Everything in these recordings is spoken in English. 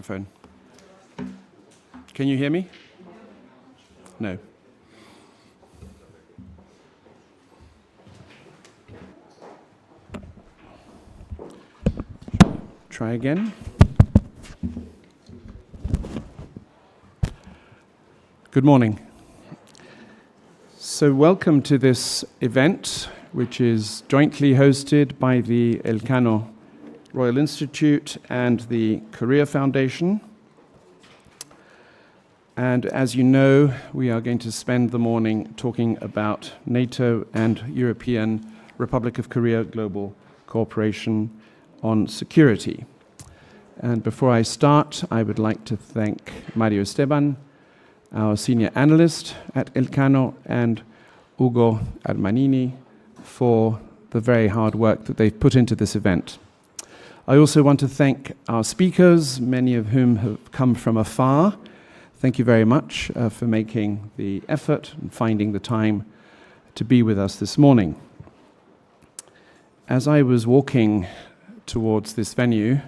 microphone. Can you hear me? No. Try again. Good morning. So welcome to this event, which is jointly hosted by the Elcano Royal Institute and the Korea Foundation. And as you know, we are going to spend the morning talking about NATO and European Republic of Korea Global Cooperation on Security. And before I start, I would like to thank Mario Esteban, our senior analyst at Elcano, and Ugo Armanini for the very hard work that they've put into this event. I also want to thank our speakers, many of whom have come from afar. Thank you very much for making the effort and finding the time to be with us this morning. As I was walking towards this venue,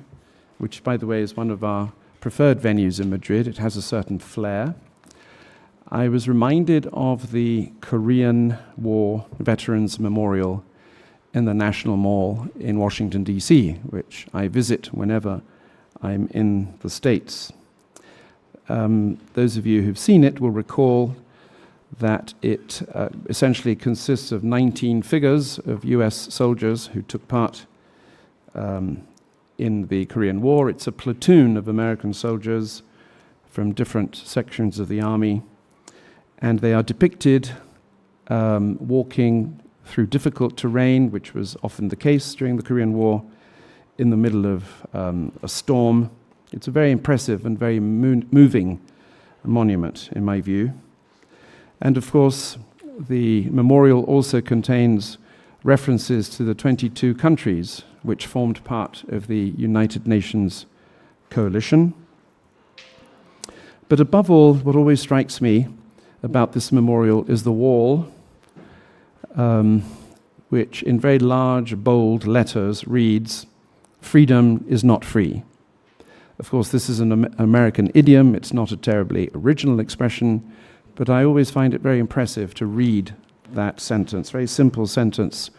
which by the way is one of our preferred venues in Madrid, it has a certain flair, I was reminded of the Korean War Veterans Memorial in the National Mall in Washington, D.C., which I visit whenever I'm in the States. Those of you who've seen it will recall that it essentially consists of 19 figures of US soldiers who took part in the Korean War. It's a platoon of American soldiers from different sections of the army, and they are depicted walking through difficult terrain, which was often the case during the Korean War, in the middle of a storm. It's a very impressive and very moving monument, in my view. And of course, the memorial also contains references to the 22 countries which formed part of the United Nations coalition. But above all, what always strikes me about this memorial is the wall, which in very large, bold letters reads, "Freedom is not free." Of course, this is an American idiom. It's not a terribly original expression, but I always find it very impressive to read that sentence, very simple sentence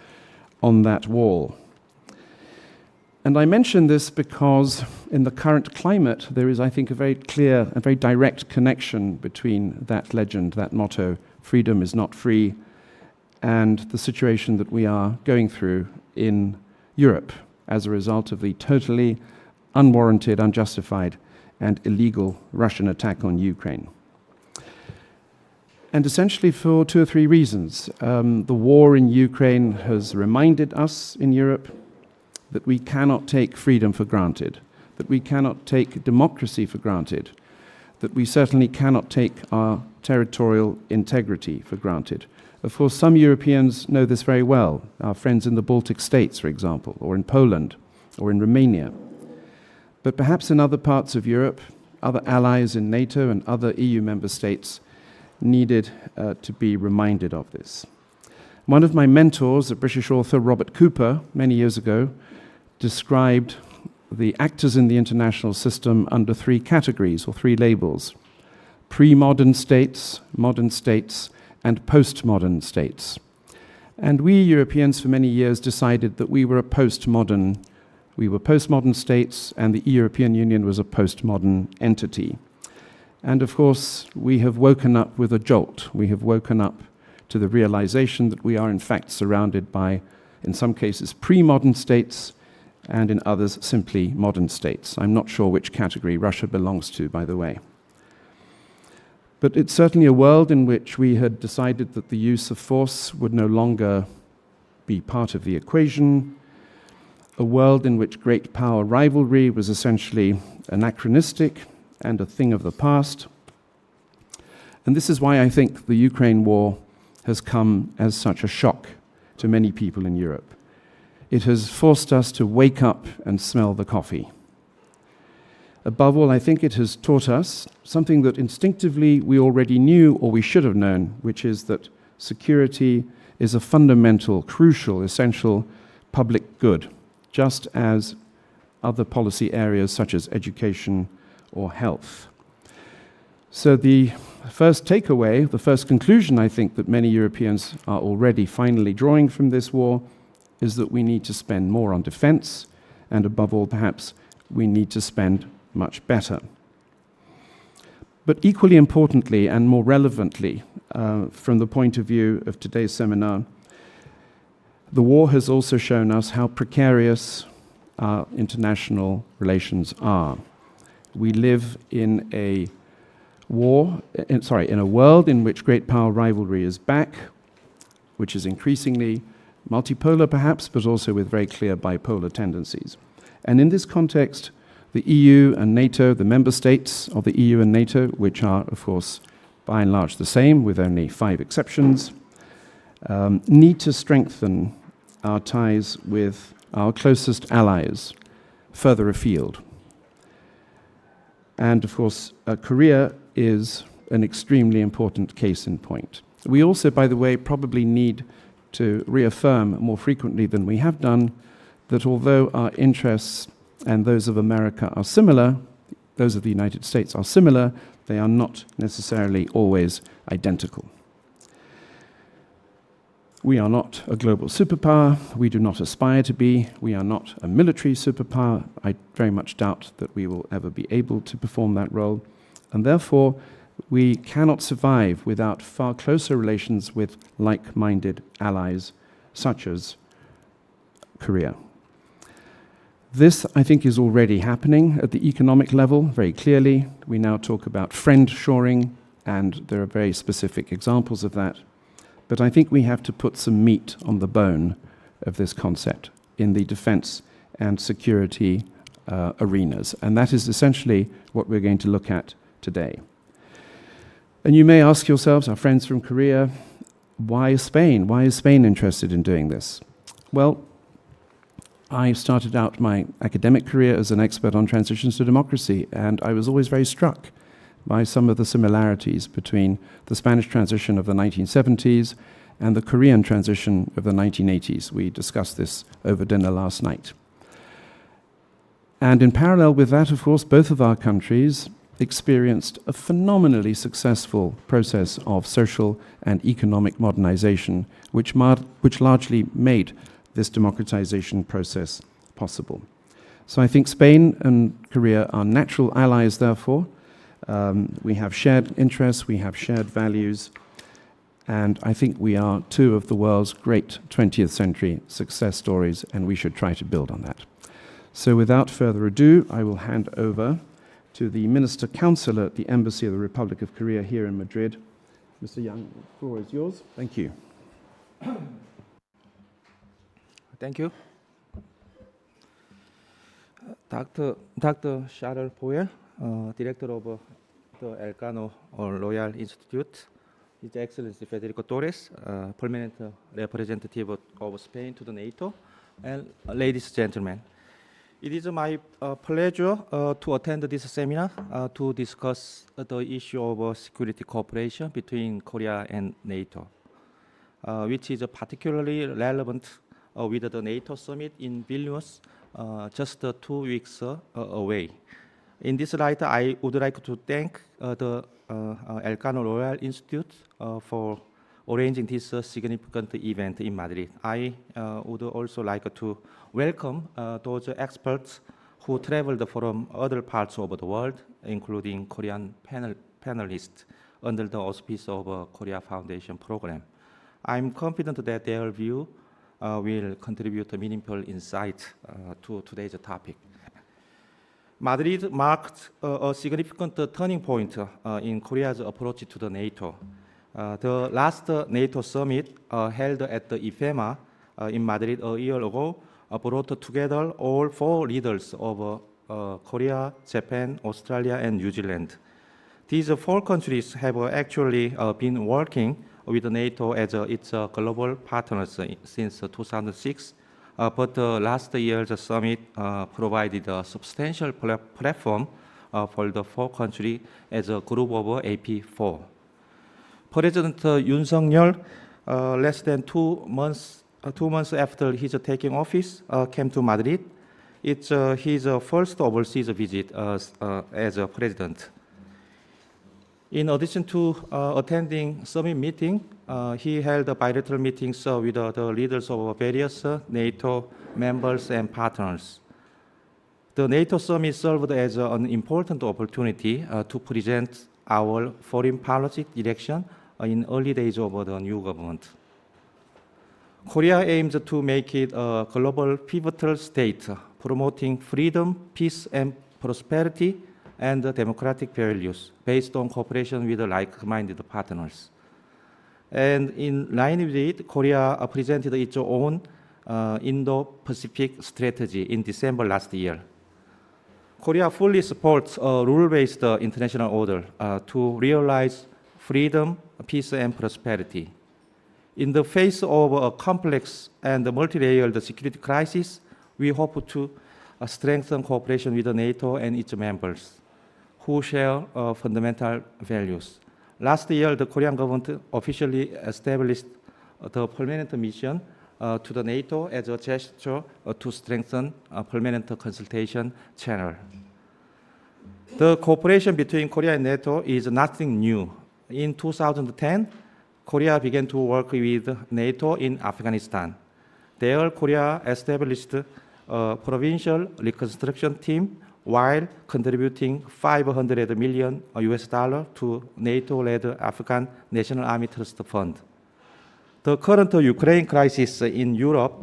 on that wall. And I mention this because in the current climate, there is, I think, a very clear and very direct connection between that legend, that motto, "Freedom is not free," and the situation that we are going through in Europe as a result of the totally unwarranted, unjustified, and illegal Russian attack on Ukraine. And essentially for two or three reasons. The war in Ukraine has reminded us in Europe that we cannot take freedom for granted, that we cannot take democracy for granted, that we certainly cannot take our territorial integrity for granted. Of course, some Europeans know this very well, our friends in the Baltic states, for example, or in Poland, or in Romania. But perhaps in other parts of Europe, other allies in NATO and other EU member states needed to be reminded of this. One of my mentors, the British author Robert Cooper, many years ago, described the actors in the international system under three categories or three labels: pre-modern states, modern states, and postmodern states. And we Europeans for many years decided that we were postmodern states, and the European Union was a postmodern entity. And of course, we have woken up with a jolt. We have woken up to the realization that we are in fact surrounded by, in some cases, pre-modern states, and in others, simply modern states. I'm not sure which category Russia belongs to, by the way. But it's certainly a world in which we had decided that the use of force would no longer be part of the equation, a world in which great power rivalry was essentially anachronistic and a thing of the past. And this is why I think the Ukraine war has come as such a shock to many people in Europe. It has forced us to wake up and smell the coffee. Above all, I think it has taught us something that instinctively we already knew or we should have known, which is that security is a fundamental, crucial, essential public good, just as other policy areas such as education or health. So the first takeaway, the first conclusion I think that many Europeans are already finally drawing from this war is that we need to spend more on defense, and above all, perhaps, we need to spend much better. But equally importantly and more relevantly, from the point of view of today's seminar, the war has also shown us how precarious our international relations are. We live in a in a world in which great power rivalry is back, which is increasingly multipolar perhaps, but also with very clear bipolar tendencies. And in this context, the EU and NATO, the member states of the EU and NATO, which are, of course, by and large the same, with only 5 exceptions, need to strengthen our ties with our closest allies further afield. And, of course, Korea is an extremely important case in point. We also, by the way, probably need to reaffirm more frequently than we have done that although our interests and those of America are similar, those of the United States are similar, they are not necessarily always identical. We are not a global superpower. We do not aspire to be. We are not a military superpower. I very much doubt that we will ever be able to perform that role. And therefore, we cannot survive without far closer relations with like-minded allies, such as Korea. This, I think, is already happening at the economic level very clearly. We now talk about friend-shoring, and there are very specific examples of that. But I think we have to put some meat on the bone of this concept in the defense and security arenas. And that is essentially what we're going to look at today. And you may ask yourselves, our friends from Korea, why Spain? Why is Spain interested in doing this? Well, I started out my academic career as an expert on transitions to democracy, and I was always very struck by some of the similarities between the Spanish transition of the 1970s and the Korean transition of the 1980s. We discussed this over dinner last night. And in parallel with that, of course, both of our countries experienced a phenomenally successful process of social and economic modernization, which largely made this democratization process possible. So I think Spain and Korea are natural allies, therefore. We have shared interests, we have shared values, and I think we are 2 of the world's great 20th century success stories, and we should try to build on that. So without further ado, I will hand over to the Minister Counselor at the Embassy of the Republic of Korea here in Madrid. Mr. Yang, the floor is yours. Thank you. Thank you. Dr. Charles Boyer, Director of the Elcano Royal Institute, His Excellency Federico Torres, Permanent Representative of Spain to the NATO, and ladies and gentlemen. It is my pleasure to attend this seminar to discuss the issue of security cooperation between Korea and NATO, which is particularly relevant with the NATO Summit in Vilnius just 2 weeks away. In this light, I would like to thank the Elcano Royal Institute for arranging this significant event in Madrid. I would also like to welcome those experts who traveled from other parts of the world, including Korean panelists under the auspice of Korea Foundation program. I'm confident that their view will contribute a meaningful insight to today's topic. Madrid marked a significant turning point in Korea's approach to the NATO. The last NATO summit held at the IFEMA in Madrid a year ago brought together all 4 leaders of Korea, Japan, Australia, and New Zealand. These 4 countries have actually been working with NATO as its global partners since 2006, but last year's summit provided a substantial platform for the 4 countries as a group of AP4. President Yoon Suk-yeol, less than 2 months after his taking office, came to Madrid It's his first overseas visit as a president. In addition to attending summit meeting, he held bilateral meetings with the leaders of various NATO members and partners. The NATO summit served as an important opportunity to present our foreign policy direction in early days of the new government. Korea aims to make it a global pivotal state, promoting freedom, peace, and prosperity, and democratic values based on cooperation with like-minded partners. And in line with it, Korea presented its own Indo-Pacific strategy in December last year. Korea fully supports a rule-based international order to realize freedom, peace, and prosperity. In the face of a complex and multi-layered security crisis, we hope to strengthen cooperation with NATO and its members, who share fundamental values. Last year, the Korean government officially established the permanent mission to the NATO as a gesture to strengthen a permanent consultation channel. The cooperation between Korea and NATO is nothing new. In 2010, Korea began to work with NATO in Afghanistan. There, Korea established a provincial reconstruction team while contributing $500 million to NATO-led Afghan National Army Trust Fund. The current Ukraine crisis in Europe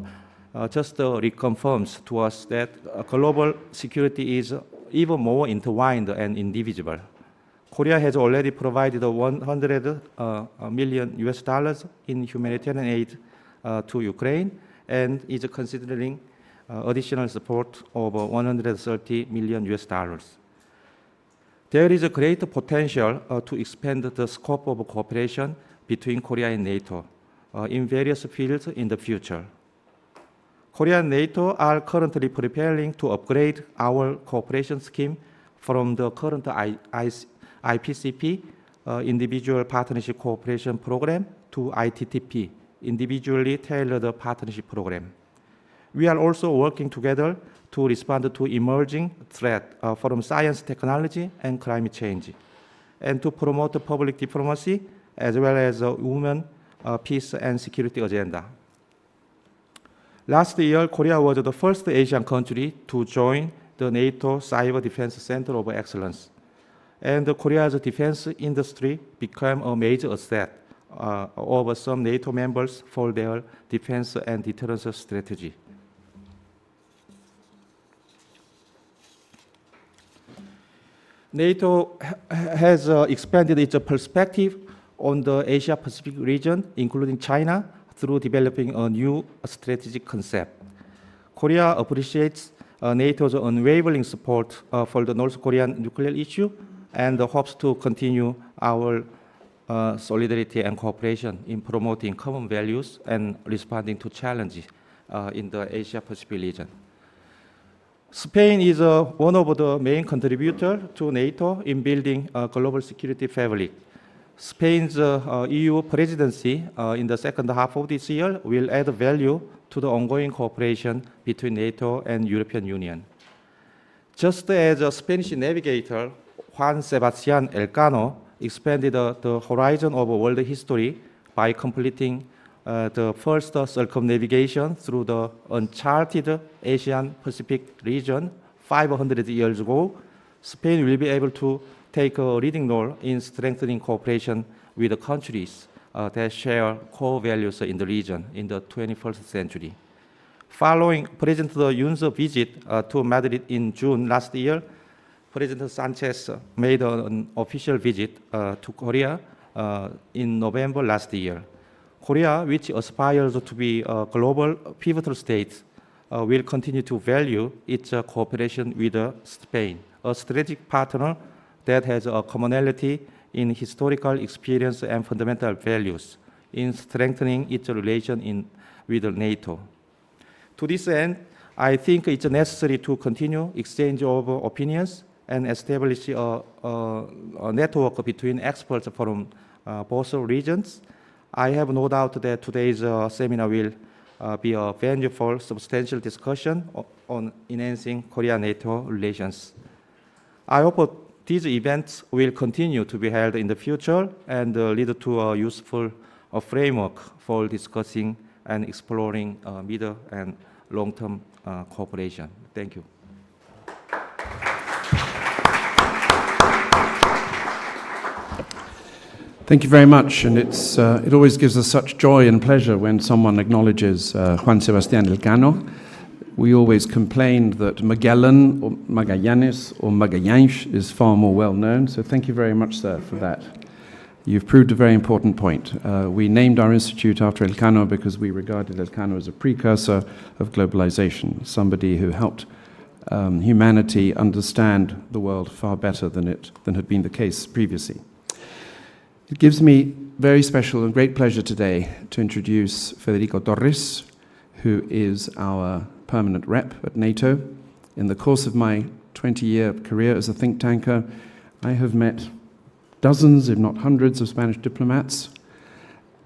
just reconfirms to us that global security is even more intertwined and indivisible. Korea has already provided $100 million in humanitarian aid to Ukraine and is considering additional support of $130 million. There is a great potential to expand the scope of cooperation between Korea and NATO in various fields in the future. Korea and NATO are currently preparing to upgrade our cooperation scheme from the current IPCP, Individual Partnership Cooperation Program, to ITTP, Individually Tailored Partnership Program. We are also working together to respond to emerging threats from science, technology, and climate change, and to promote public diplomacy as well as women, peace, and security agenda. Last year, Korea was the first Asian country to join the NATO Cyber Defense Center of Excellence, and Korea's defense industry became a major asset of some NATO members for their defense and deterrence strategy. NATO has expanded its perspective on the Asia-Pacific region, including China, through developing a new strategic concept. Korea appreciates NATO's unwavering support for the North Korean nuclear issue and hopes to continue our solidarity and cooperation in promoting common values and responding to challenges in the Asia-Pacific region. Spain is one of the main contributors to NATO in building a global security fabric. Spain's EU presidency in the second half of this year will add value to the ongoing cooperation between NATO and European Union. Just as a Spanish navigator, Juan Sebastián Elcano, expanded the horizon of world history by completing the first circumnavigation through the uncharted Asian Pacific region 500 years ago, Spain will be able to take a leading role in strengthening cooperation with the countries that share core values in the region in the 21st century. Following President Yoon's visit to Madrid in June last year, President Sanchez made an official visit to Korea in November last year. Korea, which aspires to be a global pivotal state, will continue to value its cooperation with Spain, a strategic partner that has a commonality in historical experience and fundamental values in strengthening its relation with NATO. To this end, I think it's necessary to continue exchange of opinions and establish a network between experts from both regions. I have no doubt that today's seminar will be a venue for substantial discussion on enhancing Korea-NATO relations. I hope these events will continue to be held in the future and lead to a useful framework for discussing and exploring middle and long-term cooperation. Thank you. Thank you very much, and it always gives us such joy and pleasure when someone acknowledges Juan Sebastián Elcano. We always complained that Magellan or Magallanes or Magallanes is far more well known, so thank you very much, sir, for that. You've proved a very important point. We named our institute after Elcano because we regarded Elcano as a precursor of globalization, somebody who helped humanity understand the world far better than had been the case previously. It gives me very special and great pleasure today to introduce Federico Torres, who is our permanent rep at NATO. In the course of my 20-year career as a think tanker, I have met dozens, if not hundreds, of Spanish diplomats,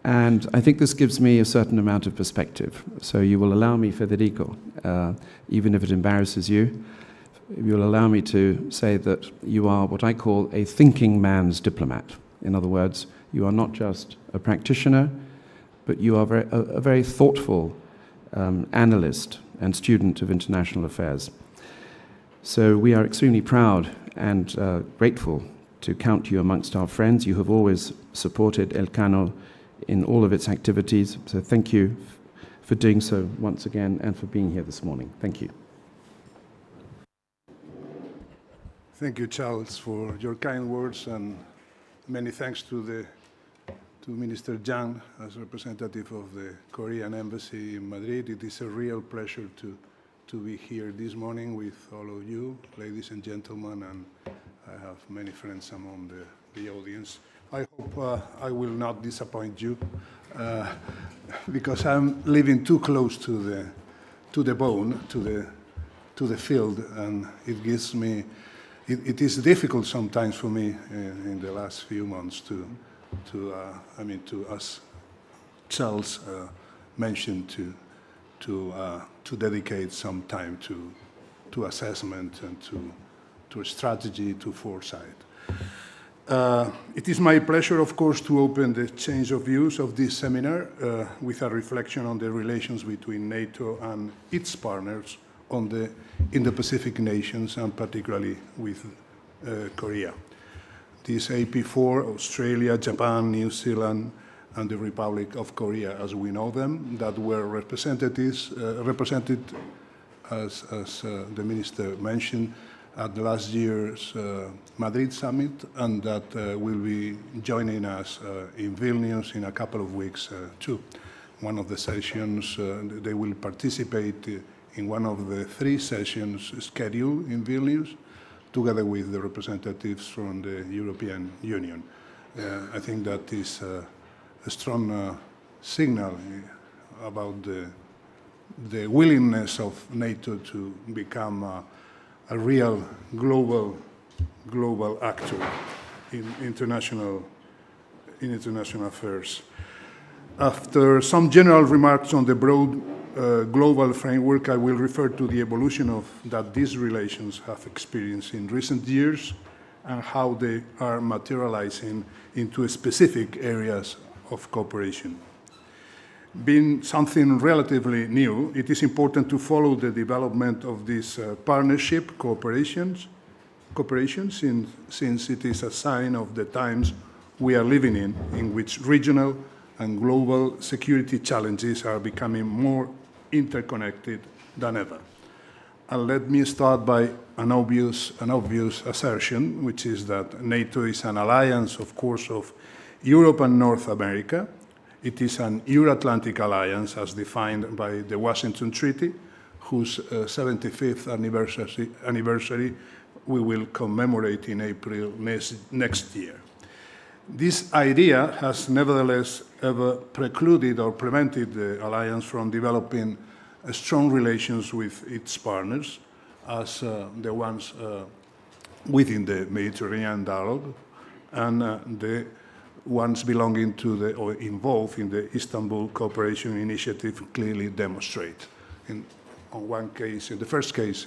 and I think this gives me a certain amount of perspective. So you will allow me, Federico, even if it embarrasses you, you'll allow me to say that you are what I call a thinking man's diplomat. In other words, you are not just a practitioner, but you are a very thoughtful analyst and student of international affairs. So we are extremely proud and grateful to count you amongst our friends. You have always supported Elcano in all of its activities, so thank you for doing so once again and for being here this morning. Thank you. Thank you, Charles, for your kind words, and many thanks to Minister Zhang as representative of the Korean Embassy in Madrid. It is a real pleasure to be here this morning with all of you, ladies and gentlemen, and I have many friends among the audience. I hope I will not disappoint you because I'm living too close to the bone, to the field, and it gives me. It is difficult sometimes for me in the last few months to as Charles mentioned, to dedicate some time to assessment and to strategy, to foresight. It is my pleasure, of course, to open the change of views of this seminar with a reflection on the relations between NATO and its partners on the Indo-Pacific nations, and particularly with Korea. These AP4, Australia, Japan, New Zealand, and the Republic of Korea, as we know them, that were represented, as the Minister mentioned, at the last year's Madrid Summit, and that will be joining us in Vilnius in a couple of weeks too. One of the sessions, they will participate in one of the 3 sessions scheduled in Vilnius, together with the representatives from the European Union. I think that is a strong signal about the willingness of NATO to become a real global actor in international affairs. After some general remarks on the broad global framework, I will refer to the evolution that these relations have experienced in recent years and how they are materializing into specific areas of cooperation. Being something relatively new, it is important to follow the development of this partnership cooperation, since it is a sign of the times we are living in which regional and global security challenges are becoming more interconnected than ever. And let me start by an obvious assertion, which is that NATO is an alliance, of course, of Europe and North America. It is an Euro-Atlantic alliance as defined by the Washington Treaty, whose 75th anniversary we will commemorate in April next year. This idea has nevertheless ever precluded or prevented the alliance from developing strong relations with its partners, as the ones within the Mediterranean dialogue and the ones belonging to the or involved in the Istanbul Cooperation Initiative clearly demonstrate. On one case, in the first case,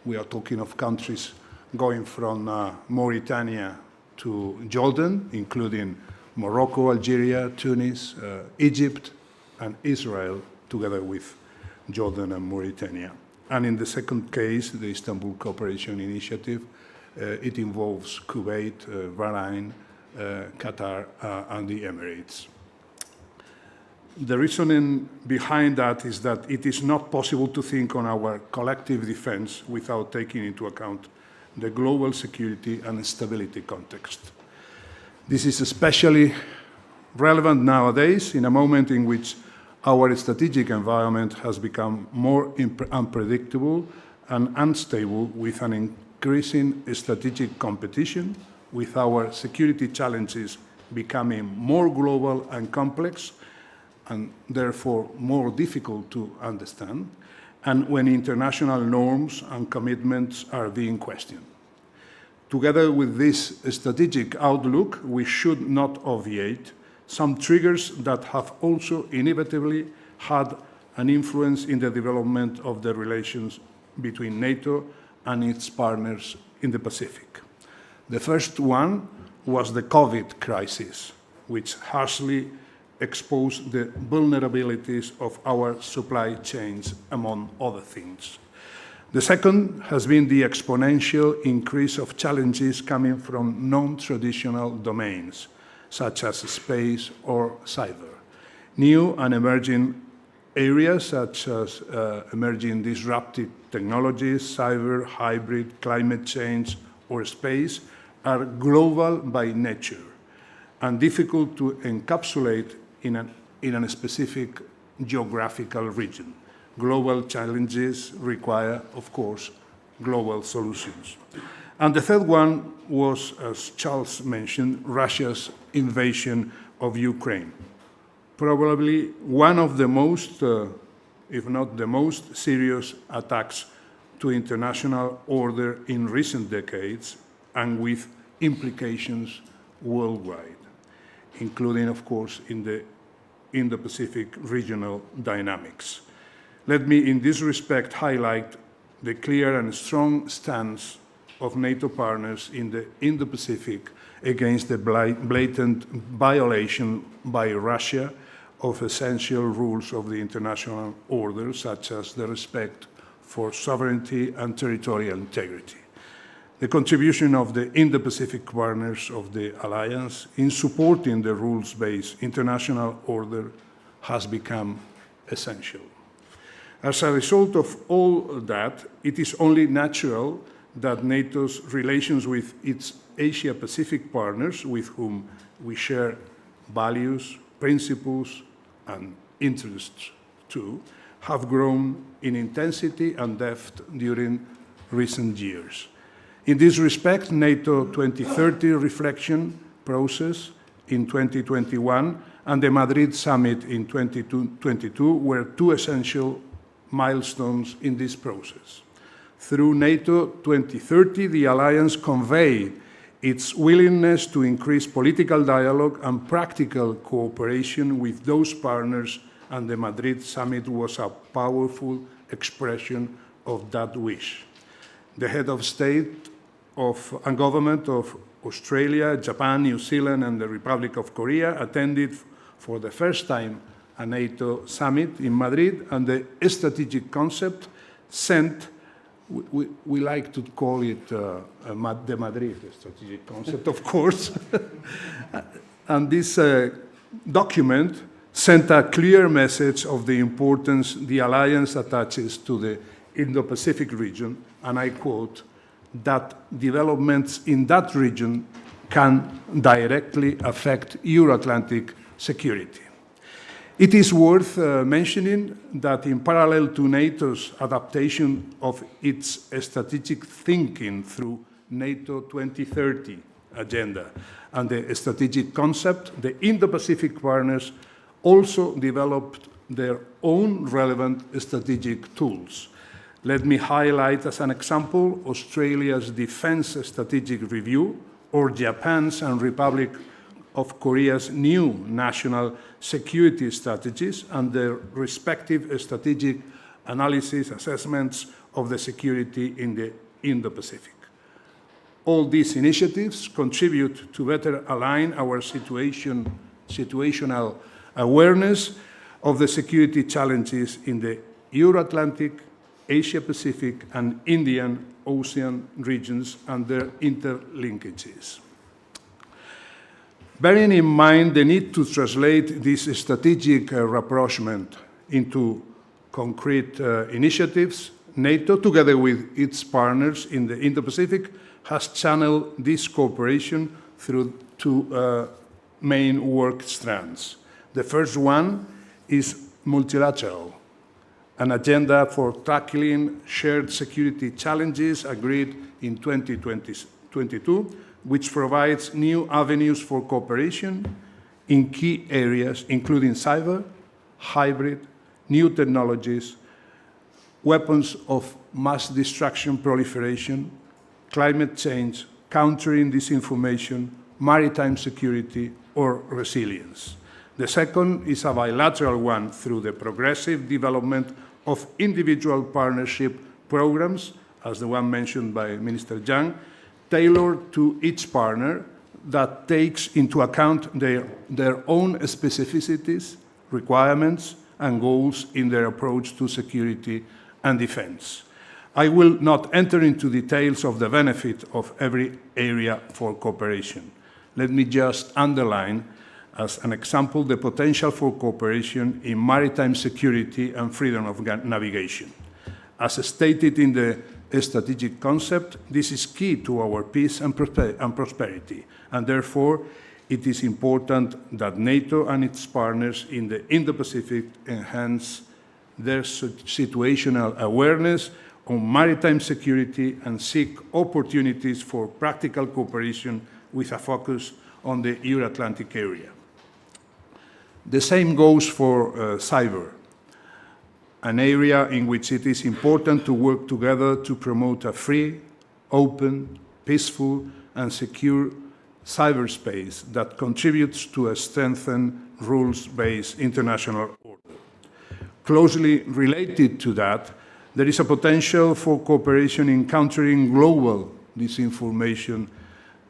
we are talking of countries going from Mauritania to Jordan, including Morocco, Algeria, Tunis, Egypt, and Israel, together with Jordan and Mauritania. And in the second case, the Istanbul Cooperation Initiative, it involves Kuwait, Bahrain, Qatar, and the Emirates. The reasoning behind that is that it is not possible to think on our collective defense without taking into account the global security and stability context. This is especially relevant nowadays in a moment in which our strategic environment has become more unpredictable and unstable, with an increasing strategic competition, with our security challenges becoming more global and complex, and therefore more difficult to understand, and when international norms and commitments are being questioned. Together with this strategic outlook, we should not obviate some triggers that have also inevitably had an influence in the development of the relations between NATO and its partners in the Pacific. The first one was the COVID crisis, which harshly exposed the vulnerabilities of our supply chains, among other things. The second has been the exponential increase of challenges coming from non-traditional domains, such as space or cyber. New and emerging areas, such as emerging disruptive technologies, cyber, hybrid, climate change, or space, are global by nature and difficult to encapsulate in a specific geographical region. Global challenges require, of course, global solutions. And the third one was, as Charles mentioned, Russia's invasion of Ukraine. Probably one of the most, if not the most serious attacks to international order in recent decades, and with implications worldwide, including, of course, in the Indo-Pacific regional dynamics. Let me, in this respect, highlight the clear and strong stance of NATO partners in the Indo-Pacific against the blatant violation by Russia of essential rules of the international order, such as the respect for sovereignty and territorial integrity. The contribution of the Indo-Pacific partners of the alliance in supporting the rules-based international order has become essential. As a result of all that, it is only natural that NATO's relations with its Asia-Pacific partners, with whom we share values, principles, and interests too, have grown in intensity and depth during recent years. In this respect, NATO 2030 reflection process in 2021 and the Madrid Summit in 2022 were two essential milestones in this process. Through NATO 2030, the alliance conveyed its willingness to increase political dialogue and practical cooperation with those partners, and the Madrid Summit was a powerful expression of that wish. The head of state and government of Australia, Japan, New Zealand, and the Republic of Korea attended for the first time a NATO summit in Madrid, and the strategic concept sent, we like to call it the Madrid strategic concept, of course, and this document sent a clear message of the importance the alliance attaches to the Indo-Pacific region, and I quote, that developments in that region can directly affect Euro-Atlantic security. It is worth mentioning that in parallel to NATO's adaptation of its strategic thinking through NATO 2030 agenda and the strategic concept, the Indo-Pacific partners also developed their own relevant strategic tools. Let me highlight as an example Australia's Defence Strategic Review or Japan's and Republic of Korea's new national security strategies and their respective strategic analysis assessments of the security in the Indo-Pacific. All these initiatives contribute to better align our situational awareness of the security challenges in the Euro-Atlantic, Asia-Pacific, and Indian Ocean regions and their interlinkages. Bearing in mind the need to translate this strategic rapprochement into concrete initiatives, NATO, together with its partners in the Indo-Pacific, has channeled this cooperation through two main work strands. The first one is multilateral, an agenda for tackling shared security challenges agreed in 2022, which provides new avenues for cooperation in key areas, including cyber, hybrid, new technologies, weapons of mass destruction proliferation, climate change, countering disinformation, maritime security, or resilience. The second is a bilateral one through the progressive development of individual partnership programs, as the one mentioned by Minister Zhang, tailored to each partner that takes into account their own specificities, requirements, and goals in their approach to security and defense. I will not enter into details of the benefit of every area for cooperation. Let me just underline, as an example, the potential for cooperation in maritime security and freedom of navigation. As stated in the strategic concept, this is key to our peace and prosperity, and therefore it is important that NATO and its partners in the Indo-Pacific enhance their situational awareness on maritime security and seek opportunities for practical cooperation with a focus on the Euro-Atlantic area. The same goes for cyber, an area in which it is important to work together to promote a free, open, peaceful, and secure cyberspace that contributes to a strengthened rules-based international order. Closely related to that, there is a potential for cooperation in countering global disinformation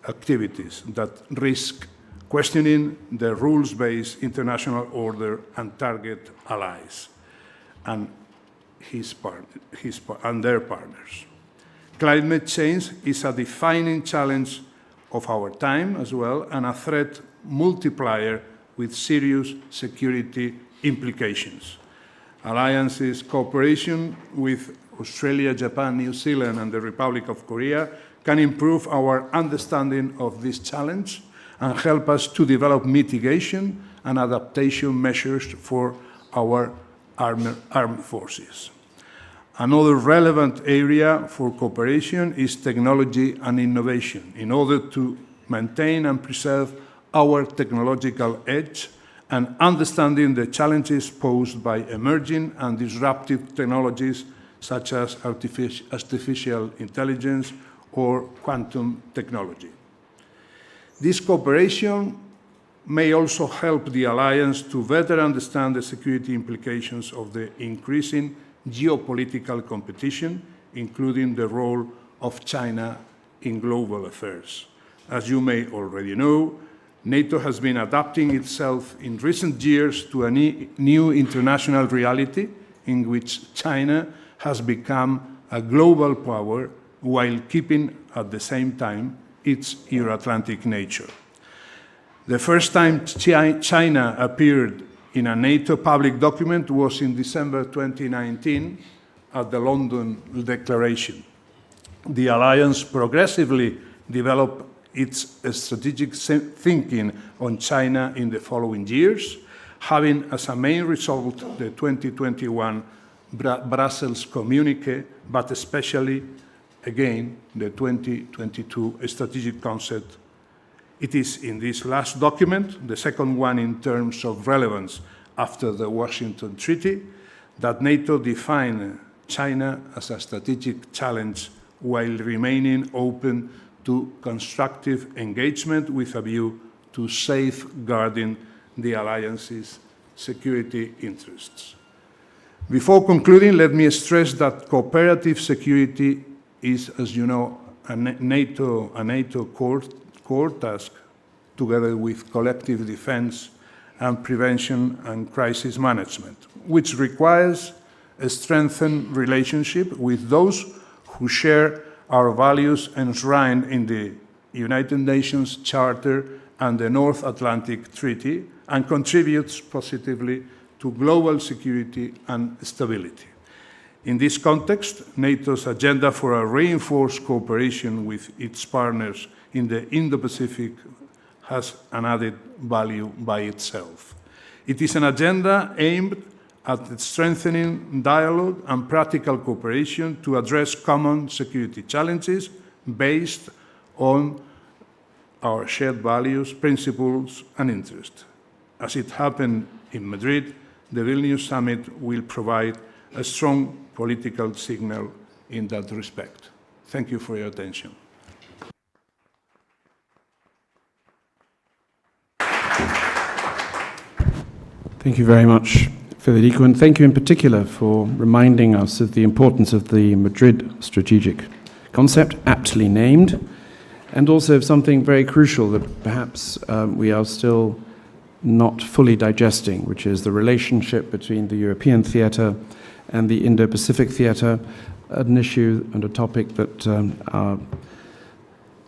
activities that risk questioning the rules-based international order and target allies and their partners. Climate change is a defining challenge of our time as well, and a threat multiplier with serious security implications. Alliances cooperation with Australia, Japan, New Zealand, and the Republic of Korea can improve our understanding of this challenge and help us to develop mitigation and adaptation measures for our armed forces. Another relevant area for cooperation is technology and innovation in order to maintain and preserve our technological edge and understanding the challenges posed by emerging and disruptive technologies such as artificial intelligence or quantum technology. This cooperation may also help the alliance to better understand the security implications of the increasing geopolitical competition, including the role of China in global affairs. As you may already know, NATO has been adapting itself in recent years to a new international reality in which China has become a global power while keeping at the same time its Euro-Atlantic nature. The first time China appeared in a NATO public document was in December 2019 at the London Declaration. The alliance progressively developed its strategic thinking on China in the following years, having as a main result the 2021 Brussels communique, but especially, again, the 2022 strategic concept. It is in this last document, the second one in terms of relevance after the Washington Treaty, that NATO defined China as a strategic challenge while remaining open to constructive engagement with a view to safeguarding the alliance's security interests. Before concluding, let me stress that cooperative security is, as you know, a NATO core task, together with collective defense and prevention and crisis management, which requires a strengthened relationship with those who share our values enshrined in the United Nations Charter and the North Atlantic Treaty, and contributes positively to global security and stability. In this context, NATO's agenda for a reinforced cooperation with its partners in the Indo-Pacific has an added value by itself. It is an agenda aimed at strengthening dialogue and practical cooperation to address common security challenges based on our shared values, principles, and interests. As it happened in Madrid, the Vilnius Summit will provide a strong political signal in that respect. Thank you for your attention. Thank you very much, Federico, and thank you in particular for reminding us of the importance of the Madrid strategic concept, aptly named, and also of something very crucial that perhaps we are still not fully digesting, which is the relationship between the European theatre and the Indo-Pacific theatre, an issue and a topic that our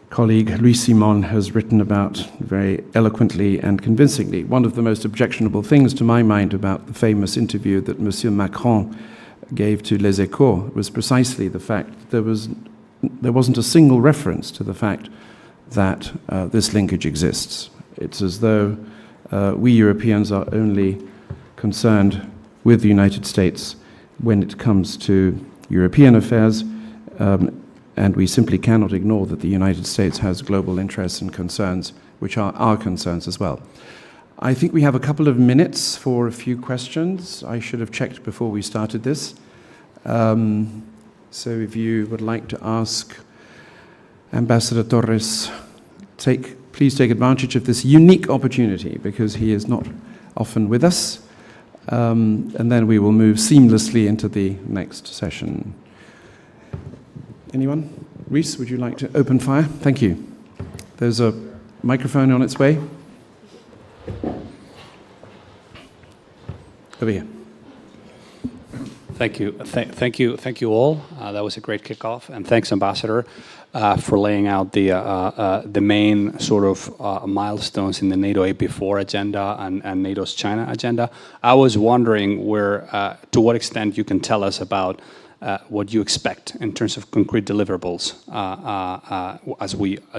colleague Luis Simon has written about very eloquently and convincingly. One of the most objectionable things to my mind about the famous interview that Monsieur Macron gave to Les Echos was precisely the fact that there wasn't a single reference to the fact that this linkage exists. It's as though we Europeans are only concerned with the United States when it comes to European affairs, and we simply cannot ignore that the United States has global interests and concerns, which are our concerns as well. I think we have a couple of minutes for a few questions. I should have checked before we started this. So if you would like to ask Ambassador Torres, please take advantage of this unique opportunity, because he is not often with us. And then we will move seamlessly into the next session. Anyone? Reese, would you like to open fire? Thank you. There's a microphone on its way. Over here. Thank you. Thank you all. That was a great kickoff, and thanks, Ambassador, for laying out the main sort of milestones in the NATO AP4 agenda and NATO's China agenda. I was wondering to what extent you can tell us about what you expect in terms of concrete deliverables as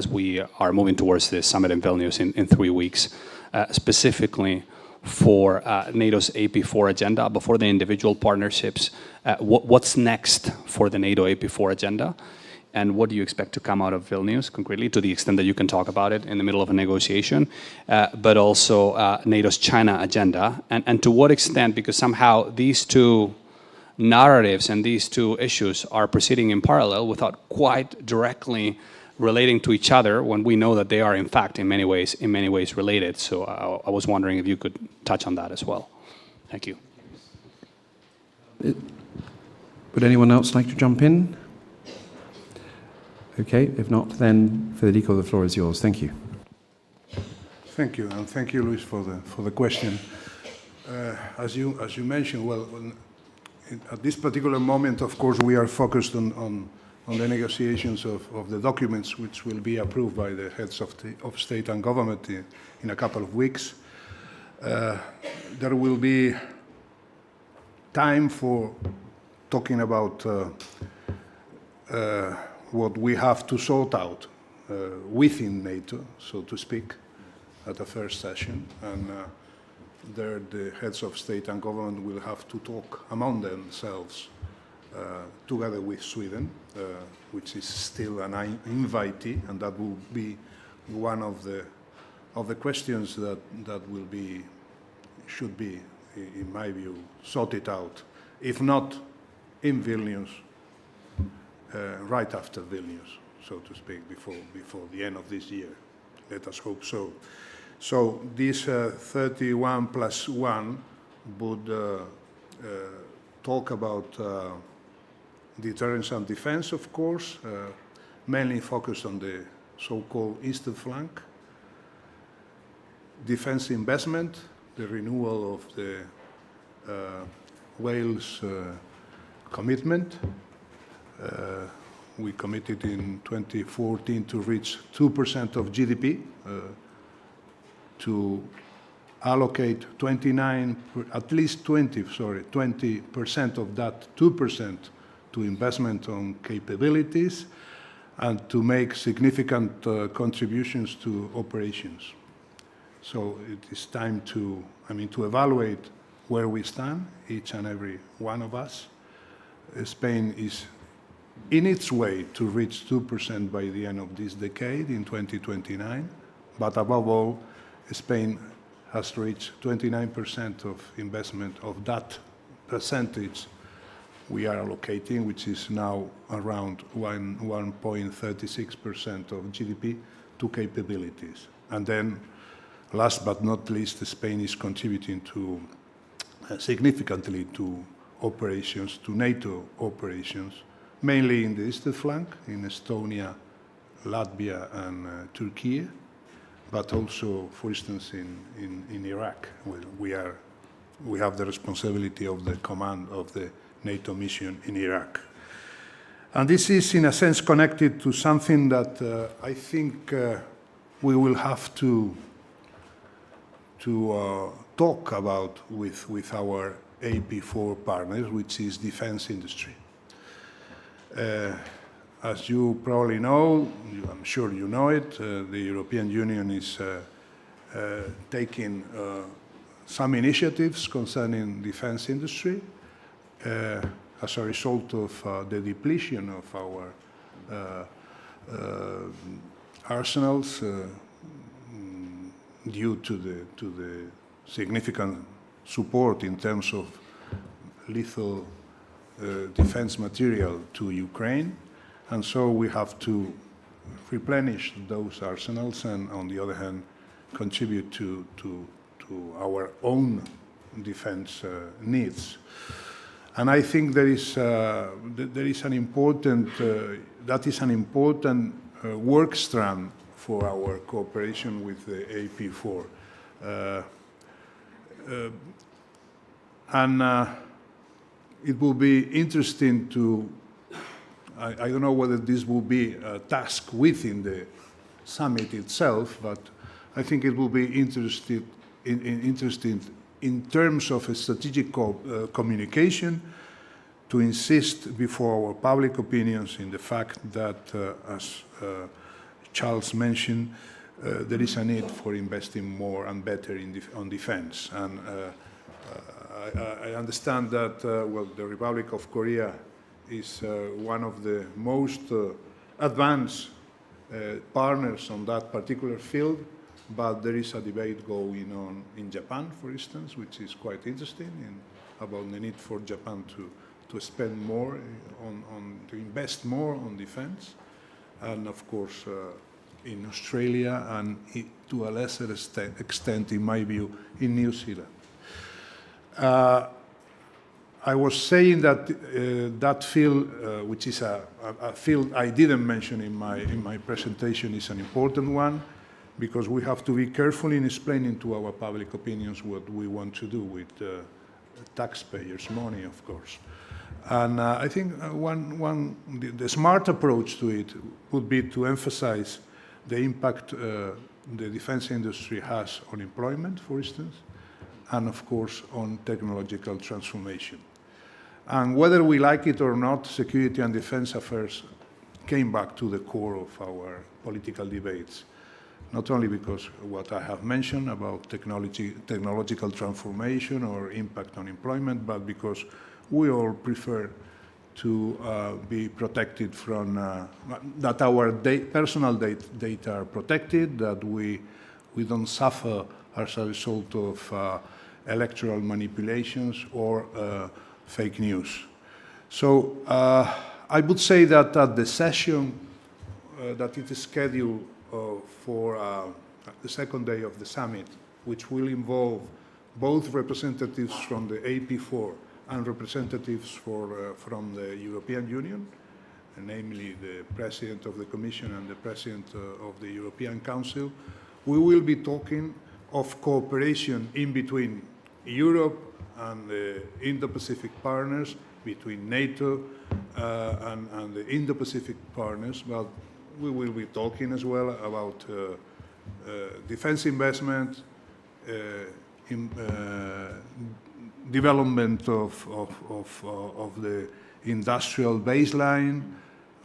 we are moving towards the summit in Vilnius in 3 weeks, specifically for NATO's AP4 agenda, before the individual partnerships. What's next for the NATO AP4 agenda? And what do you expect to come out of Vilnius concretely, to the extent that you can talk about it in the middle of a negotiation, but also NATO's China agenda? And to what extent, because somehow these two narratives and these two issues are proceeding in parallel without quite directly relating to each other, when we know that they are in fact in many ways related. So I was wondering if you could touch on that as well. Thank you. Would anyone else like to jump in? Okay, if not, then Federico, the floor is yours. Thank you. Thank you, and thank you, Luis, for the question. As you mentioned, well, at this particular moment, of course, we are focused on the negotiations of the documents which will be approved by the heads of state and government in a couple of weeks. There will be time for talking about what we have to sort out within NATO, so to speak, at the first session. And there the heads of state and government will have to talk among themselves together with Sweden, which is still an invitee, and that will be one of the questions that should be, in my view, sorted out, if not in Vilnius, right after Vilnius, so to speak, before the end of this year. Let us hope so. So this 31 plus 1 would talk about deterrence and defense, of course, mainly focused on the so-called eastern flank, defense investment, the renewal of the Wales commitment. We committed in 2014 to reach 2% of GDP, to allocate at least 20% of that 2% to investment on capabilities, and to make significant contributions to operations. So it is time to evaluate where we stand, each and every one of us. Spain is in its way to reach 2% by the end of this decade, in 2029, but above all, Spain has reached 29% of investment of that percentage we are allocating, which is now around 1.36% of GDP, to capabilities. And then, last but not least, Spain is contributing significantly to operations, to NATO operations, mainly in the eastern flank, in Estonia, Latvia, and Turkey, but also, for instance, in Iraq, where we have the responsibility of the command of the NATO mission in Iraq. And this is, in a sense, connected to something that I think we will have to talk about with our AP4 partners, which is defense industry. As you probably know, I'm sure you know it, the European Union is taking some initiatives concerning defense industry as a result of the depletion of our arsenals due to the significant support in terms of lethal defense material to Ukraine. And so we have to replenish those arsenals and, on the other hand, contribute to our own defense needs. And I think that is an important work strand for our cooperation with the AP4. It will be interesting to, I don't know whether this will be a task within the summit itself, but I think it will be interesting in terms of a strategic communication to insist before our public opinions in the fact that, as Charles mentioned, there is a need for investing more and better on defense. And I understand that, the Republic of Korea is one of the most advanced partners on that particular field, but there is a debate going on in Japan, for instance, which is quite interesting, about the need for Japan to spend more to invest more on defense, and of course in Australia, and to a lesser extent, in my view, in New Zealand. I was saying that that field, which is a field I didn't mention in my presentation, is an important one, because we have to be careful in explaining to our public opinions what we want to do with taxpayers' money, of course. And I think the smart approach to it would be to emphasize the impact the defense industry has on employment, for instance, and of course on technological transformation. And whether we like it or not, security and defense affairs came back to the core of our political debates, not only because what I have mentioned about technological transformation or impact on employment, but because we all prefer to be protected from, that our personal data are protected, that we don't suffer as a result of electoral manipulations or fake news. So I would say that at the session that it is scheduled for the second day of the summit, which will involve both representatives from the AP4 and representatives from the European Union, namely the President of the Commission and the President of the European Council. We will be talking of cooperation in between Europe and the Indo-Pacific partners, between NATO and the Indo-Pacific partners, but we will be talking as well about defense investment, development of the industrial baseline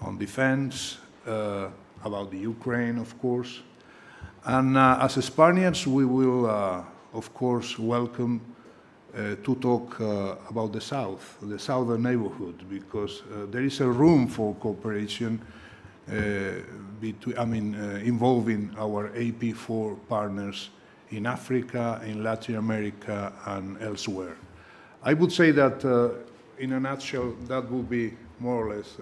on defense, about the Ukraine, of course. And as Spaniards, we will, of course, welcome to talk about the South, the southern neighborhood, because there is a room for cooperation involving our AP4 partners in Africa, in Latin America, and elsewhere. I would say that, in a nutshell, that would be more or less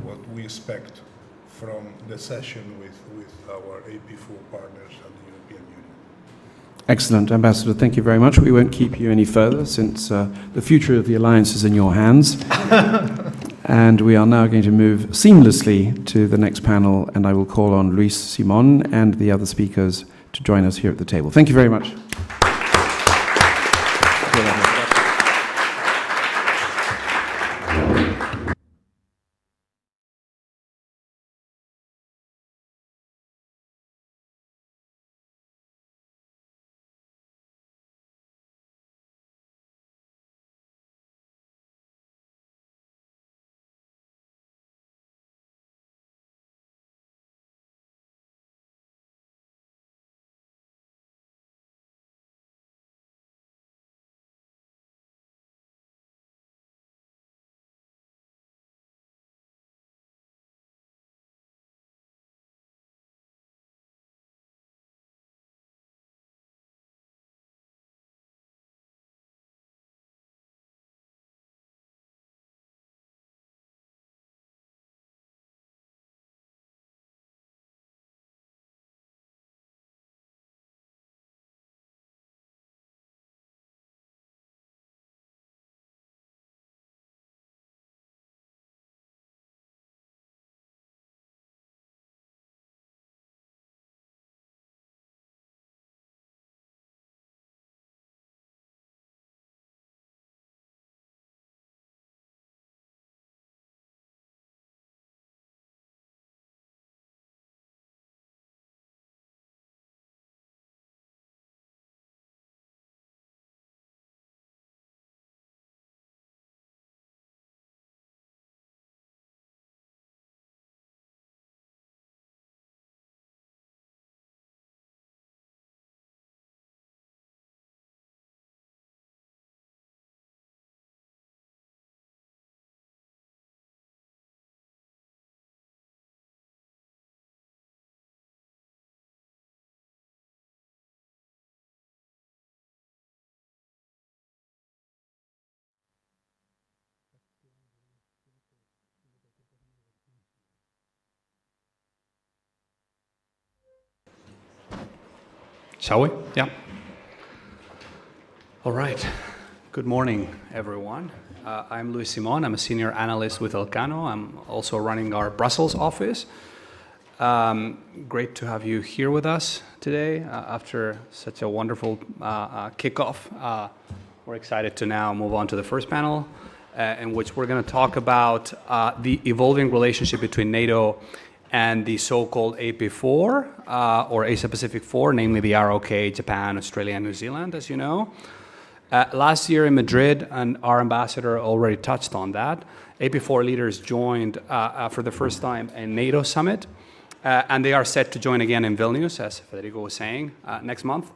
what we expect from the session with our AP4 partners and the European Union. Excellent, Ambassador. Thank you very much. We won't keep you any further since the future of the alliance is in your hands. And we are now going to move seamlessly to the next panel, and I will call on Luis Simon and the other speakers to join us here at the table. Thank you very much. Shall we? Yeah. All right. Good morning, everyone. I'm Luis Simon. I'm a senior analyst with Elcano. I'm also running our Brussels office. Great to have you here with us today after such a wonderful kickoff. We're excited to now move on to the first panel, in which we're going to talk about the evolving relationship between NATO and the so-called AP4, or Asia-Pacific 4, namely the ROK, Japan, Australia, and New Zealand, as you know. Last year in Madrid, and our ambassador already touched on that, AP4 leaders joined for the first time a NATO summit, and they are set to join again in Vilnius, as Federico was saying, next month.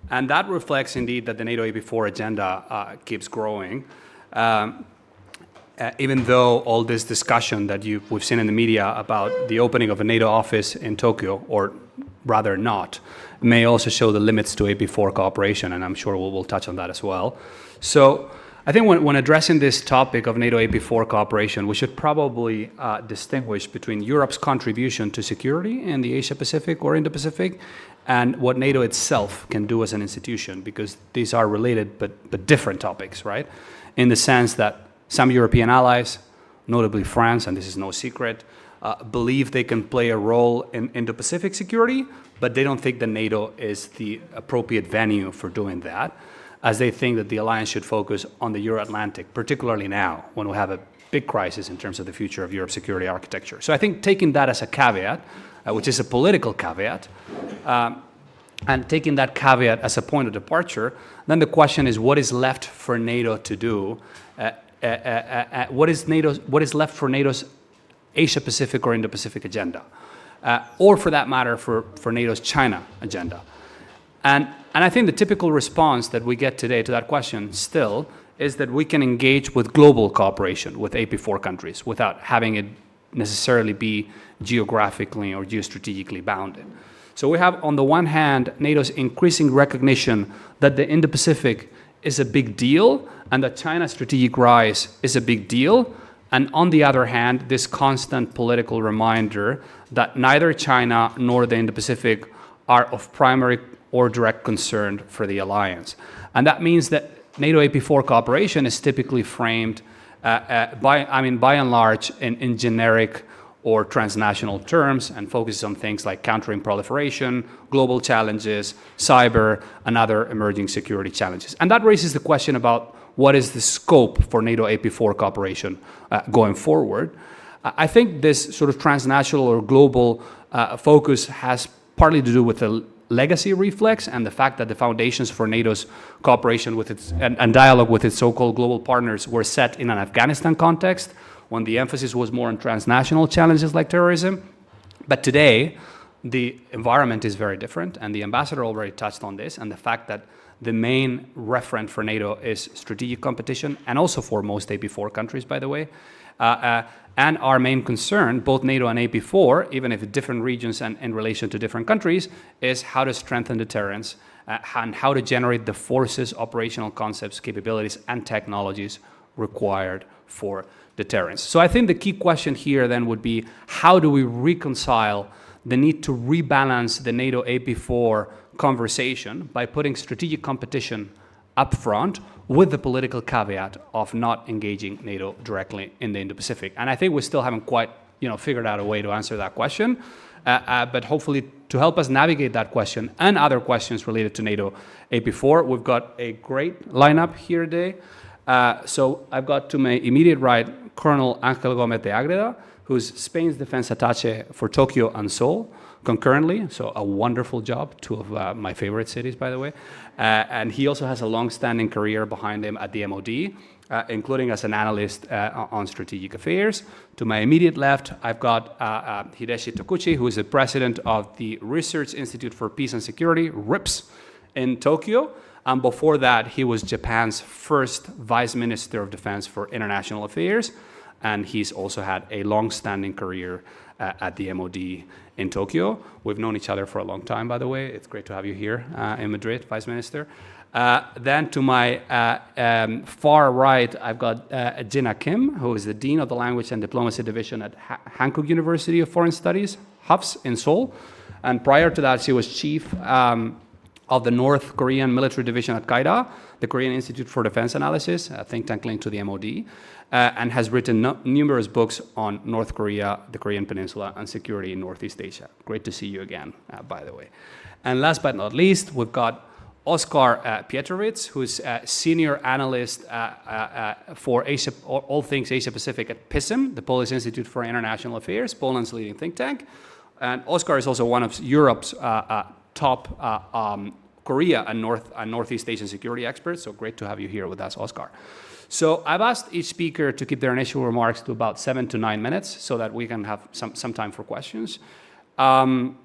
And that reflects indeed that the NATO AP4 agenda keeps growing. Even though all this discussion that we've seen in the media about the opening of a NATO office in Tokyo, or rather not, may also show the limits to AP4 cooperation, and I'm sure we'll touch on that as well. So I think when addressing this topic of NATO AP4 cooperation, we should probably distinguish between Europe's contribution to security in the Asia-Pacific or Indo-Pacific and what NATO itself can do as an institution, because these are related but different topics, right? In the sense that some European allies, notably France, and this is no secret, believe they can play a role in Indo-Pacific security, but they don't think that NATO is the appropriate venue for doing that, as they think that the alliance should focus on the Euro-Atlantic, particularly now, when we have a big crisis in terms of the future of Europe's security architecture. So I think taking that as a caveat, which is a political caveat, and taking that caveat as a point of departure, then the question is, what is left for NATO to do? What is left for NATO's Asia-Pacific or Indo-Pacific agenda? Or for that matter, for NATO's China agenda? And I think the typical response that we get today to that question still is that we can engage with global cooperation with AP4 countries without having it necessarily be geographically or geostrategically bounded. So we have, on the one hand, NATO's increasing recognition that the Indo-Pacific is a big deal and that China's strategic rise is a big deal. And on the other hand, this constant political reminder that neither China nor the Indo-Pacific are of primary or direct concern for the alliance. And that means that NATO AP4 cooperation is typically framed by and large in generic or transnational terms and focuses on things like countering proliferation, global challenges, cyber, and other emerging security challenges. And that raises the question about what is the scope for NATO AP4 cooperation going forward. I think this sort of transnational or global focus has partly to do with the legacy reflex and the fact that the foundations for NATO's cooperation with its and dialogue with its so-called global partners were set in an Afghanistan context when the emphasis was more on transnational challenges like terrorism. But today, the environment is very different, and the ambassador already touched on this, and the fact that the main referent for NATO is strategic competition, and also for most AP4 countries, by the way. And our main concern, both NATO and AP4, even if different regions and in relation to different countries, is how to strengthen deterrence and how to generate the forces, operational concepts, capabilities, and technologies required for deterrence. So I think the key question here then would be, how do we reconcile the need to rebalance the NATO AP4 conversation by putting strategic competition up front with the political caveat of not engaging NATO directly in the Indo-Pacific? And I think we still haven't quite figured out a way to answer that question. But hopefully to help us navigate that question and other questions related to NATO AP4, we've got a great lineup here today. So I've got to my immediate right Colonel Ángel Gómez de Ágreda, who's Spain's defense attaché for Tokyo and Seoul concurrently, so a wonderful job, two of my favorite cities, by the way. And he also has a long-standing career behind him at the MOD, including as an analyst on strategic affairs. To my immediate left, I've got Hideshi Tokuchi, who is the president of the Research Institute for Peace and Security, RIPS, in Tokyo. And before that, he was Japan's first Vice Minister of Defense for International Affairs. And he's also had a long-standing career at the MOD in Tokyo. We've known each other for a long time, by the way. It's great to have you here in Madrid, Vice Minister. Then to my far right, I've got Jina Kim, who is the Dean of the Language and Diplomacy Division at Hankook University of Foreign Studies, HUFS, in Seoul. And prior to that, she was chief of the North Korean Military Division at KAIDA, the Korean Institute for Defense Analysis, a think tank linked to the MOD, and has written numerous books on North Korea, the Korean Peninsula, and security in Northeast Asia. Great to see you again, by the way. And last but not least, we've got Oskar Pietrowicz, who's a senior analyst for Asia, all things Asia-Pacific at PISM, the Polish Institute for International Affairs, Poland's leading think tank. And Oskar is also one of Europe's top Korea and Northeast Asian security experts, so great to have you here with us, Oskar. So I've asked each speaker to keep their initial remarks to about 7 to 9 minutes so that we can have some time for questions. Ángel,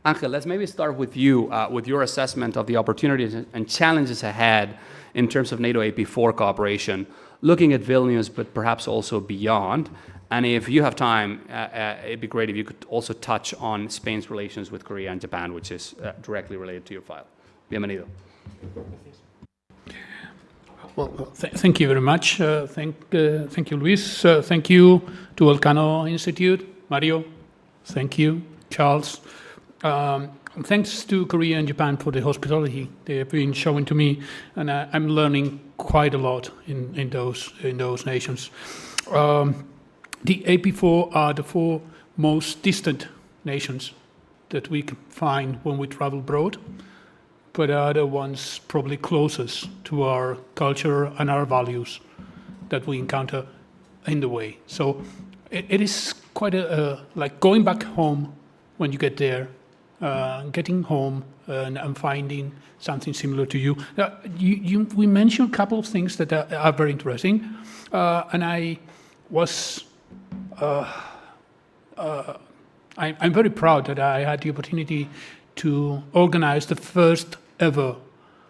let's maybe start with you, with your assessment of the opportunities and challenges ahead in terms of NATO AP4 cooperation, looking at Vilnius, but perhaps also beyond. And if you have time, it'd be great if you could also touch on Spain's relations with Korea and Japan, which is directly related to your file. Bienvenido. Well, thank you very much. Thank you, Luis. Thank you to Elcano Institute. Mario, thank you. Charles. Thanks to Korea and Japan for the hospitality they have been showing to me, and I'm learning quite a lot in those nations. The AP4 are the 4 most distant nations that we can find when we travel abroad, but are the ones probably closest to our culture and our values that we encounter in the way. So it is quite like going back home when you get there, getting home and finding something similar to you. We mentioned a couple of things that are very interesting, and I was I'm very proud that I had the opportunity to organize the first ever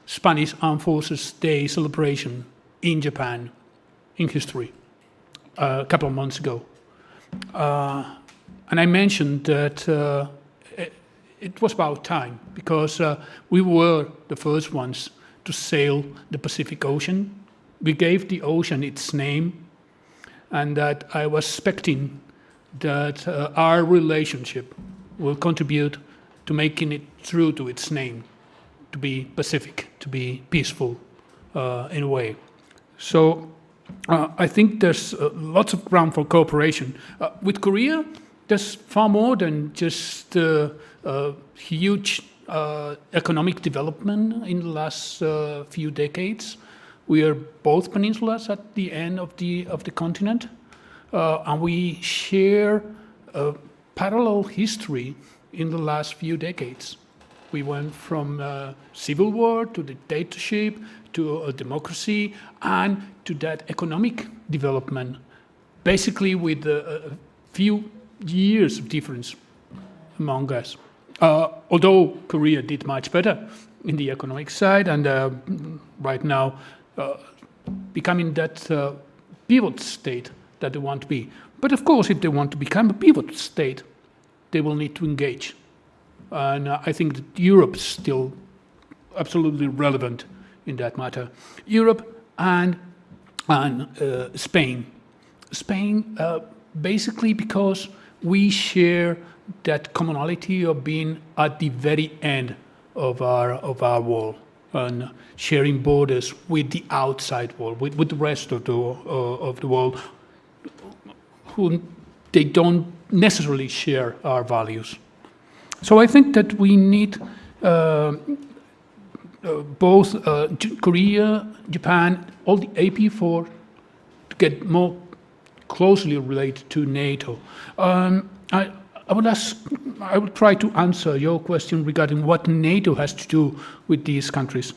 Spanish Armed Forces Day celebration in Japan in history a couple of months ago. And I mentioned that it was about time because we were the first ones to sail the Pacific Ocean. We gave the ocean its name, and that I was expecting that our relationship will contribute to making it true to its name, to be Pacific, to be peaceful in a way. So I think there's lots of ground for cooperation. With Korea, there's far more than just huge economic development in the last few decades. We are both peninsulas at the end of the continent, and we share a parallel history in the last few decades. We went from civil war to dictatorship to a democracy and to that economic development, basically with a few years of difference among us. Although Korea did much better in the economic side and right now becoming that pivot state that they want to be. But of course, if they want to become a pivot state, they will need to engage. And I think that Europe is still absolutely relevant in that matter. Europe and Spain. Spain, basically because we share that commonality of being at the very end of our wall and sharing borders with the outside world, with the rest of the world, who they don't necessarily share our values. So I think that we need both Korea, Japan, all the AP4 to get more closely related to NATO. I would try to answer your question regarding what NATO has to do with these countries.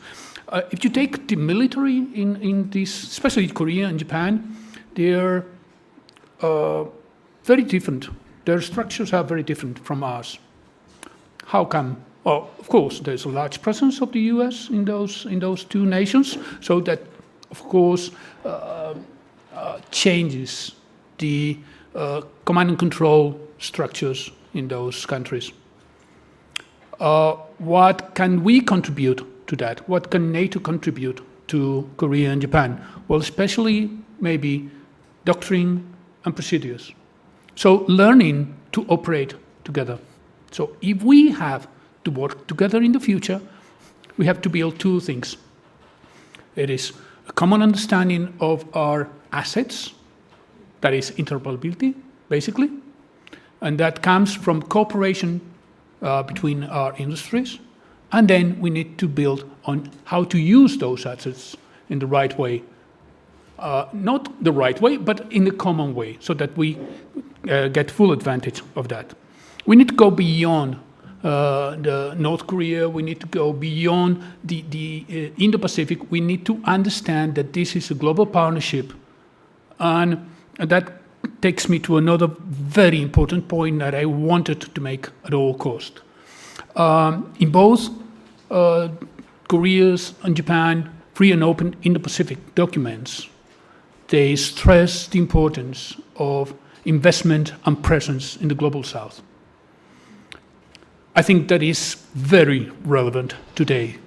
If you take the military in these, especially Korea and Japan, they're very different. Their structures are very different from ours. How come? Well, of course, there's a large presence of the US in those two nations, so that, of course, changes the command and control structures in those countries. What can we contribute to that? What can NATO contribute to Korea and Japan? Well, especially maybe doctrine and procedures. So learning to operate together. So if we have to work together in the future, we have to build two things. It is a common understanding of our assets, that is interoperability, basically, and that comes from cooperation between our industries. And then we need to build on how to use those assets in the right way. Not the right way, but in a common way, so that we get full advantage of that. We need to go beyond the North Korea. We need to go beyond the Indo-Pacific. We need to understand that this is a global partnership. And that takes me to another very important point that I wanted to make at all cost. In both Korea's and Japan free and open Indo-Pacific documents, they stress the importance of investment and presence in the global south. I think that is very relevant today.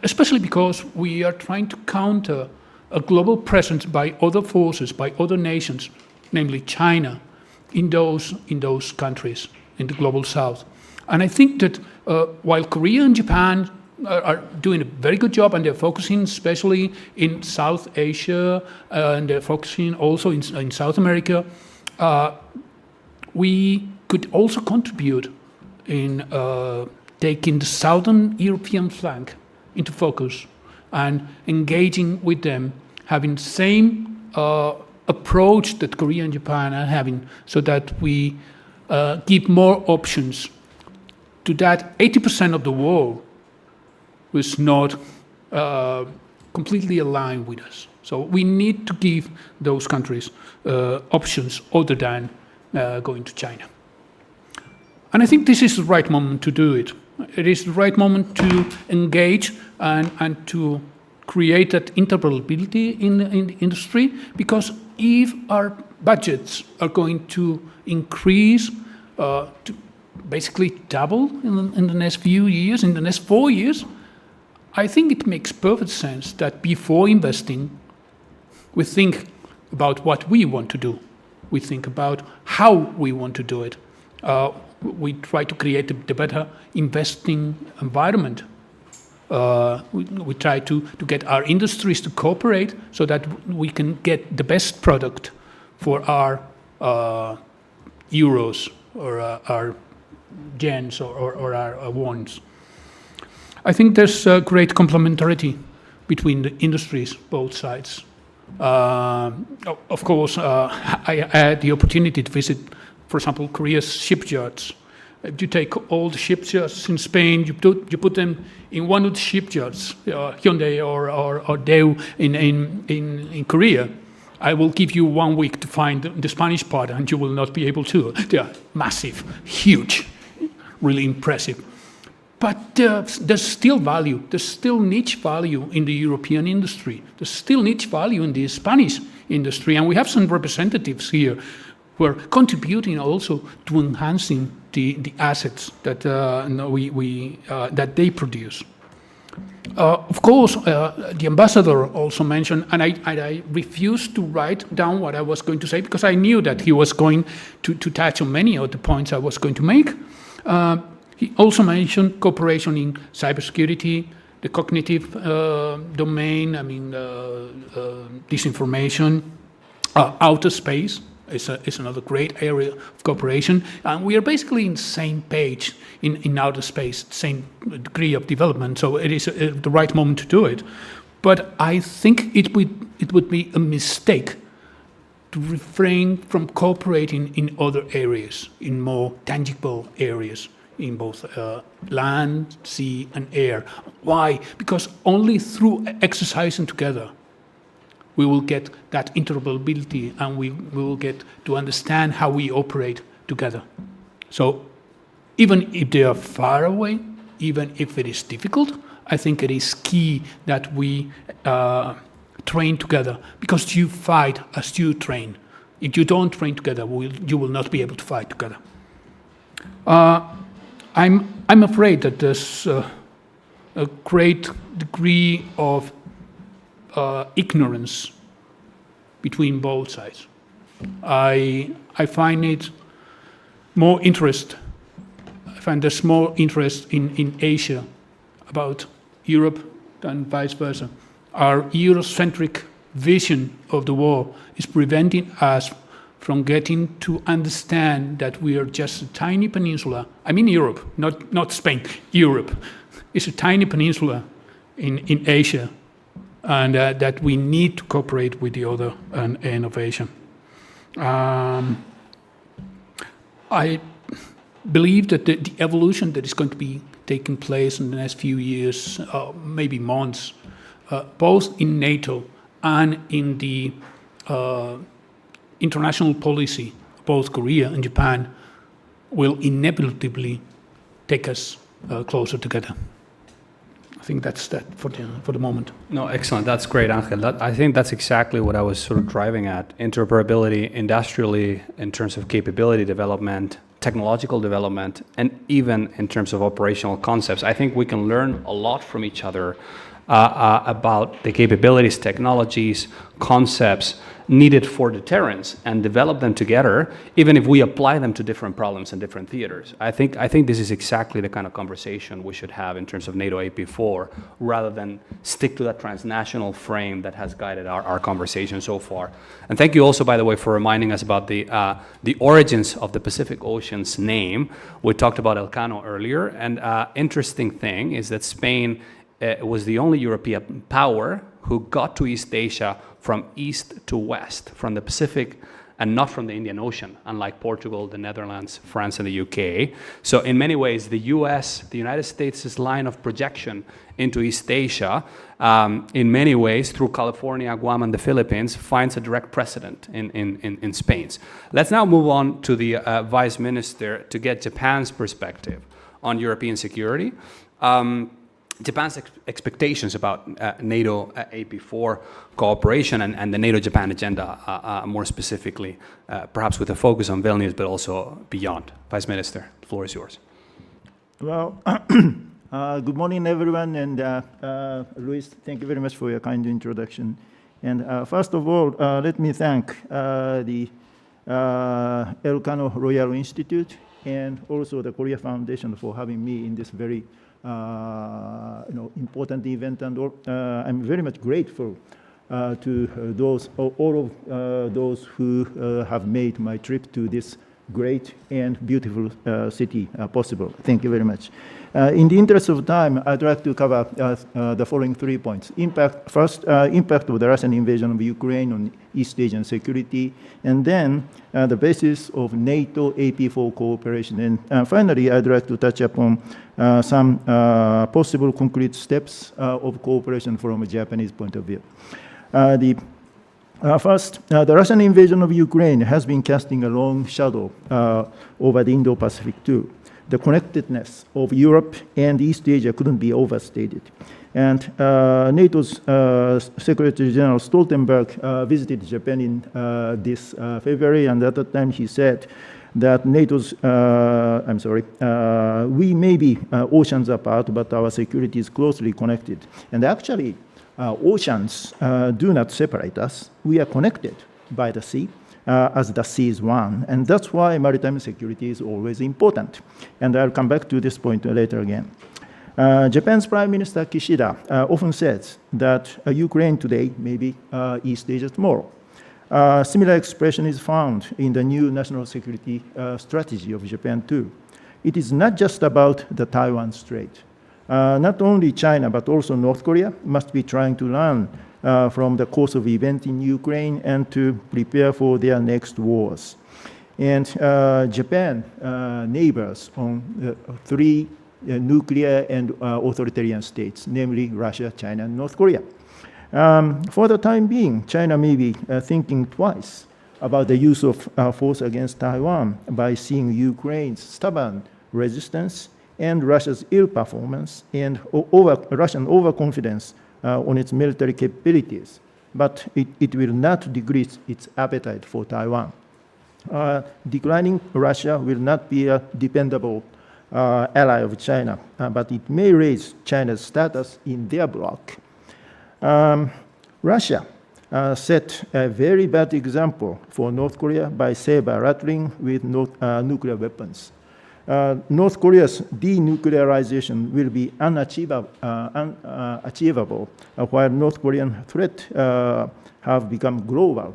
especially because we are trying to counter a global presence by other forces, by other nations, namely China, in those countries in the global south. And I think that while Korea and Japan are doing a very good job, and they're focusing especially in South Asia, and they're focusing also in South America, we could also contribute in taking the southern European flank into focus and engaging with them, having the same approach that Korea and Japan are having, so that we give more options to that 80% of the world who is not completely aligned with us. So we need to give those countries options other than going to China. And I think this is the right moment to do it. It is the right moment to engage and to create that interoperability in the industry, because if our budgets are going to increase to basically double in the next few years, in the next 4 years, I think it makes perfect sense that before investing, we think about what we want to do. We think about how we want to do it. We try to create the better investing environment. We try to get our industries to cooperate so that we can get the best product for our euros or our yens or our wons. I think there's a great complementarity between the industries, both sides. Of course, I had the opportunity to visit, for example, Korea's shipyards. If you take all the shipyards in Spain, you put them in one of the shipyards, Hyundai or Daewoo in Korea, I will give you 1 week to find the Spanish part, and you will not be able to. They are massive, huge, really impressive. But there's still value. There's still niche value in the European industry. There's still niche value in the Spanish industry. And we have some representatives here who are contributing also to enhancing the assets that that they produce. Of course, the ambassador also mentioned, and I refused to write down what I was going to say because I knew that he was going to touch on many of the points I was going to make. He also mentioned cooperation in cybersecurity, the cognitive domain, disinformation, outer space is another great area of cooperation. And we are basically in the same page in outer space, same degree of development, so it is the right moment to do it. But I think it would be a mistake to refrain from cooperating in other areas, in more tangible areas, in both land, sea, and air. Why? Because only through exercising together we will get that interoperability, and we will get to understand how we operate together. So even if they are far away, even if it is difficult, I think it is key that we train together, because you fight as you train. If you don't train together, you will not be able to fight together. I'm afraid that there's a great degree of ignorance between both sides. I find it more interest. I find there's more interest in Asia about Europe than vice versa. Our Eurocentric vision of the world is preventing us from getting to understand that we are just a tiny peninsula. I mean Europe, not Spain. Europe is a tiny peninsula in Asia, and that we need to cooperate with the other end of Asia. I believe that the evolution that is going to be taking place in the next few years, maybe months, both in NATO and in the international policy, both Korea and Japan, will inevitably take us closer together. I think that's that for the moment. No, excellent. That's great, Angel. I think that's exactly what I was sort of driving at. Interoperability industrially in terms of capability development, technological development, and even in terms of operational concepts. I think we can learn a lot from each other about the capabilities, technologies, concepts needed for deterrence and develop them together, even if we apply them to different problems and different theaters. I think this is exactly the kind of conversation we should have in terms of NATO AP4, rather than stick to that transnational frame that has guided our conversation so far. And thank you also, by the way, for reminding us about the origins of the Pacific Ocean's name. We talked about Elcano earlier, and interesting thing is that Spain was the only European power who got to East Asia from east to west, from the Pacific and not from the Indian Ocean, unlike Portugal, the Netherlands, France, and the UK. So in many ways, the US, the United States' line of projection into East Asia, in many ways, through California, Guam, and the Philippines, finds a direct precedent in Spain's. Let's now move on to the Vice Minister to get Japan's perspective on European security. Japan's expectations about NATO AP4 cooperation and the NATO-Japan agenda, more specifically, perhaps with a focus on Vilnius, but also beyond. Vice Minister, the floor is yours. Well, good morning, everyone, and Luis, thank you very much for your kind introduction. And first of all, let me thank the Elcano Royal Institute and also the Korea Foundation for having me in this very important event, and I'm very much grateful to all of those who have made my trip to this great and beautiful city possible. Thank you very much. In the interest of time, I'd like to cover the following 3 points. First, impact of the Russian invasion of Ukraine on East Asian security, and then the basis of NATO AP4 cooperation. And finally, I'd like to touch upon some possible concrete steps of cooperation from a Japanese point of view. First, the Russian invasion of Ukraine has been casting a long shadow over the Indo-Pacific too. The connectedness of Europe and East Asia couldn't be overstated. And NATO's Secretary General Stoltenberg visited Japan in this February, and at that time he said that NATO's, we may be oceans apart, but our security is closely connected. And actually, oceans do not separate us. We are connected by the sea, as the sea is one. And that's why maritime security is always important. And I'll come back to this point later again. Japan's Prime Minister Kishida often says that Ukraine today may be East Asia tomorrow. Similar expression is found in the new national security strategy of Japan too. It is not just about the Taiwan Strait. Not only China, but also North Korea must be trying to learn from the course of events in Ukraine and to prepare for their next wars. And Japan neighbors on three nuclear and authoritarian states, namely Russia, China, and North Korea. For the time being, China may be thinking twice about the use of force against Taiwan by seeing Ukraine's stubborn resistance and Russia's ill performance and Russian overconfidence on its military capabilities. But it will not decrease its appetite for Taiwan. Declining Russia will not be a dependable ally of China, but it may raise China's status in their bloc. Russia set a very bad example for North Korea by saber-rattling with nuclear weapons. North Korea's denuclearization will be unachievable, while North Korean threat have become global,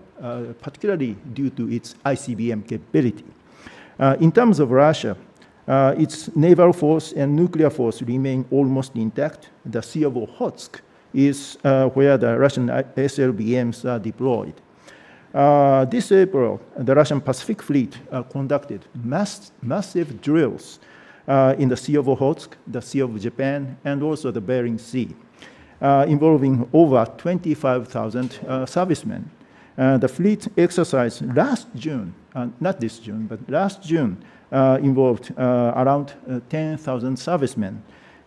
particularly due to its ICBM capability. In terms of Russia, its naval force and nuclear force remain almost intact. The Sea of Okhotsk is where the Russian SLBMs are deployed. This April, the Russian Pacific Fleet conducted massive drills in the Sea of Okhotsk, the Sea of Japan, and also the Bering Sea, involving over 25,000 servicemen. The fleet exercise last June, not this June, but last June, involved around 10,000 servicemen.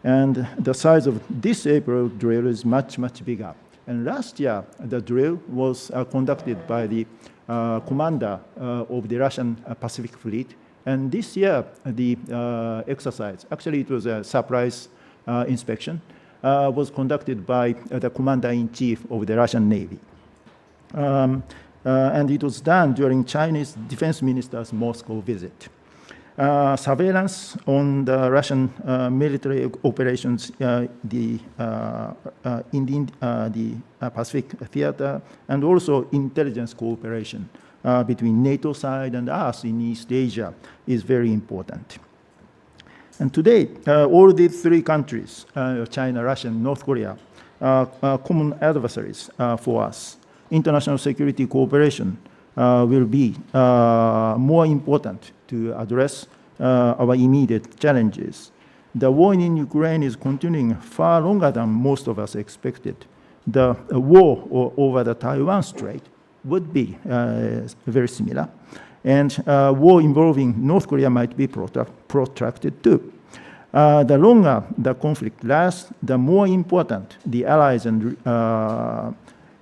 And the size of this April drill is much, much bigger. And last year, the drill was conducted by the commander of the Russian Pacific Fleet, And this year, the exercise, actually it was a surprise inspection, was conducted by the Commander-in-Chief of the Russian Navy. And it was done during Chinese defense minister's Moscow visit. Surveillance on the Russian military operations in the Pacific theater, and also intelligence cooperation between NATO side and us in East Asia is very important. And today, all these three countries, China, Russia, and North Korea, are common adversaries for us. International security cooperation will be more important to address our immediate challenges. The war in Ukraine is continuing far longer than most of us expected. The war over the Taiwan Strait would be very similar, and war involving North Korea might be protracted too. The longer the conflict lasts, the more important the allies and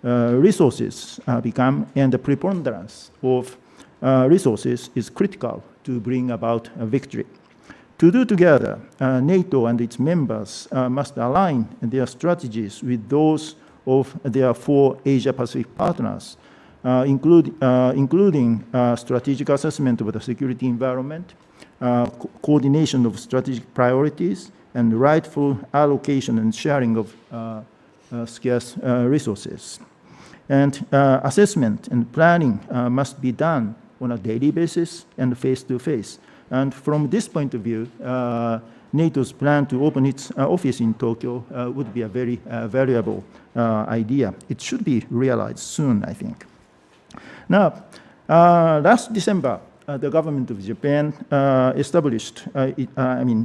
resources become, and the preponderance of resources is critical to bring about a victory. To do together, NATO and its members must align their strategies with those of their 4 Asia-Pacific partners, including strategic assessment of the security environment, coordination of strategic priorities, and rightful allocation and sharing of scarce resources. And assessment and planning must be done on a daily basis and face-to-face. And from this point of view, NATO's plan to open its office in Tokyo would be a very valuable idea. It should be realized soon, I think. Now, last December, the government of Japan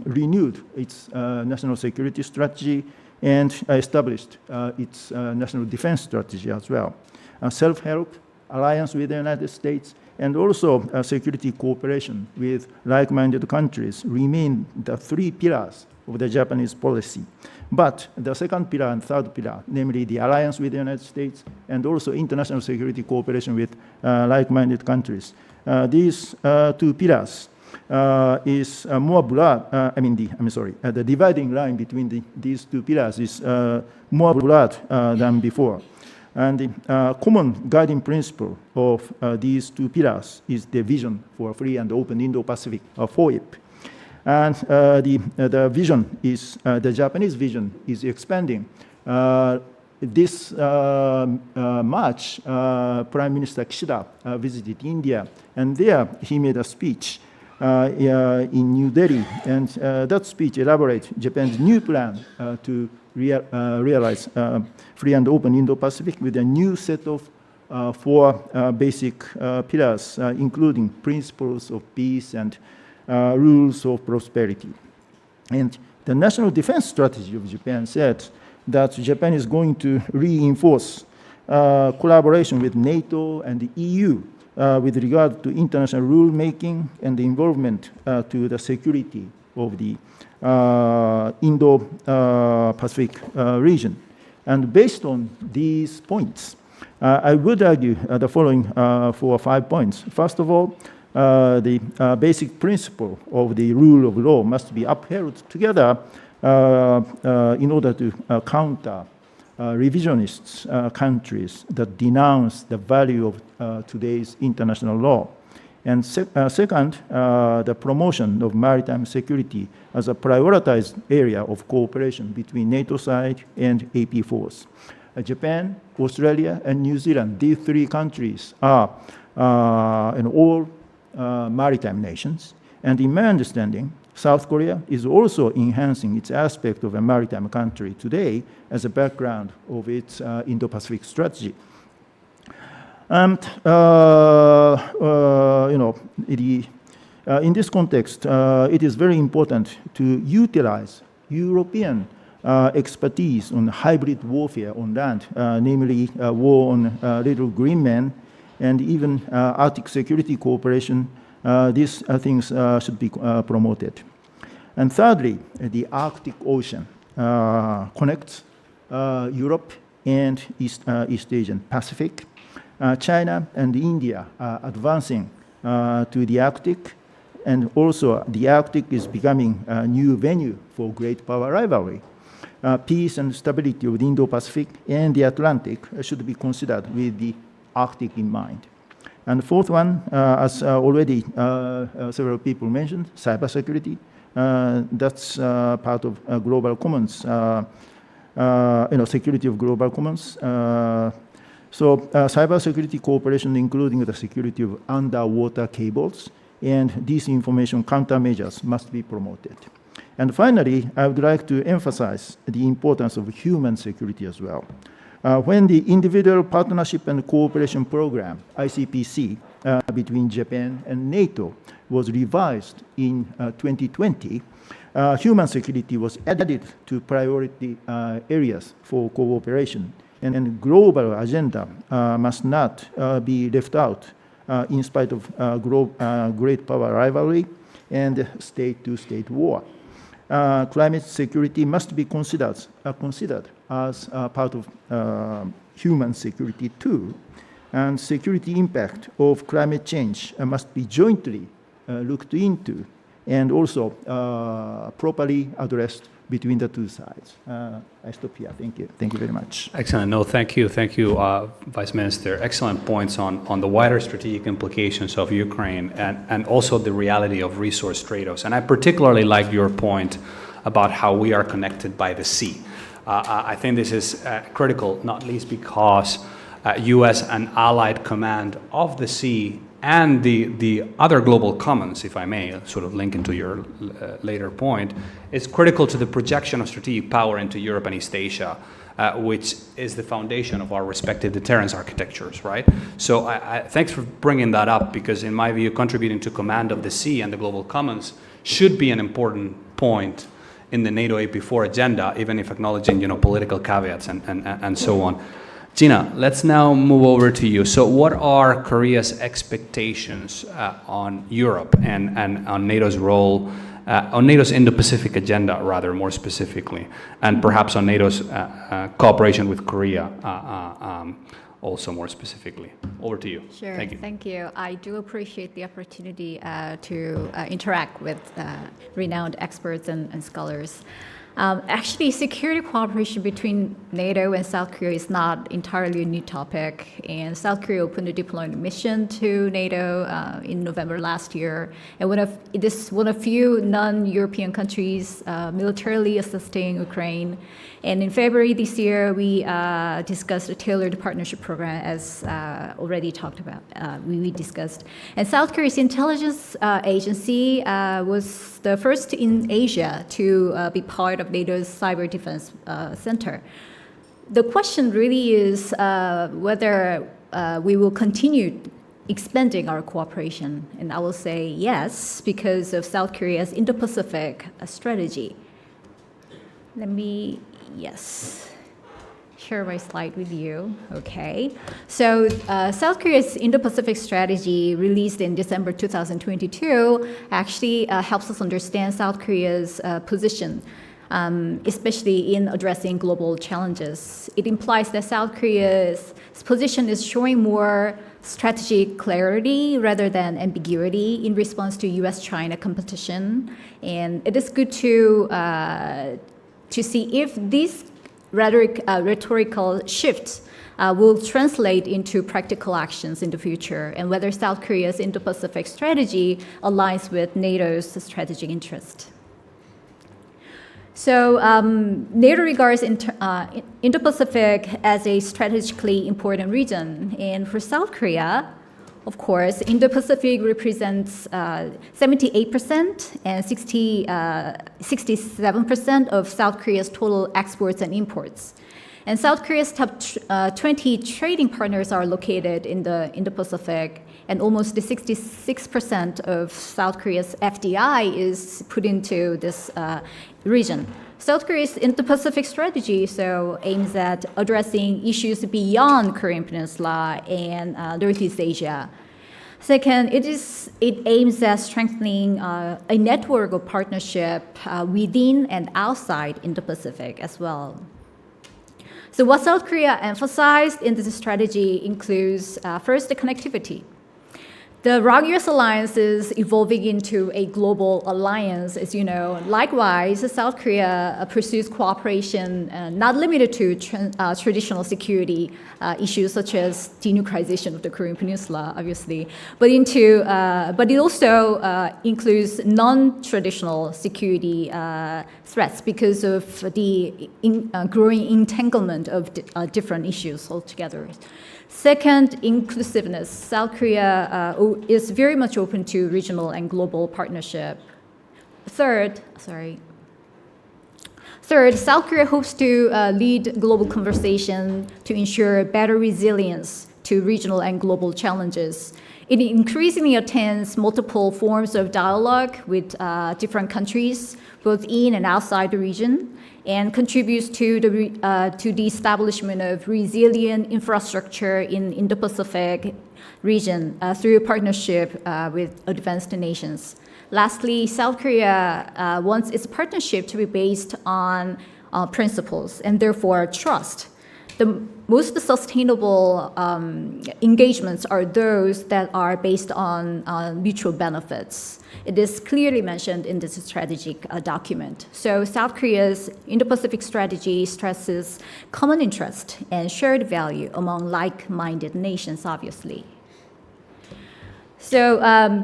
renewed its national security strategy and established its national defense strategy as well. Self-help, alliance with the United States, and also security cooperation with like-minded countries remain the 3 pillars of the Japanese policy. But the second pillar and third pillar, namely the alliance with the United States and also international security cooperation with like-minded countries, these 2 pillars is more blurred. The dividing line between these 2 pillars is more blurred than before. And the common guiding principle of these 2 pillars is the vision for a free and open Indo-Pacific, FOIP. And the vision is, the Japanese vision is expanding. This March, Prime Minister Kishida visited India, and there he made a speech in New Delhi, and that speech elaborates Japan's new plan to realize free and open Indo-Pacific with a new set of 4 basic pillars, including principles of peace and rules of prosperity. And the national defense strategy of Japan said that Japan is going to reinforce collaboration with NATO and the EU with regard to international rule-making and the involvement to the security of the Indo-Pacific region. And based on these points, I would argue the following 4 or 5 points. First of all, the basic principle of the rule of law must be upheld together in order to counter revisionist countries that denounce the value of today's international law. And second, the promotion of maritime security as a prioritized area of cooperation between NATO side and AP4s. Japan, Australia, and New Zealand, these 3 countries are all maritime nations. And in my understanding, South Korea is also enhancing its aspect of a maritime country today as a background of its Indo-Pacific strategy. And in this context, it is very important to utilize European expertise on hybrid warfare on land, namely war on little green men, and even Arctic security cooperation. These things should be promoted. And thirdly, the Arctic Ocean connects Europe and East Asian Pacific. China and India are advancing to the Arctic, and also the Arctic is becoming a new venue for great power rivalry. Peace and stability of the Indo-Pacific and the Atlantic should be considered with the Arctic in mind. And the fourth one, as already several people mentioned, cybersecurity. That's part of global commons, security of global commons. So cybersecurity cooperation, including the security of underwater cables, and disinformation countermeasures must be promoted. And finally, I would like to emphasize the importance of human security as well. When the Individual Partnership and Cooperation Program, ICPC, between Japan and NATO was revised in 2020, human security was added to priority areas for cooperation. And global agenda must not be left out in spite of great power rivalry and state-to-state war. Climate security must be considered as part of human security too. And security impact of climate change must be jointly looked into and also properly addressed between the two sides. I stop here. Thank you. Thank you very much. Excellent. No, thank you. Thank you, Vice Minister. Excellent points on the wider strategic implications of Ukraine and also the reality of resource trade-offs. And I particularly like your point about how we are connected by the sea. I think this is critical, not least because U.S. and allied command of the sea and the other global commons, if I may, sort of link into your later point, is critical to the projection of strategic power into Europe and East Asia, which is the foundation of our respective deterrence architectures, right? So thanks for bringing that up, because in my view, contributing to command of the sea and the global commons should be an important point in the NATO AP4 agenda, even if acknowledging, political caveats and so on. Gina, let's now move over to you. So what are Korea's expectations on Europe and on NATO's role, on NATO's Indo-Pacific agenda, rather, more specifically, and perhaps on NATO's cooperation with Korea, also more specifically? Over to you. Sure, Thank you. Thank you. I do appreciate the opportunity to interact with renowned experts and scholars. Actually, security cooperation between NATO and South Korea is not entirely a new topic, and South Korea opened a deployment mission to NATO in November last year, and this is one of few non-European countries militarily assisting Ukraine. And in February this year, we discussed a tailored partnership program, as already talked about. We discussed. And South Korea's intelligence agency was the first in Asia to be part of NATO's Cyber Defense Center. The question really is whether we will continue expanding our cooperation. And I will say yes, because of South Korea's Indo-Pacific strategy. Yes, share my slide with you. Okay. So South Korea's Indo-Pacific strategy, released in December 2022, actually helps us understand South Korea's position, especially in addressing global challenges. It implies that South Korea's position is showing more strategic clarity rather than ambiguity in response to U.S.-China competition. And it is good to see if these rhetorical shifts will translate into practical actions in the future, and whether South Korea's Indo-Pacific strategy aligns with NATO's strategic interest. So NATO regards Indo-Pacific as a strategically important region, and for South Korea, of course, Indo-Pacific represents 78% and 67% of South Korea's total exports and imports. And South Korea's top 20 trading partners are located in the Indo-Pacific, and almost 66% of South Korea's FDI is put into this region. South Korea's Indo-Pacific strategy aims at addressing issues beyond Korean Peninsula and Northeast Asia. Second, it aims at strengthening a network of partnership within and outside Indo-Pacific as well. So what South Korea emphasized in this strategy includes, first, the connectivity. The ROK-US alliance is evolving into a global alliance, as you know. Likewise, South Korea pursues cooperation not limited to traditional security issues such as denuclearization of the Korean Peninsula, obviously, but it also includes non-traditional security threats because of the growing entanglement of different issues altogether. Second, inclusiveness. South Korea is very much open to regional and global partnership. Third, South Korea hopes to lead global conversation to ensure better resilience to regional and global challenges. It increasingly attends multiple forms of dialogue with different countries, both in and outside the region, and contributes to the establishment of resilient infrastructure in Indo-Pacific region through partnership with advanced nations. Lastly, South Korea wants its partnership to be based on principles and therefore trust. The most sustainable engagements are those that are based on mutual benefits. It is clearly mentioned in this strategic document. So South Korea's Indo-Pacific strategy stresses common interest and shared value among like-minded nations, obviously. So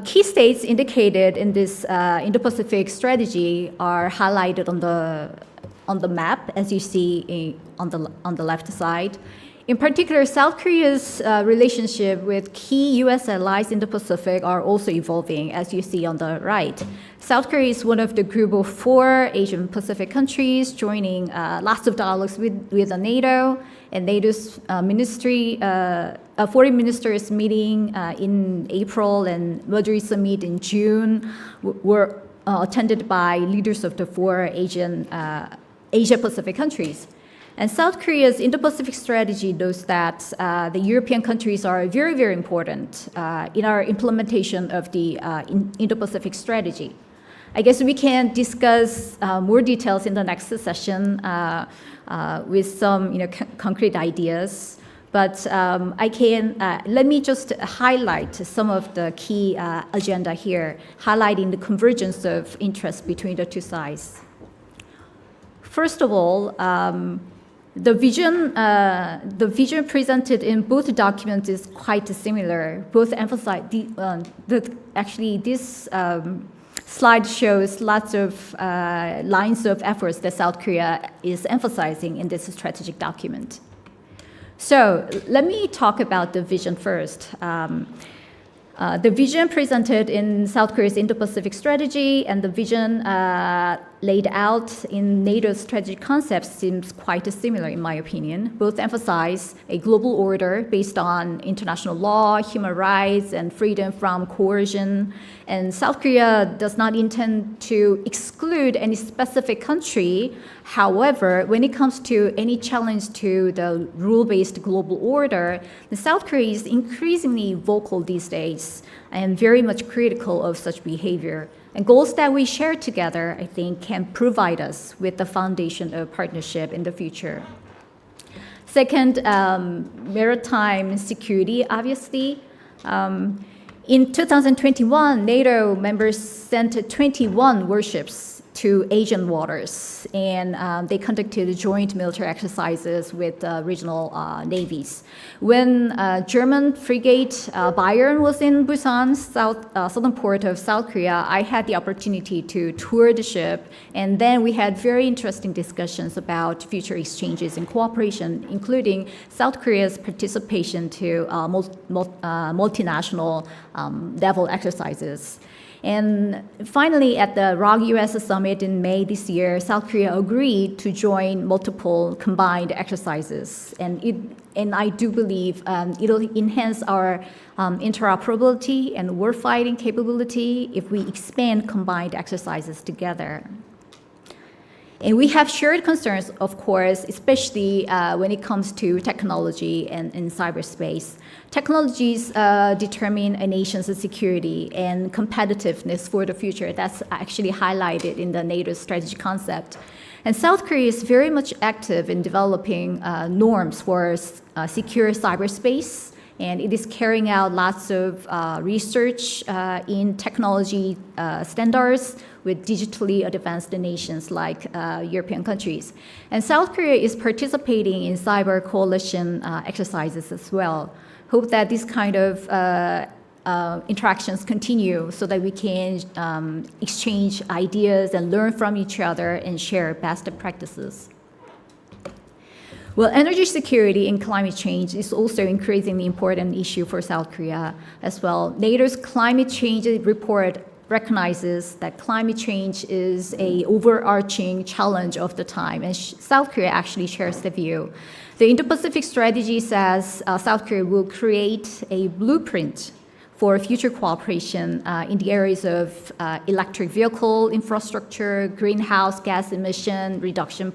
key states indicated in this Indo-Pacific strategy are highlighted on the map, as you see on the left side. In particular, South Korea's relationship with key U.S. allies in the Pacific are also evolving, as you see on the right. South Korea is one of the group of 4 Asian Pacific countries joining lots of dialogues with the NATO, and NATO's foreign ministers meeting in April and Madrid Summit in June were attended by leaders of the 4 Asia-Pacific countries. And South Korea's Indo-Pacific strategy knows that the European countries are very, very important in our implementation of the Indo-Pacific strategy. I guess we can discuss more details in the next session with some concrete ideas. But let me just highlight some of the key agenda here, highlighting the convergence of interest between the two sides. First of all, the vision presented in both documents is quite similar. Both emphasize actually this slide shows lots of lines of efforts that South Korea is emphasizing in this strategic document. So let me talk about the vision first. The vision presented in South Korea's Indo-Pacific strategy and the vision laid out in NATO's strategic concepts seems quite similar, in my opinion. Both emphasize a global order based on international law, human rights, and freedom from coercion. And South Korea does not intend to exclude any specific country. However, when it comes to any challenge to the rule-based global order, the South Korea is increasingly vocal these days and very much critical of such behavior. And goals that we share together, I think, can provide us with the foundation of partnership in the future. Second, maritime security, obviously. In 2021, NATO members sent 21 warships to Asian waters, and they conducted joint military exercises with regional navies. When German frigate Bayern was in Busan, southern port of South Korea, I had the opportunity to tour the ship, and then we had very interesting discussions about future exchanges and cooperation, including South Korea's participation to multinational naval exercises. And finally, at the ROK-US Summit in May this year, South Korea agreed to join multiple combined exercises. And I do believe it'll enhance our interoperability and warfighting capability if we expand combined exercises together. And we have shared concerns, of course, especially when it comes to technology and in cyberspace. Technologies determine a nation's security and competitiveness for the future. That's actually highlighted in the NATO strategy concept. And South Korea is very much active in developing norms for secure cyberspace And it is carrying out lots of research in technology standards with digitally advanced nations like European countries. And South Korea is participating in cyber coalition exercises as well. Hope that this kind of interactions continue so that we can exchange ideas and learn from each other and share best practices. Well, energy security and climate change is also increasingly important issue for South Korea as well. NATO's climate change report recognizes that climate change is an overarching challenge of the time, and South Korea actually shares the view. The Indo-Pacific strategy says South Korea will create a blueprint for future cooperation in the areas of electric vehicle infrastructure, greenhouse gas emission reduction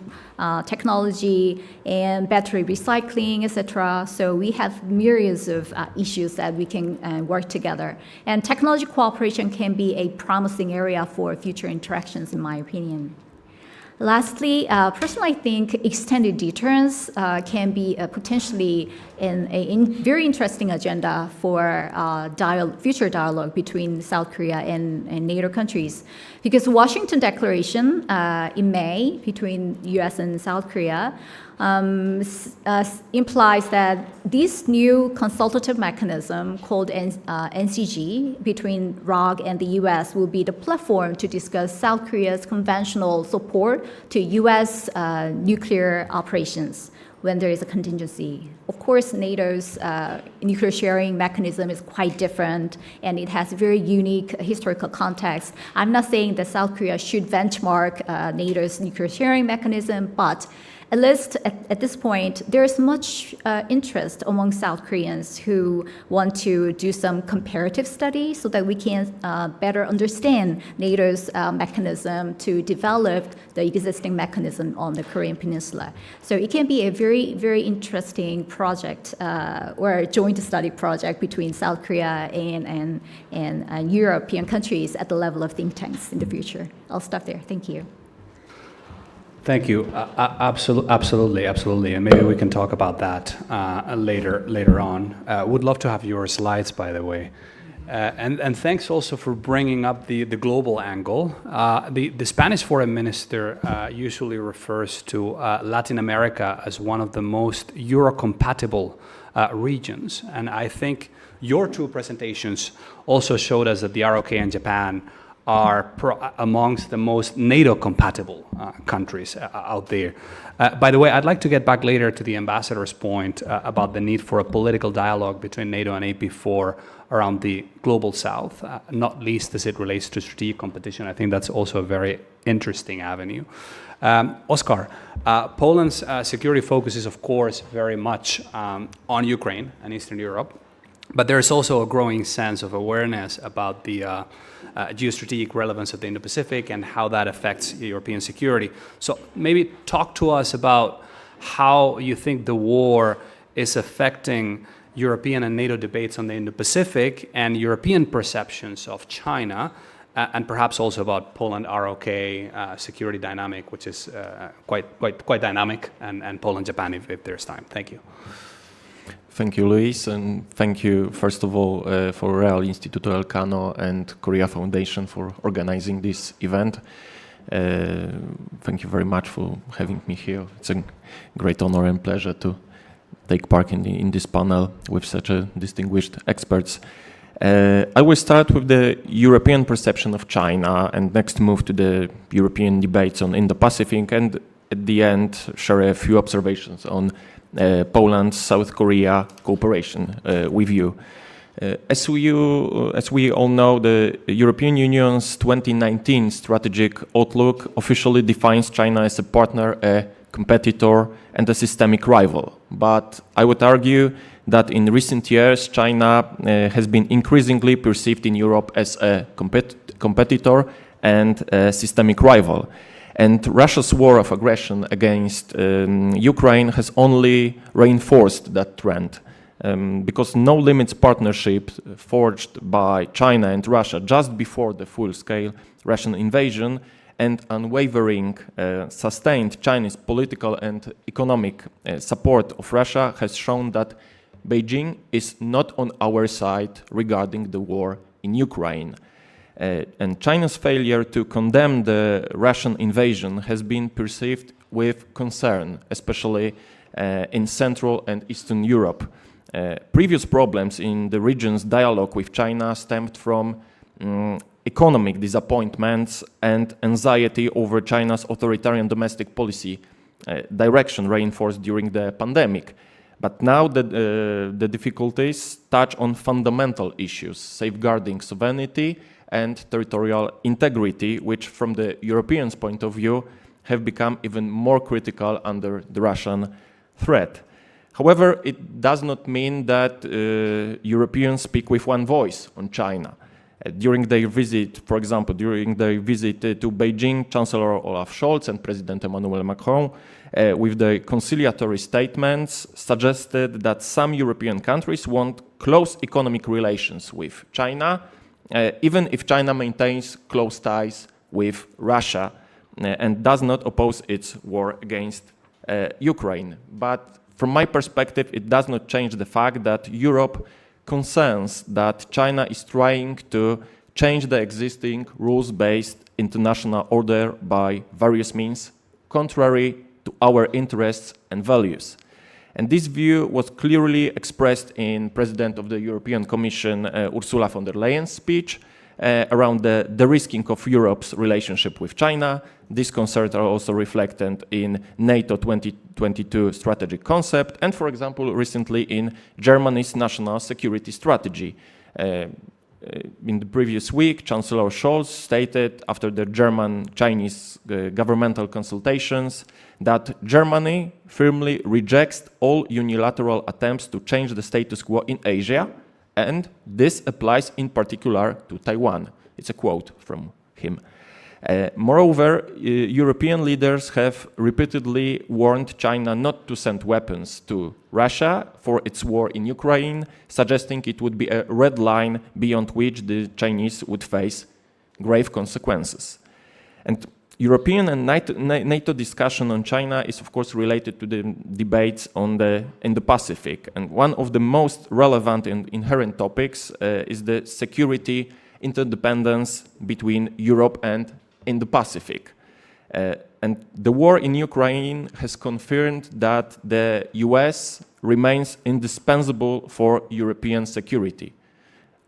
technology, and battery recycling, etc. So we have myriads of issues that we can work together. And technology cooperation can be a promising area for future interactions, in my opinion. Lastly, personally, I think extended deterrence can be potentially a very interesting agenda for future dialogue between South Korea and NATO countries. Because the Washington Declaration in May between US and South Korea implies that this new consultative mechanism called NCG between ROK and the US will be the platform to discuss South Korea's conventional support to US nuclear operations when there is a contingency. Of course, NATO's nuclear sharing mechanism is quite different, and it has a very unique historical context. I'm not saying that South Korea should benchmark NATO's nuclear sharing mechanism, but at least at this point, there's much interest among South Koreans who want to do some comparative study so that we can better understand NATO's mechanism to develop the existing mechanism on the Korean Peninsula. So it can be a very, very interesting project or a joint study project between South Korea and European countries at the level of think tanks in the future. I'll stop there. Thank you. Thank you. Absolutely. And maybe we can talk about that later on. Would love to have your slides, by the way. And thanks also for bringing up the global angle. The Spanish foreign minister usually refers to Latin America as one of the most Euro-compatible regions. And I think your two presentations also showed us that the ROK and Japan are amongst the most NATO-compatible countries out there. By the way, I'd like to get back later to the ambassador's point about the need for a political dialogue between NATO and AP4 around the global south, not least as it relates to strategic competition. I think that's also a very interesting avenue. Oskar, Poland's security focus is, of course, very much on Ukraine and Eastern Europe, but there's also a growing sense of awareness about the geostrategic relevance of the Indo-Pacific and how that affects European security. So maybe talk to us about how you think the war is affecting European and NATO debates on the Indo-Pacific and European perceptions of China, and perhaps also about Poland-ROK security dynamic, which is quite dynamic, and Poland-Japan if there's time. Thank you. Thank you, Luis, and thank you, first of all, for Real Instituto Elcano and Korea Foundation for organizing this event. Thank you very much for having me here. It's a great honor and pleasure to take part in this panel with such distinguished experts. I will start with the European perception of China and next move to the European debates on Indo-Pacific, and at the end share a few observations on Poland, South Korea cooperation with you. As we all know, the European Union's 2019 strategic outlook officially defines China as a partner, a competitor, and a systemic rival. But I would argue that in recent years, China has been increasingly perceived in Europe as a competitor and a systemic rival. And Russia's war of aggression against Ukraine has only reinforced that trend, because no limits partnership forged by China and Russia just before the full-scale Russian invasion and unwavering sustained Chinese political and economic support of Russia has shown that Beijing is not on our side regarding the war in Ukraine. And China's failure to condemn the Russian invasion has been perceived with concern, especially in Central and Eastern Europe. Previous problems in the region's dialogue with China stemmed from economic disappointments and anxiety over China's authoritarian domestic policy direction reinforced during the pandemic. But now the difficulties touch on fundamental issues, safeguarding sovereignty and territorial integrity, which from the Europeans' point of view have become even more critical under the Russian threat. However, it does not mean that Europeans speak with one voice on China. During their visit, for example, during their visit to Beijing, Chancellor Olaf Scholz and President Emmanuel Macron, with their conciliatory statements, suggested that some European countries want close economic relations with China, even if China maintains close ties with Russia and does not oppose its war against Ukraine. But from my perspective, it does not change the fact that Europe concerns that China is trying to change the existing rules-based international order by various means, contrary to our interests and values. And this view was clearly expressed in President of the European Commission, Ursula von der Leyen's speech around the de-risking of Europe's relationship with China. These concerns are also reflected in NATO 2022 strategic concept and, for example, recently in Germany's national security strategy. In the previous week, Chancellor Scholz stated after the German-Chinese governmental consultations that Germany firmly rejects all unilateral attempts to change the status quo in Asia, and this applies in particular to Taiwan. It's a quote from him. Moreover, European leaders have repeatedly warned China not to send weapons to Russia for its war in Ukraine, suggesting it would be a red line beyond which the Chinese would face grave consequences. And European and NATO discussion on China is, of course, related to the debates on the Indo-Pacific. And one of the most relevant and inherent topics is the security interdependence between Europe and Indo-Pacific. And the war in Ukraine has confirmed that the US remains indispensable for European security.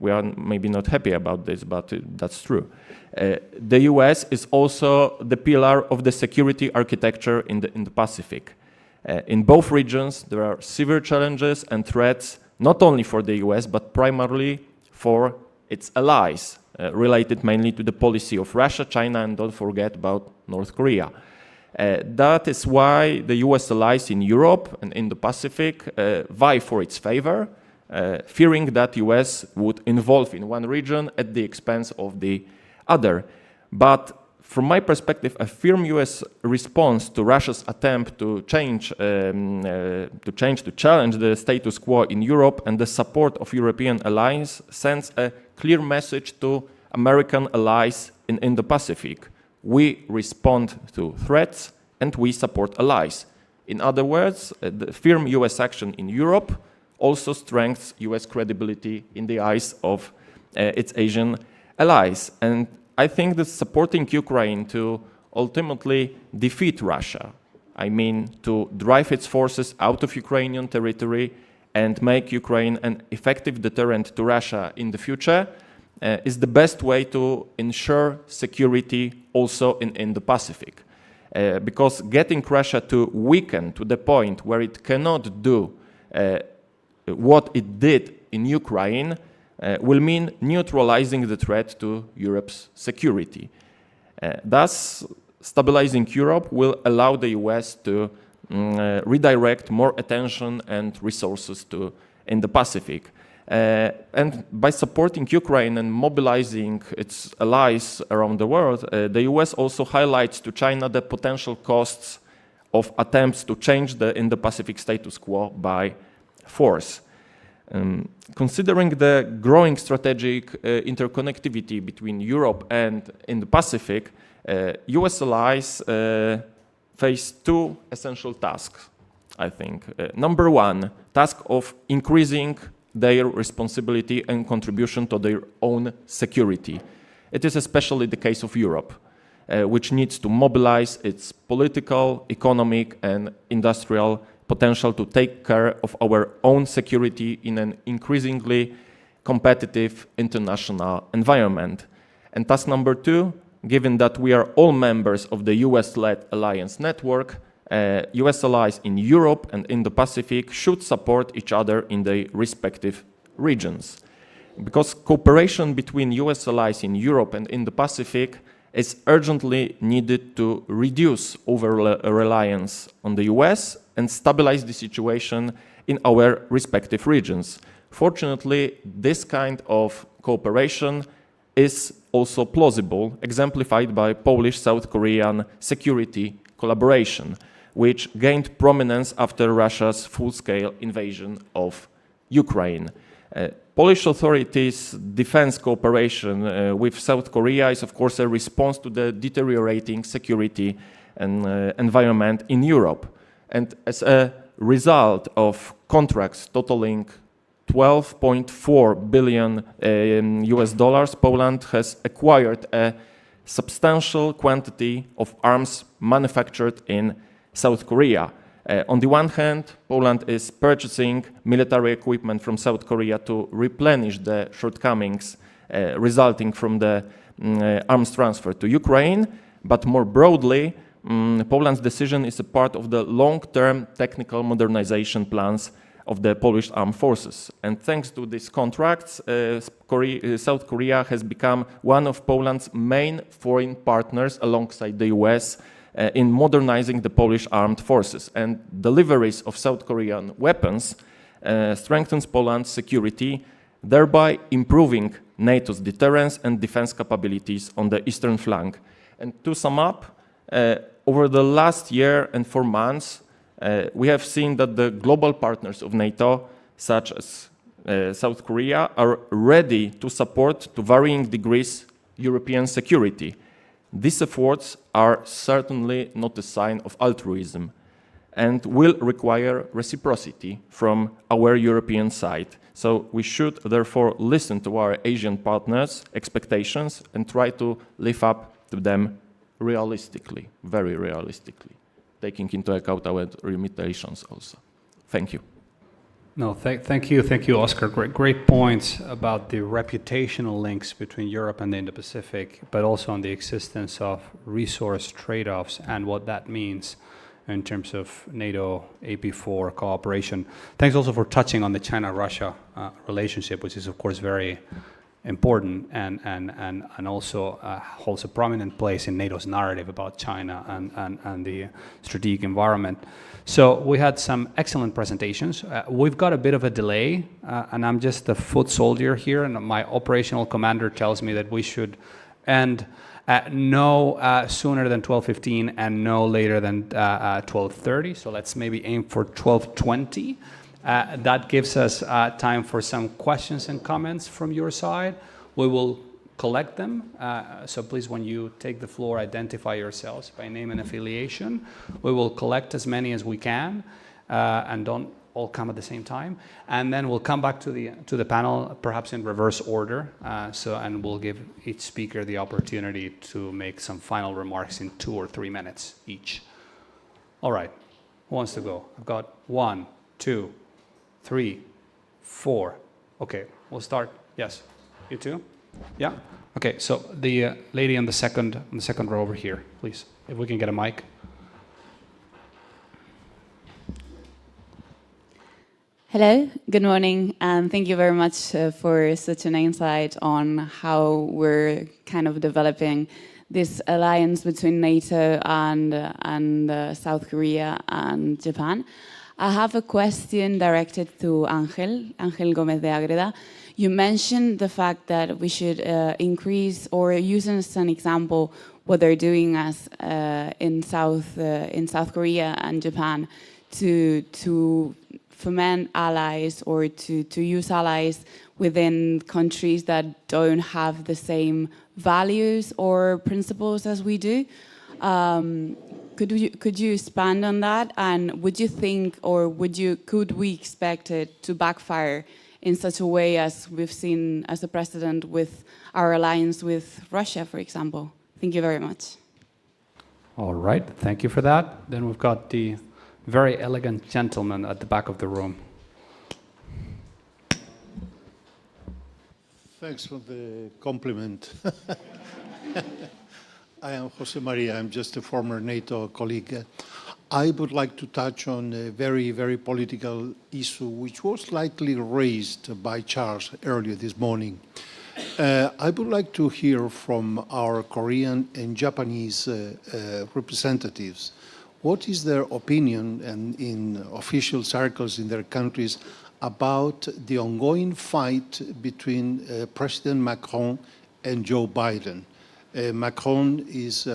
We are maybe not happy about this, but that's true. The US is also the pillar of the security architecture in the Pacific. In both regions, there are severe challenges and threats, not only for the US, but primarily for its allies, related mainly to the policy of Russia, China, and don't forget about North Korea. That is why the US allies in Europe and in the Pacific vie for its favor, fearing that US would involve in one region at the expense of the other. But from my perspective, a firm US response to Russia's attempt to challenge the status quo in Europe and the support of European allies sends a clear message to American allies in the Pacific. We respond to threats and we support allies. In other words, the firm US action in Europe also strengthens US credibility in the eyes of its Asian allies. And I think that supporting Ukraine to ultimately defeat Russia, I mean to drive its forces out of Ukrainian territory and make Ukraine an effective deterrent to Russia in the future, is the best way to ensure security also in the Pacific. Because getting Russia to weaken to the point where it cannot do what it did in Ukraine will mean neutralizing the threat to Europe's security. Thus, stabilizing Europe will allow the US to redirect more attention and resources in the Pacific. And by supporting Ukraine and mobilizing its allies around the world, the US also highlights to China the potential costs of attempts to change the Indo-Pacific status quo by force. Considering the growing strategic interconnectivity between Europe and in the Pacific, US allies face two essential tasks. I think. Number one, task of increasing their responsibility and contribution to their own security. It is especially the case of Europe, which needs to mobilize its political, economic, and industrial potential to take care of our own security in an increasingly competitive international environment. And task number two, given that we are all members of the US-led alliance network, US allies in Europe and Indo-Pacific should support each other in their respective regions. Because cooperation between US allies in Europe and Indo-Pacific is urgently needed to reduce over-reliance on the US and stabilize the situation in our respective regions. Fortunately, this kind of cooperation is also plausible, exemplified by Polish-South Korean security collaboration, which gained prominence after Russia's full-scale invasion of Ukraine. Polish authorities' defense cooperation with South Korea is, of course, a response to the deteriorating security and environment in Europe. And as a result of contracts totaling $12.4 billion US dollars, Poland has acquired a substantial quantity of arms manufactured in South Korea. On the one hand, Poland is purchasing military equipment from South Korea to replenish the shortcomings resulting from the arms transfer to Ukraine, but more broadly, Poland's decision is a part of the long-term technical modernization plans of the Polish armed forces. And thanks to these contracts, South Korea has become one of Poland's main foreign partners alongside the US in modernizing the Polish armed forces. And deliveries of South Korean weapons strengthens Poland's security, thereby improving NATO's deterrence and defense capabilities on the eastern flank. And to sum up, over the last year and 4 months, we have seen that the global partners of NATO, such as South Korea, are ready to support, to varying degrees, European security. These efforts are certainly not a sign of altruism and will require reciprocity from our European side. So we should therefore listen to our Asian partners' expectations and try to live up to them realistically, very realistically, taking into account our limitations also. Thank you. No, thank you, Oscar. Great points about the reputational links between Europe and the Indo-Pacific, but also on the existence of resource trade-offs and what that means in terms of NATO AP4 cooperation. Thanks also for touching on the China-Russia relationship, which is of course very important and also holds a prominent place in NATO's narrative about China and the strategic environment. So we had some excellent presentations. We've got a bit of a delay, and I'm just a foot soldier here, and my operational commander tells me that we should end no sooner than 12:15 and no later than 12:30. So let's maybe aim for 12:20. That gives us time for some questions and comments from your side. We will collect them. So please, when you take the floor, identify yourselves by name and affiliation. We will collect as many as we can, and don't all come at the same time. And then we'll come back to the panel, perhaps in reverse order. And we'll give each speaker the opportunity to make some final remarks in 2 or 3 minutes each. All right, who wants to go? I've got 1, 2, 3, 4. Okay, we'll start. Yes, you too? Yeah? Okay, so the lady on the second row over here, please, if we can get a mic. Hello, good morning, and thank you very much for such an insight on how we're kind of developing this alliance between NATO and South Korea and Japan. I have a question directed to Ángel Gómez de Ágreda. You mentioned the fact that we should increase or use as an example what they're doing as in South Korea and Japan to foment allies or to use allies within countries that don't have the same values or principles as we do. could you expand on that? And would you think, or could we expect it to backfire in such a way as we've seen as a precedent with our alliance with Russia, for example? Thank you very much. All right, thank you for that. Then we've got the very elegant gentleman at the back of the room. Thanks for the compliment. I am Jose Maria. I'm just a former NATO colleague. I would like to touch on a very, very political issue which was slightly raised by Charles earlier this morning. I would like to hear from our Korean and Japanese representatives what is their opinion and in official circles in their countries about the ongoing fight between President Macron and Joe Biden. Macron is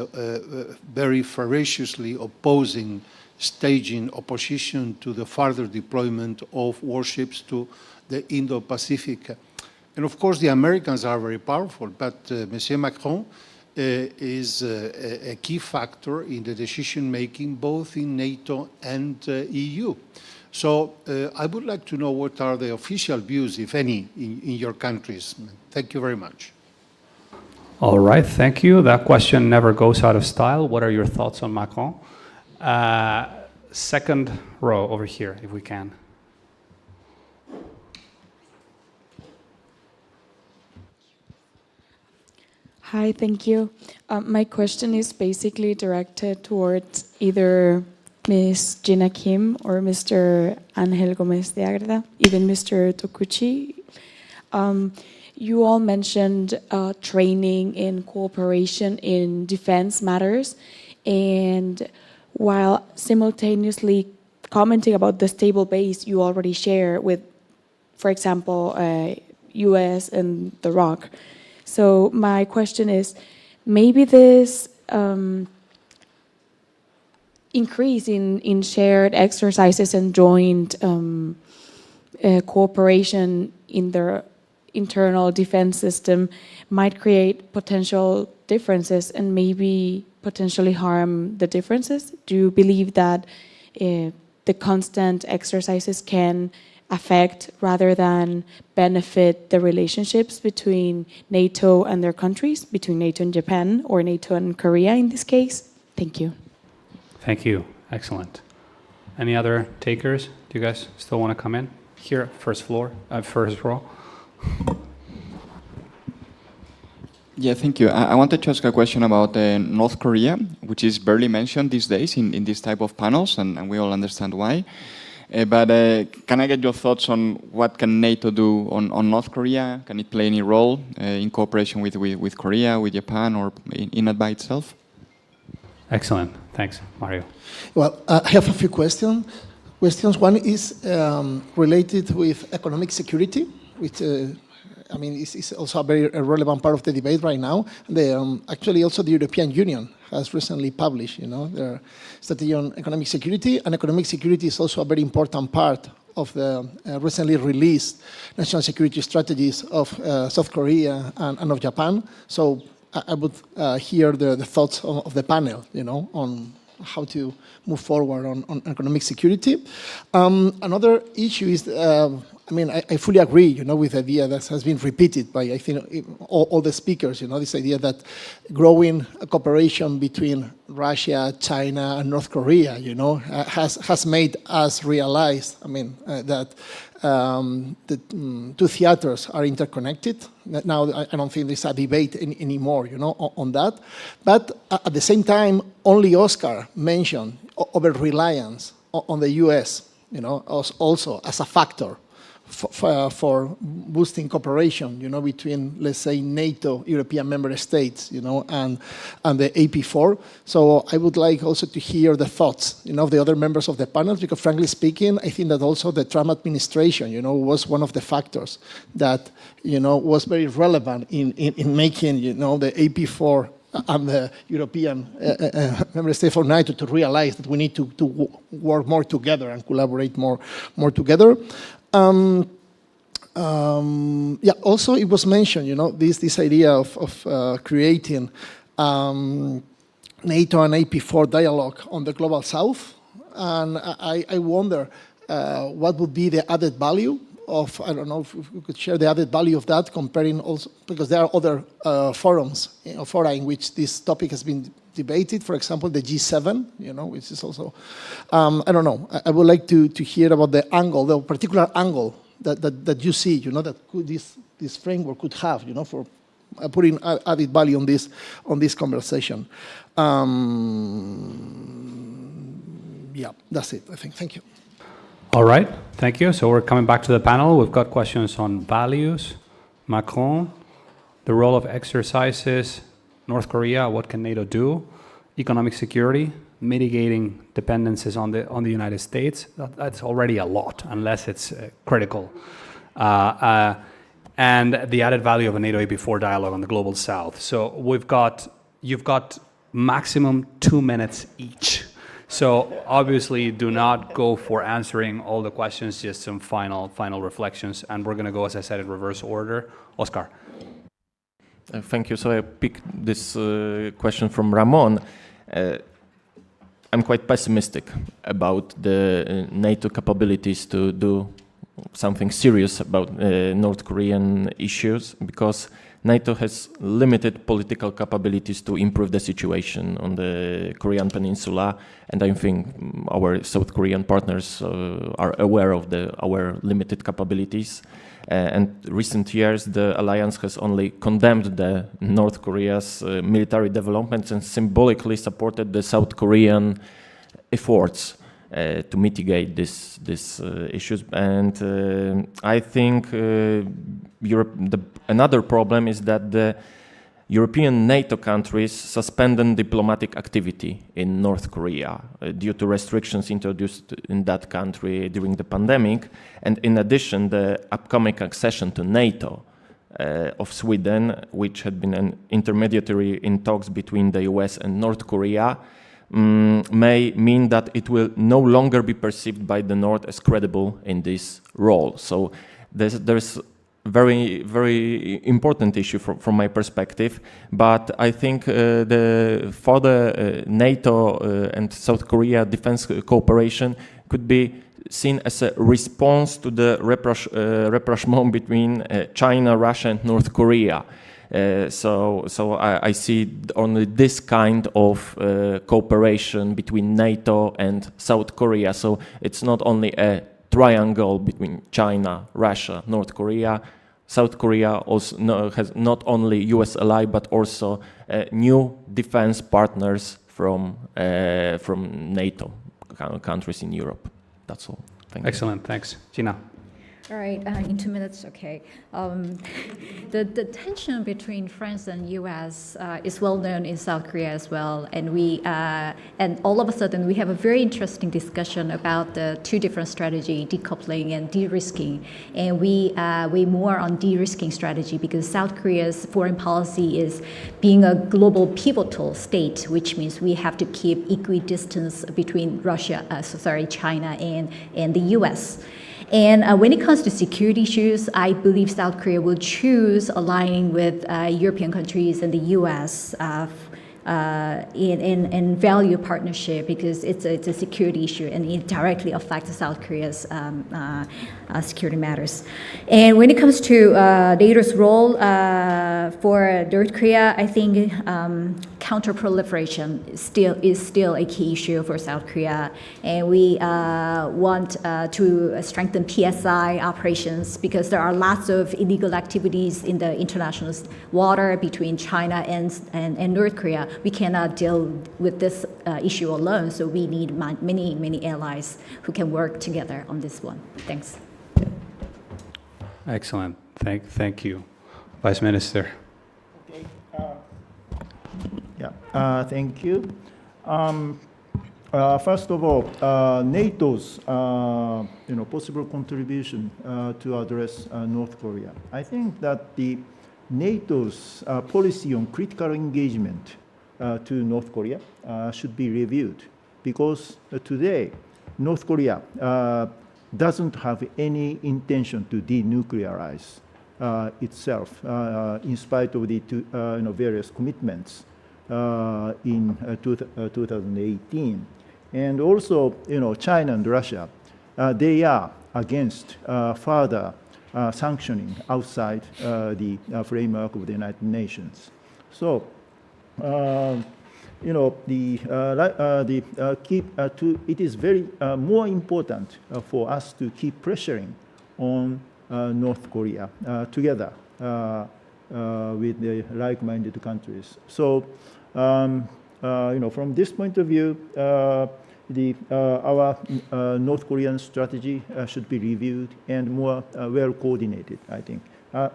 very ferociously opposing staging opposition to the further deployment of warships to the Indo-Pacific. And of course, the Americans are very powerful, but Monsieur Macron is a key factor in the decision-making both in NATO and EU. So I would like to know what are the official views, if any, in your countries. Thank you very much. All right, thank you. That question never goes out of style. What are your thoughts on Macron? Second row over here, if we can. Hi, thank you. My question is basically directed towards either Ms. Gina Kim or Mr. Ángel Gómez de Ágreda, even Mr. Tokuchi. You all mentioned training and cooperation in defense matters, and while simultaneously commenting about the stable base you already share with, for example, US and the ROK. So my question is, maybe this increase in shared exercises and joint cooperation in their internal defense system might create potential differences and maybe potentially harm the differences? Do you believe that the constant exercises can affect rather than benefit the relationships between NATO and their countries, between NATO and Japan or NATO and Korea in this case? Thank you. Thank you. Excellent. Any other takers? Do you guys still want to come in? Here, first row. Yeah, thank you. I wanted to ask a question about North Korea, which is barely mentioned these days in this type of panels, and we all understand why. But can I get your thoughts on what can NATO do on North Korea? Can it play any role in cooperation with Korea, with Japan, or in it by itself? Excellent. Thanks, Mario. Well, I have a few questions. One is related with economic security, which I mean is also a very relevant part of the debate right now. Actually, also the European Union has recently published, their strategy on economic security, and economic security is also a very important part of the recently released national security strategies of South Korea and of Japan. So I would hear the thoughts of the panel, on how to move forward on economic security. Another issue is, I fully agree, with the idea that has been repeated by, I think, all the speakers, this idea that growing cooperation between Russia, China, and North Korea, has made us realize, that the two theaters are interconnected. Now, I don't think there's a debate anymore, on that. But at the same time, only Oscar mentioned over-reliance on the US, also as a factor for boosting cooperation, between, let's say, NATO, European member states, and the AP4. So I would like also to hear the thoughts, of the other members of the panel, because frankly speaking, I think that also the Trump administration, was one of the factors that, was very relevant in making, the AP4 and the European member states of NATO to realize that we need to work more together and collaborate more together. Also it was mentioned, this idea of creating NATO and AP4 dialogue on the global south, and I wonder what would be the added value of, I don't know if we could share the added value of that, comparing also, because there are other forums, fora in which this topic has been debated, for example, the G7, which is also, I don't know, I would like to hear about the angle, the particular angle that you see, that this framework could have, for putting added value on this conversation. Yeah, that's it, I think. Thank you. All right, thank you. So we're coming back to the panel. We've got questions on values, Macron, the role of exercises, North Korea, what can NATO do, economic security, mitigating dependencies on the United States. That's already a lot, unless it's critical. And the added value of a NATO AP4 dialogue on the global south. So you've got maximum 2 minutes each. So obviously do not go for answering all the questions, just some final reflections. And we're going to go, as I said, in reverse order. Oscar. Thank you. So I picked this question from Ramon. I'm quite pessimistic about the NATO capabilities to do something serious about North Korean issues, because NATO has limited political capabilities to improve the situation on the Korean Peninsula, and I think our South Korean partners are aware of our limited capabilities. And recent years, the alliance has only condemned the North Korea's military developments and symbolically supported the South Korean efforts to mitigate these issues. And I think another problem is that the European NATO countries suspended diplomatic activity in North Korea due to restrictions introduced in that country during the pandemic. And in addition, the upcoming accession to NATO of Sweden, which had been an intermediary in talks between the US and North Korea, may mean that it will no longer be perceived by the North as credible in this role. So there's very, very important issue from my perspective, but I think for the NATO and South Korea defense cooperation could be seen as a response to the rapprochement between China, Russia, and North Korea. So I see only this kind of cooperation between NATO and South Korea. So it's not only a triangle between China, Russia, North Korea. South Korea also has not only US ally, but also new defense partners from NATO countries in Europe. That's all. Thank you. Excellent, thanks. Gina. All right, in 2 minutes, okay. The tension between France and US is well known in South Korea as well, and all of a sudden we have a very interesting discussion about the two different strategy, decoupling and de-risking, and we more on de-risking strategy because South Korea's foreign policy is being a global pivotal state, which means we have to keep equidistance between China and the US. And when it comes to security issues, I believe South Korea will choose aligning with European countries and the US in value partnership because it's a security issue and it directly affects South Korea's security matters. And when it comes to NATO's role for North Korea, I think counter-proliferation is still a key issue for South Korea, and we want to strengthen PSI operations because there are lots of illegal activities in the international water between China and North Korea. We cannot deal with this issue alone, so we need many allies who can work together on this one. Thanks. Excellent. Thank you. Vice Minister. Okay. Thank you. First of all, NATO's possible contribution to address North Korea. I think that the NATO's policy on critical engagement to North Korea should be reviewed because today North Korea doesn't have any intention to denuclearize itself in spite of the various commitments in 2018. And also, China and Russia, they are against further sanctioning outside the framework of the United Nations. So, it is very more important for us to keep pressuring on North Korea together with the like-minded countries. So, from this point of view, our North Korean strategy should be reviewed and more well coordinated, I think,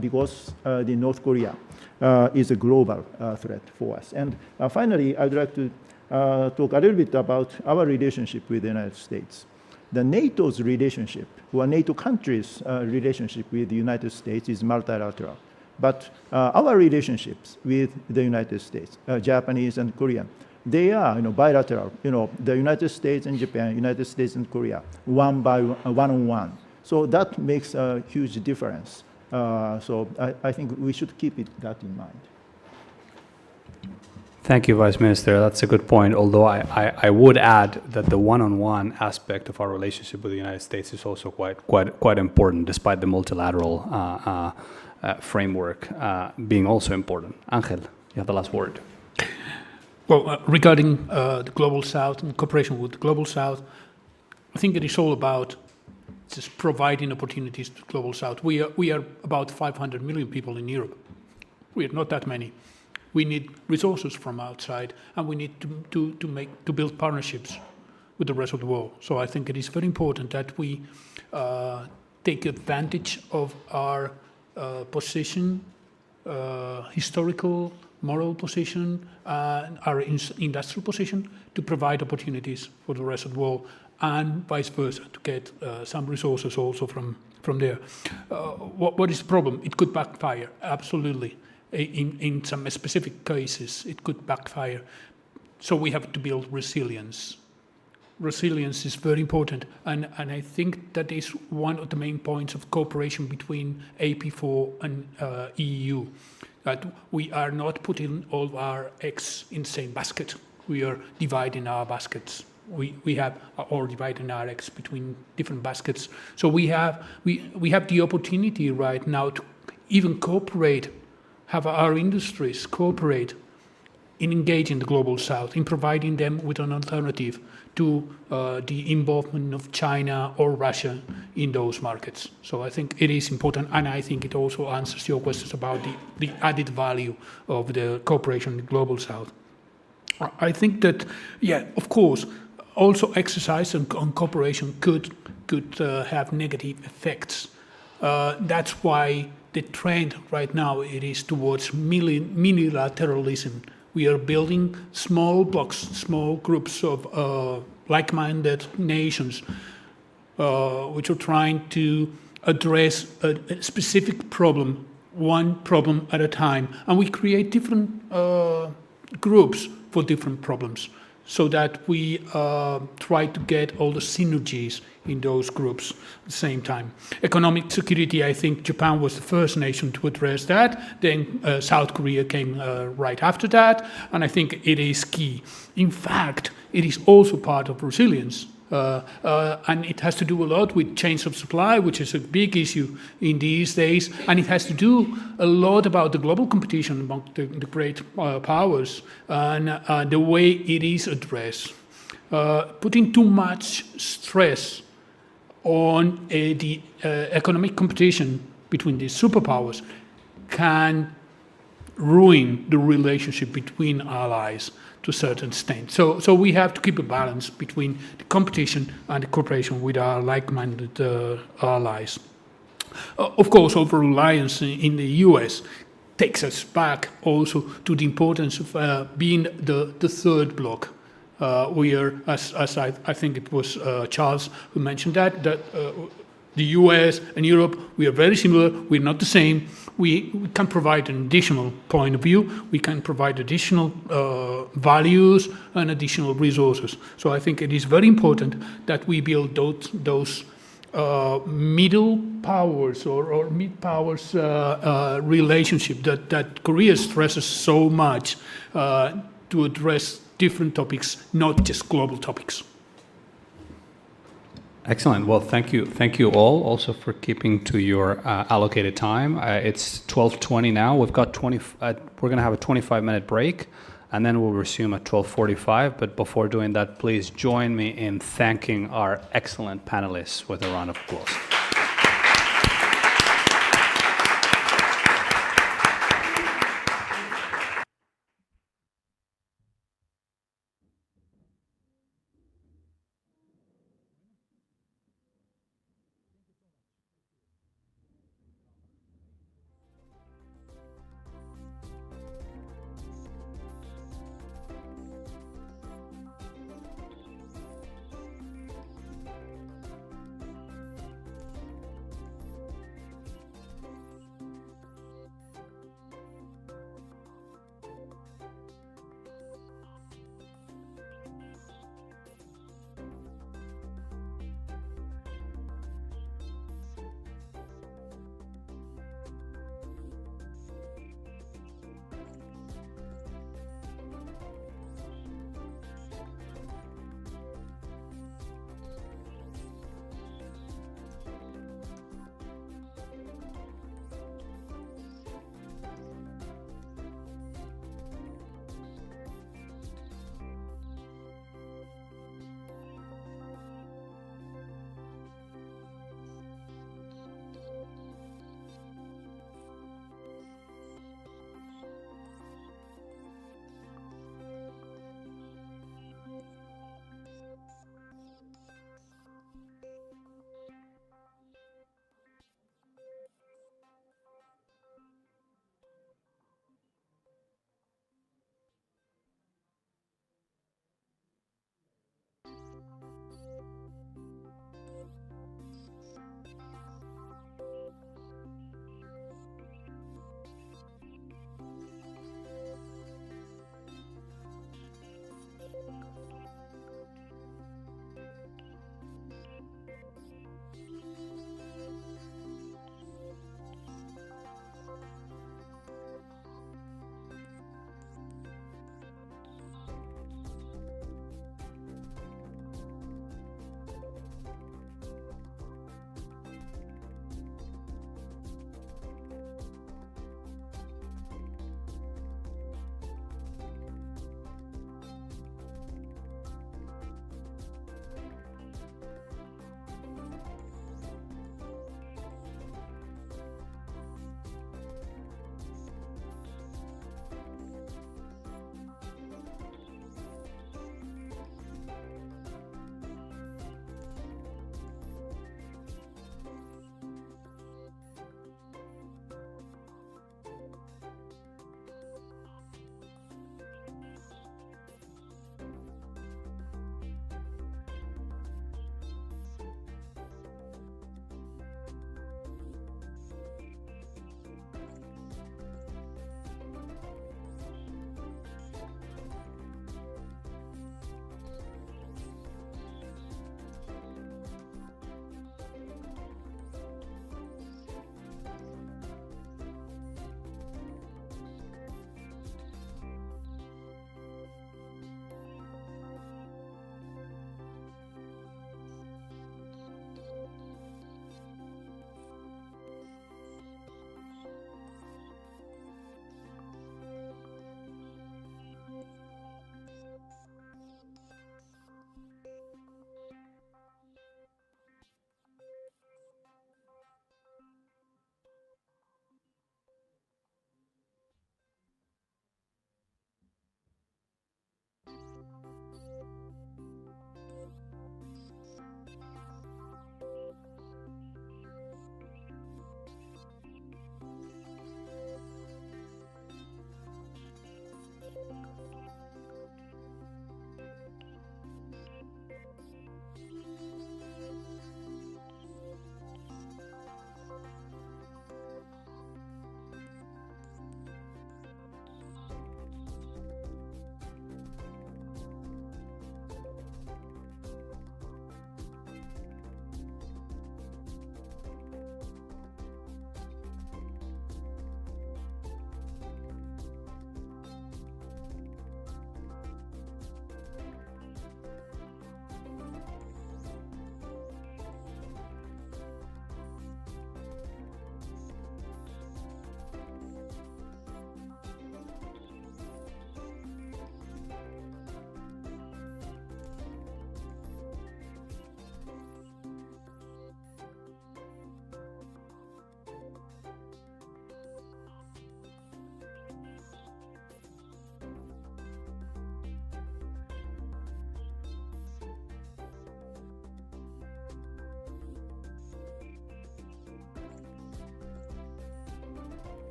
because the North Korea is a global threat for us. And finally, I'd like to talk a little bit about our relationship with the United States. The NATO's relationship, or NATO countries' relationship with the United States is multilateral. But our relationships with the United States, Japanese and Korean, they are bilateral. The United States and Japan, United States and Korea, one-on-one. So that makes a huge difference. So I think we should keep that in mind. Thank you, Vice Minister. That's a good point. Although I would add that the one-on-one aspect of our relationship with the United States is also quite important, despite the multilateral framework being also important. Angel, you have the last word. Well, regarding the Global South and cooperation with the Global South, I think it is all about just providing opportunities to the Global South. We are about 500 million people in Europe. We are not that many. We need resources from outside, and we need to build partnerships with the rest of the world. So I think it is very important that we take advantage of our position, historical, moral position, our industrial position to provide opportunities for the rest of the world, and vice versa, to get some resources also from there. What is the problem? It could backfire, absolutely. In some specific cases, it could backfire. So we have to build resilience. Resilience is very important, and I think that is one of the main points of cooperation between AP4 and EU, that we are not putting all of our eggs in the same basket. We are dividing our baskets. We have or dividing our eggs between different baskets. So we have the opportunity right now to even cooperate, have our industries cooperate in engaging the Global South, in providing them with an alternative to the involvement of China or Russia in those markets. So I think it is important, and I think it also answers your questions about the added value of the cooperation in the Global South. I think that, yeah, of course, also exercise on cooperation could have negative effects. That's why the trend right now it is towards minilateralism. We are building small blocks, small groups of like-minded nations, which are trying to address a specific problem, one problem at a time. And we create different groups for different problems, so that we try to get all the synergies in those groups at the same time. Economic security, I think Japan was the first nation to address that. Then South Korea came right after that, and I think it is key. In fact, it is also part of resilience. And it has to do a lot with chains of supply, which is a big issue in these days, and it has to do a lot about the global competition among the great powers and the way it is addressed. Putting too much stress on the economic competition between the superpowers can ruin the relationship between allies to a certain extent. So we have to keep a balance between the competition and the cooperation with our like-minded allies. Of course, over-reliance in the US takes us back also to the importance of being the third bloc. We are, as I think it was Charles who mentioned that the US and Europe, we are very similar, we're not the same. We can provide an additional point of view, we can provide additional values and additional resources. So I think it is very important that we build those middle powers or mid-powers relationship that Korea stresses so much. to address different topics, not just global topics. Excellent. Well, thank you all also for keeping to your allocated time. It's 12:20 now. We've got we're going to have a 25-minute break, and then we'll resume at 12:45. But before doing that, please join me in thanking our excellent panelists with a round of applause.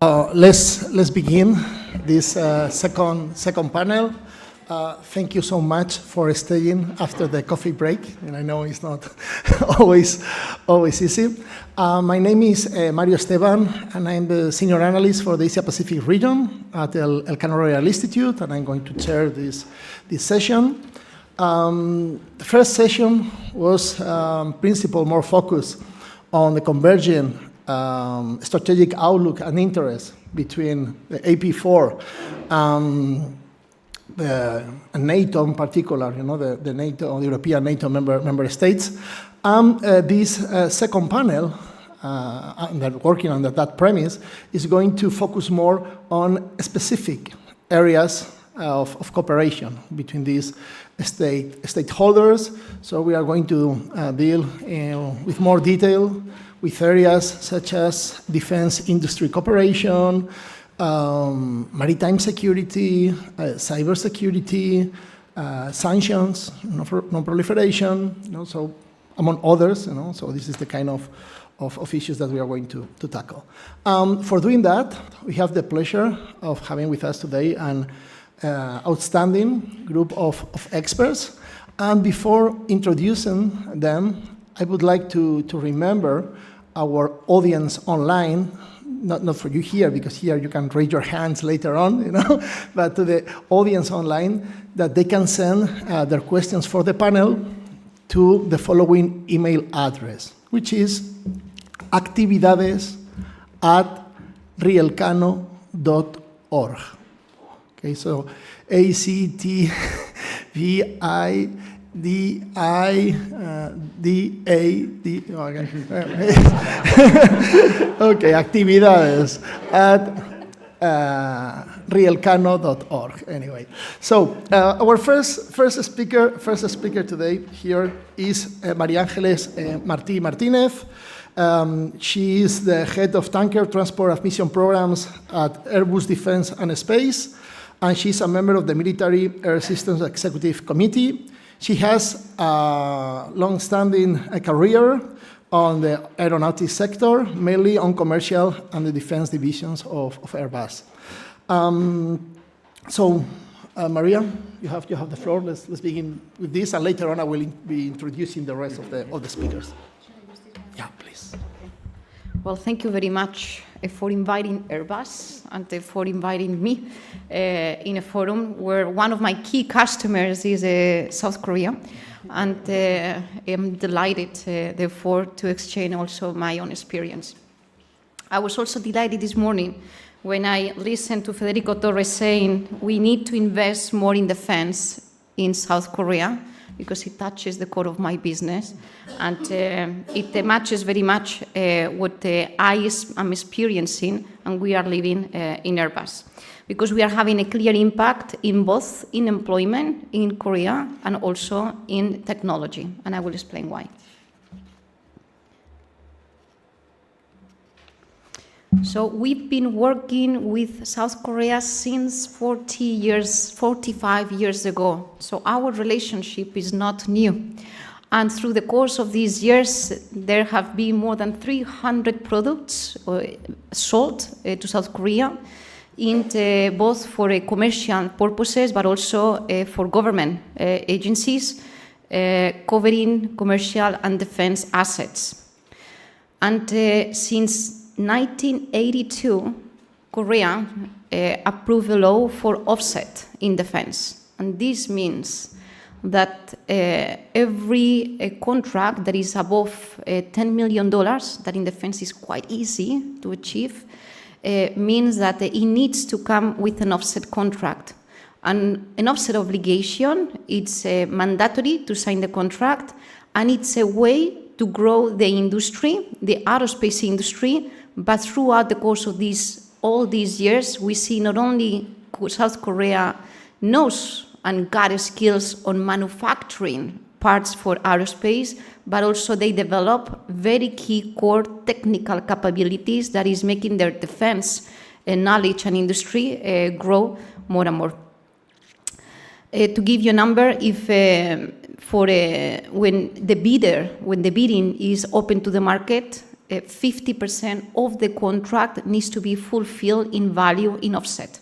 Let's begin this second panel. Thank you so much for staying after the coffee break, and I know it's not always easy. My name is Mario Esteban, and I'm the senior analyst for the Asia-Pacific region at the Elcano Royal Institute, and I'm going to chair this session. The first session was principal more focused on the converging strategic outlook and interest between the AP4 and NATO in particular, the NATO, the European NATO member states. This second panel, working under that premise, is going to focus more on specific areas of cooperation between these stakeholders. So we are going to deal with more detail with areas such as defense industry cooperation, maritime security, cyber security, sanctions, non-proliferation, so among others. So this is the kind of issues that we are going to tackle. For doing that, we have the pleasure of having with us today an outstanding group of experts. And before introducing them, I would like to remember our audience online, not for you here, because here you can raise your hands later on, but to the audience online, that they can send their questions for the panel to the following email address, which is actividades@rielcano.org. Okay, so ACTVIDIDAD. Okay, actividades@rielcano.org. Anyway, so our first speaker today here is María Ángeles Martínez. She is the head of tanker transport and mission programs at Airbus Defence and Space, and she's a member of the Military Air Systems Executive Committee. She has a long-standing career on the aeronautics sector, mainly on commercial and the defense divisions of Airbus. Maria, you have the floor. Let's begin with this, and later on I will be introducing the rest of the speakers. Yeah, please. Well, thank you very much for inviting Airbus and for inviting me in a forum where one of my key customers is South Korea. And I'm delighted, therefore, to exchange also my own experience. I was also delighted this morning when I listened to Federico Torres saying we need to invest more in defense in South Korea, because it touches the core of my business, and it matches very much what I am experiencing and we are living in Airbus, because we are having a clear impact in both in employment in Korea and also in technology, and I will explain why. So we've been working with South Korea since 45 years ago. So our relationship is not new. And through the course of these years, there have been more than 300 products sold to South Korea, both for commercial purposes, but also for government agencies, covering commercial and defense assets. And since 1982, Korea approved a law for offset in defense. And this means that every contract that is above $10 million, that in defense is quite easy to achieve, means that it needs to come with an offset contract. And an offset obligation, it's mandatory to sign the contract, and it's a way to grow the industry, the aerospace industry. But throughout the course of all these years, we see not only South Korea knows and got skills on manufacturing parts for aerospace, but also they develop very key core technical capabilities that is making their defense knowledge and industry grow more and more. To give you a number, if when the bidding is open to the market, 50% of the contract needs to be fulfilled in value in offset.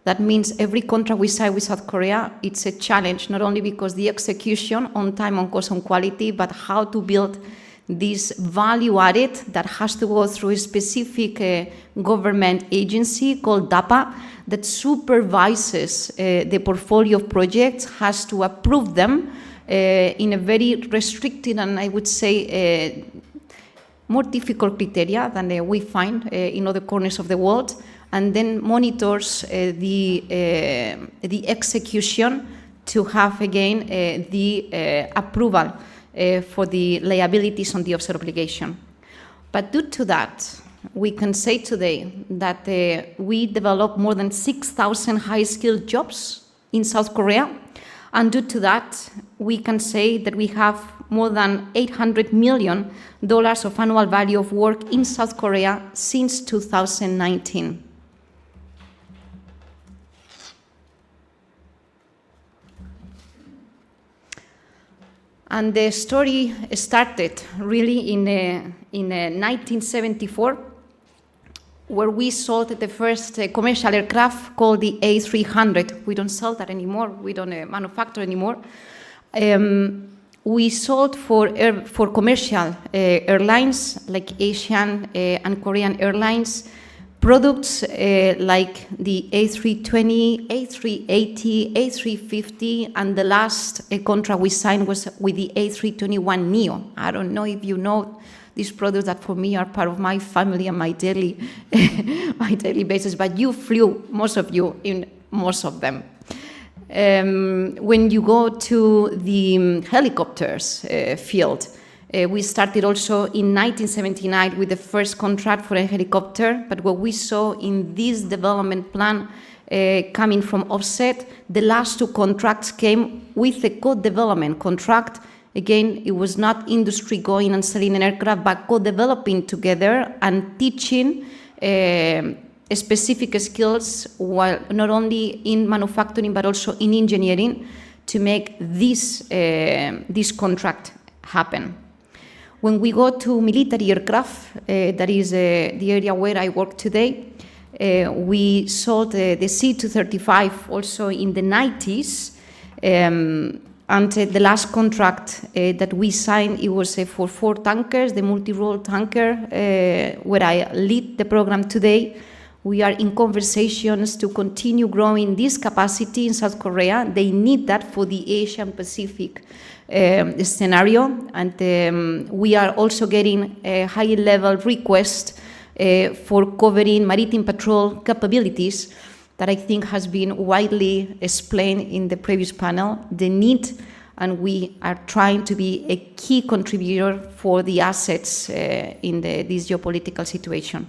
That means every contract we sign with South Korea, it's a challenge, not only because the execution on time, on cost, on quality, but how to build this value added that has to go through a specific government agency called DAPA that supervises the portfolio of projects, has to approve them in a very restricted and I would say more difficult criteria than we find in other corners of the world, and then monitors the execution to have again the approval for the liabilities on the offset obligation. But due to that, we can say today that we developed more than 6,000 high-skilled jobs in South Korea, and due to that, we can say that we have more than $800 million of annual value of work in South Korea since 2019. And the story started really in 1974, where we sold the first commercial aircraft called the A300. We don't sell that anymore. We don't manufacture anymore. We sold for commercial airlines like Asian and Korean Airlines products like the A320, A380, A350, and the last contract we signed was with the A321neo. I don't know if you know these products that for me are part of my family and my daily basis, but you flew, most of you, in most of them. When you go to the helicopters field, we started also in 1979 with the first contract for a helicopter, but what we saw in this development plan coming from offset, the last two contracts came with a co-development contract. Again, it was not industry going and selling an aircraft, but co-developing together and teaching specific skills, while not only in manufacturing, but also in engineering, to make this contract happen. When we go to military aircraft, that is the area where I work today, we sold the C-235 also in the 90s, and the last contract that we signed, it was for 4 tankers, the multi-role tanker, where I lead the program today. We are in conversations to continue growing this capacity in South Korea. They need that for the Asian Pacific scenario, and we are also getting a high-level request for covering maritime patrol capabilities that I think has been widely explained in the previous panel, the need, and we are trying to be a key contributor for the assets in this geopolitical situation.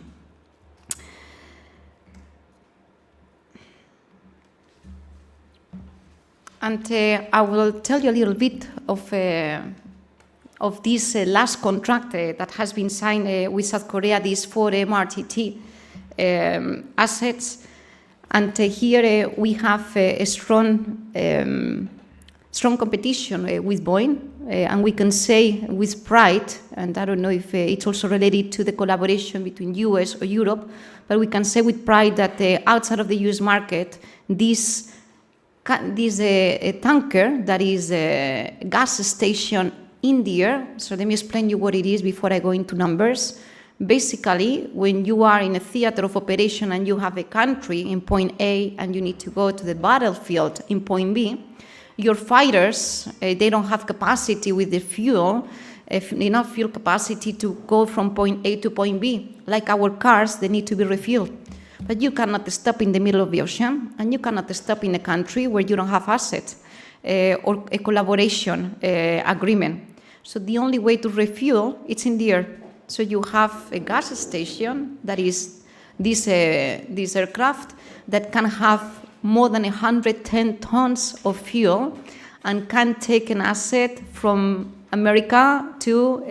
And I will tell you a little bit of this last contract that has been signed with South Korea, these 4 MRTT assets. And here we have a strong competition with Boeing, and we can say with pride, and I don't know if it's also related to the collaboration between US or Europe, but we can say with pride that outside of the US market, this tanker that is a gas station in the air. So let me explain you what it is before I go into numbers. Basically, when you are in a theater of operation and you have a country in point A and you need to go to the battlefield in point B, your fighters, they don't have capacity with the fuel, enough fuel capacity to go from point A to point B. Like our cars, they need to be refueled. But you cannot stop in the middle of the ocean, and you cannot stop in a country where you don't have assets or a collaboration agreement. So the only way to refuel, it's in the air. So you have a gas station that is this aircraft that can have more than 110 tons of fuel and can take an asset from America to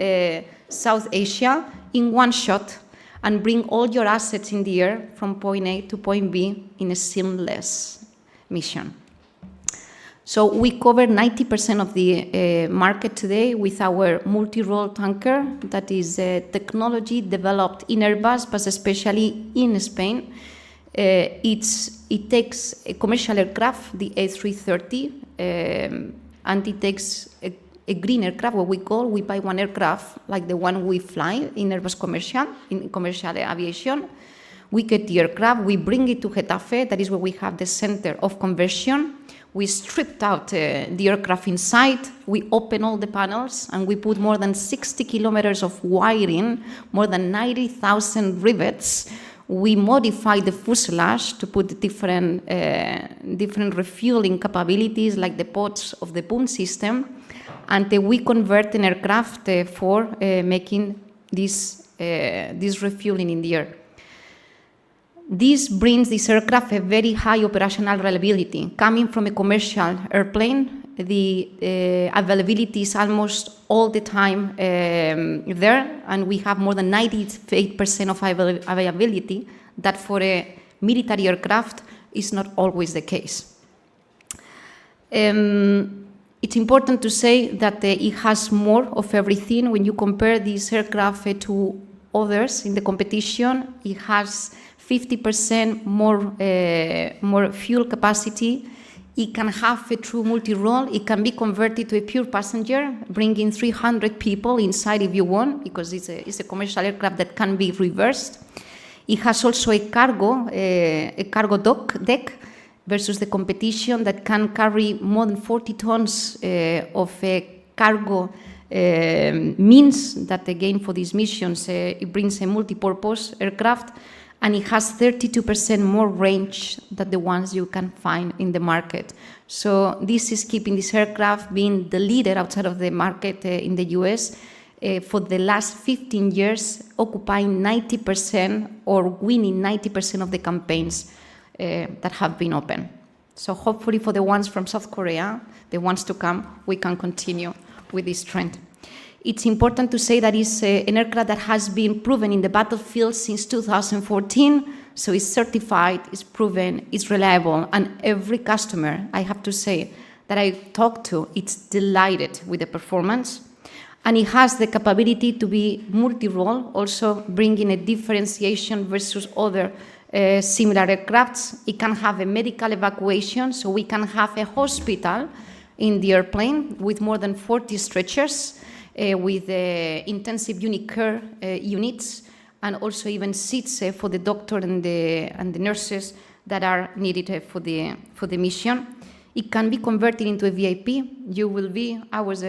South Asia in one shot, and bring all your assets in the air from point A to point B in a seamless mission. So we cover 90% of the market today with our multi-role tanker that is technology developed in Airbus, but especially in Spain. It takes a commercial aircraft, the A330, and it takes a green aircraft, what we call, we buy one aircraft like the one we fly in Airbus commercial, in commercial aviation. We get the aircraft, we bring it to Getafe, that is where we have the center of conversion. We stripped out the aircraft inside, we open all the panels, and we put more than 60 kilometers of wiring, more than 90,000 rivets. We modify the fuselage to put different refueling capabilities, like the pods of the boom system, and we convert an aircraft for making this refueling in the air. This brings this aircraft a very high operational reliability. Coming from a commercial airplane, the availability is almost all the time there, and we have more than 98% of availability that for a military aircraft is not always the case. It's important to say that it has more of everything. When you compare this aircraft to others in the competition, it has 50% more fuel capacity. It can have a true multi-role. It can be converted to a pure passenger, bringing 300 people inside if you want, because it's a commercial aircraft that can be reversed. It has also a cargo deck versus the competition that can carry more than 40 tons of cargo means that, again, for these missions, it brings a multi-purpose aircraft. And it has 32% more range than the ones you can find in the market. So this is keeping this aircraft being the leader outside of the market in the US for the last 15 years, occupying 90% or winning 90% of the campaigns that have been open. So hopefully for the ones from South Korea, the ones to come, we can continue with this trend. It's important to say that it's an aircraft that has been proven in the battlefield since 2014, so it's certified, it's proven, it's reliable, and every customer, I have to say, that I talk to, it's delighted with the performance. And it has the capability to be multi-role, also bringing a differentiation versus other similar aircrafts. It can have a medical evacuation, so we can have a hospital in the airplane with more than 40 stretchers, with intensive unit care units, and also even seats for the doctor and the nurses that are needed for the mission. It can be converted into a VIP. You will be. I was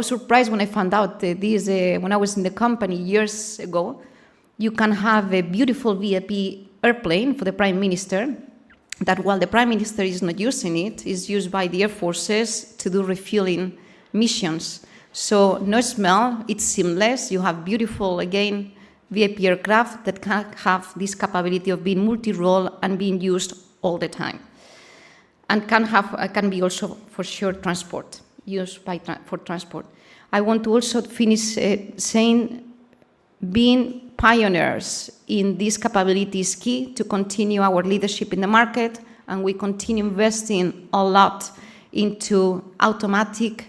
surprised when I found out this when I was in the company years ago. You can have a beautiful VIP airplane for the Prime Minister. That while the Prime Minister is not using it, is used by the Air Forces to do refueling missions. So no smell, it's seamless. You have beautiful, again, VIP aircraft that can have this capability of being multi-role and being used all the time. And can be also for sure transport, used for transport. I want to also finish saying being pioneers in this capability is key to continue our leadership in the market, and we continue investing a lot into automatic